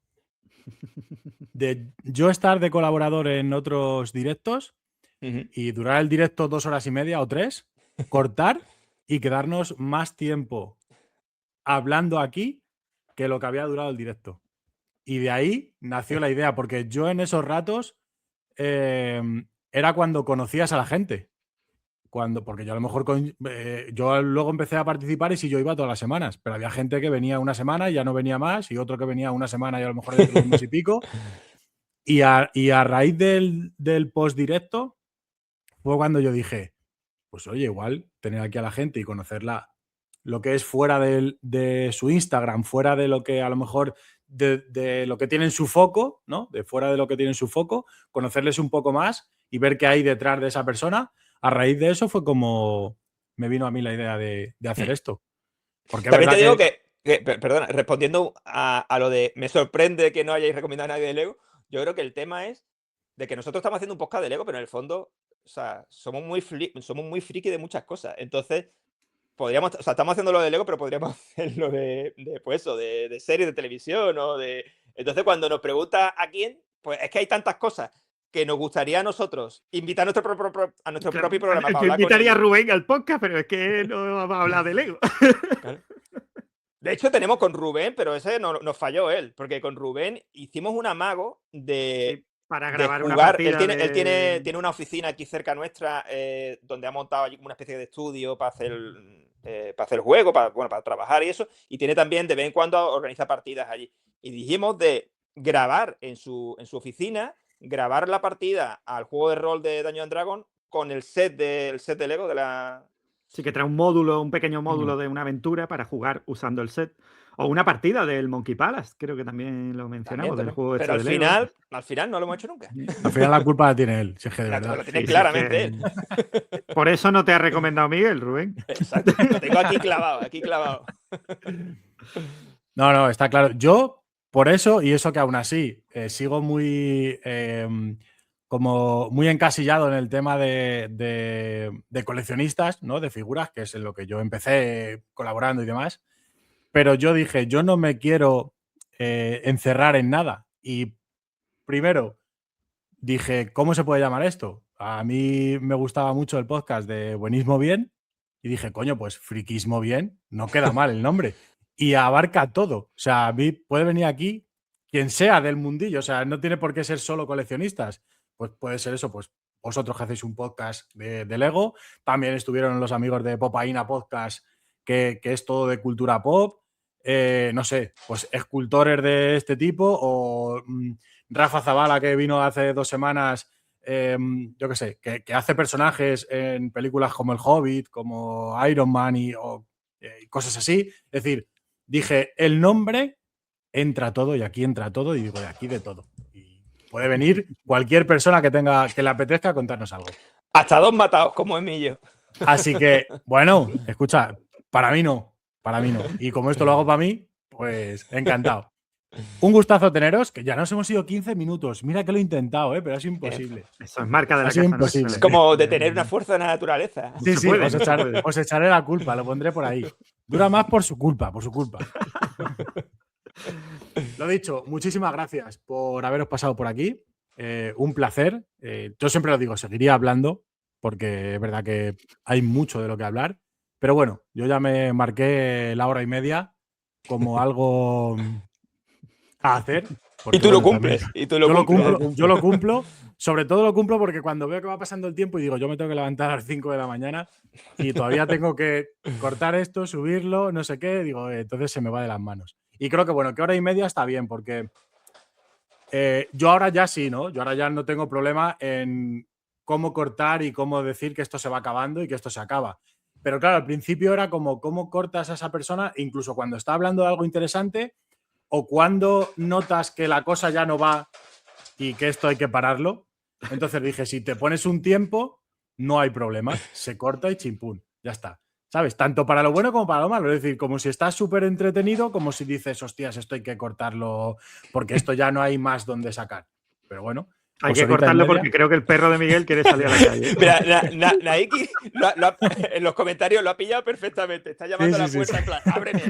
De yo estar de colaborador en otros directos Ujú. y durar el directo 2 horas y media o 3, cortar y quedarnos más tiempo hablando aquí que lo que había durado el directo. Y de ahí nació la idea, porque yo en esos ratos era cuando conocías a la gente. Porque yo a lo mejor yo luego empecé a participar y sí, yo iba todas las semanas, pero había gente que venía una semana y ya no venía más, y otro que venía una semana y a lo mejor dentro de un mes y pico. Y a raíz del post directo fue cuando yo dije, pues oye, igual tener aquí a la gente y conocerla, lo que es fuera de su Instagram, fuera de lo que a lo mejor de lo que tiene en su foco, ¿no? De fuera de lo que tiene en su foco, conocerles un poco más y ver qué hay detrás de esa persona. A raíz de eso fue como me vino a mí la idea de hacer esto. Porque es También te verdad digo perdona, respondiendo a lo de me sorprende que no hayáis recomendado a nadie de Lego, yo creo que el tema es de que nosotros estamos haciendo un podcast de Lego, pero en el fondo, o sea, somos muy friki de muchas cosas. Entonces, podríamos, o sea, estamos haciendo lo de Lego, pero podríamos hacerlo pues eso, de series de televisión o de... Entonces, cuando nos pregunta a quién, pues es que hay tantas cosas que nos gustaría a nosotros invitar a nuestro propio programa para Yo hablar con invitaría a ellos. Rubén al podcast, pero es que no vamos a hablar de Lego. Claro. De hecho, tenemos con Rubén, pero ese nos falló él, porque con Rubén hicimos un amago de Para de grabar una jugar. partida Él tiene una oficina aquí cerca nuestra, donde ha montado allí una especie de estudio para hacer el juego, para trabajar y eso. Y tiene también, de vez en cuando, organiza partidas allí. Y dijimos de grabar en su oficina, grabar la partida al juego de rol de Dungeons & Dragons con el set de Lego de la... Sí, que trae un pequeño módulo de una aventura para jugar usando el set. O una partida del Monkey Palace, creo que también lo mencionamos, del juego Pero este de Lego. al final no lo hemos hecho nunca. al final la culpa la tiene él, si es que de verdad. Lo tiene Sí, claramente es que- él. Por eso no te ha recomendado Miguel, Rubén. Exacto. Lo tengo aquí clavado. No, está claro. Yo, por eso, y eso que aún así, sigo muy como muy encasillado en el tema de coleccionistas, ¿no? De figuras, que es en lo que yo empecé colaborando y demás. Pero yo dije, yo no me quiero encerrar en nada. Y primero dije, ¿cómo se puede llamar esto? A mí me gustaba mucho el podcast de Buenismo Bien y dije, coño, pues Friquismo Bien, no queda mal el nombre. Y abarca todo. O sea, a mí puede venir aquí quien sea del mundillo. O sea, no tiene por qué ser solo coleccionistas. Pues puede ser eso, pues vosotros que hacéis un podcast de Lego. También estuvieron los amigos de Popaína Podcast, que es todo de cultura pop. No sé, pues escultores de este tipo o Rafa Zavala, que vino hace 2 semanas, yo qué sé, que hace personajes en películas como El Hobbit, como Iron Man y cosas así. Es decir, dije, el nombre entra todo y aquí entra todo y digo, de aquí de todo. Y puede venir cualquier persona que le apetezca contarnos algo. Hasta 2 matados, como Emilio. Así que, bueno, escucha, para mí no. Y como esto lo hago para mí, pues encantado. Un gustazo teneros, que ya nos hemos ido 15 minutos. Mira que lo he intentado, pero es imposible. Eso es marca de la Ha sido casa, ¿no? imposible. Es como detener una fuerza de la naturaleza. Sí, Se puede, os echaré la culpa, lo pondré por ahí. Dura más por su culpa. Lo dicho, muchísimas gracias por haberos pasado por aquí. Un placer. Yo siempre lo digo, seguiría hablando, porque es verdad que hay mucho de lo que hablar. Pero bueno, yo ya me marqué la 1h30 como algo a hacer. Y tú lo cumples. Yo lo cumplo. Sobre todo lo cumplo porque cuando veo que va pasando el tiempo y digo, yo me tengo que levantar a las 5 de la mañana y todavía tengo que cortar esto, subirlo, no sé qué, digo, entonces se me va de las manos. Y creo que, bueno, que 1h30 está bien porque yo ahora ya sí, ¿no? Yo ahora ya no tengo problema en cómo cortar y cómo decir que esto se va acabando y que esto se acaba. Pero claro, al principio era como cómo cortas a esa persona, incluso cuando está hablando de algo interesante o cuando notas que la cosa ya no va y que esto hay que pararlo. Entonces dije, si te pones un tiempo, no hay problema. Se corta y chimpún, ya está. ¿sabes? Tanto para lo bueno como para lo malo. Es decir, como si estás súper entretenido, como si dices, hostias, esto hay que cortarlo porque esto ya no hay más donde sacar. Pero bueno. Hay pues que horita y cortarlo media. porque creo que el perro de Miguel quiere salir a la calle. Mira, Naiki en los comentarios lo ha pillado perfectamente. Está llamando a la sí, puerta sí. en plan, ábreme.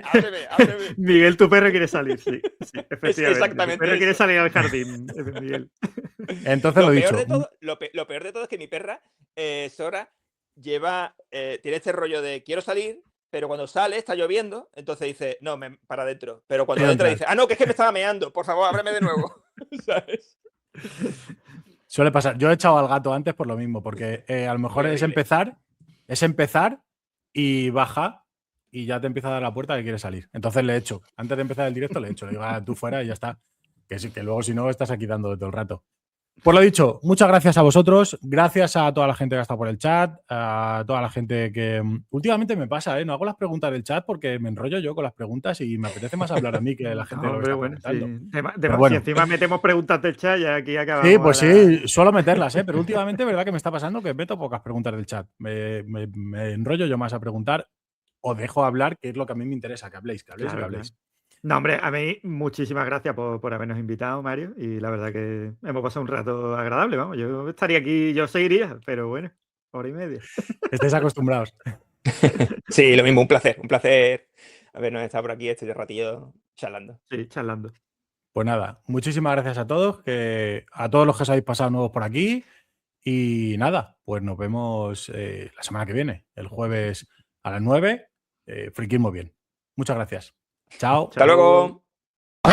Miguel, tu perro quiere salir, sí, efectivamente. exactamente Tu perro quiere eso. salir al jardín, Miguel. Entonces lo dicho. Lo peor de todo es que mi perra, Sora, tiene este rollo de quiero salir, pero cuando sale está lloviendo, entonces dice, no, para adentro. Pero cuando entra dice, no, que es que me estaba meando, por favor, ábreme de nuevo. ¿Sabes? Suele pasar. Yo he echado al gato antes por lo mismo, porque a lo mejor es empezar y baja y ya te empieza a dar la puerta que quiere salir. Entonces le echo. Antes de empezar el directo le echo. Le digo, tú fuera y ya está. Que sí, que luego si no estás aquí dando todo el rato. Por lo dicho, muchas gracias a vosotros, gracias a toda la gente que ha estado por el chat, a toda la gente que últimamente me pasa, no hago las preguntas del chat porque me enrollo yo con las preguntas y me apetece más hablar a mí que la gente que lo está preguntando. Sí. Pero bueno. Si encima metemos preguntas del chat y aquí acabamos. Sí, pues sí, suelo meterlas, pero últimamente es verdad que me está pasando que meto pocas preguntas del chat. Me enrollo yo más a preguntar o dejo hablar, que es lo que a mí me interesa, que habléis. Claro. No, hombre, a mí muchísimas gracias por habernos invitado, Mario, y la verdad que hemos pasado un rato agradable, vamos. Yo estaría aquí, yo seguiría, pero bueno, 1:30. Estáis acostumbrados. Sí, lo mismo, un placer habernos estado por aquí este ratillo charlando. Sí, charlando. Pues nada, muchísimas gracias a todos, a todos los que os habéis pasado nuevos por aquí y nada, pues nos vemos la semana que viene, el jueves a las 9, friquismo bien. Muchas gracias. Chao. Hasta luego.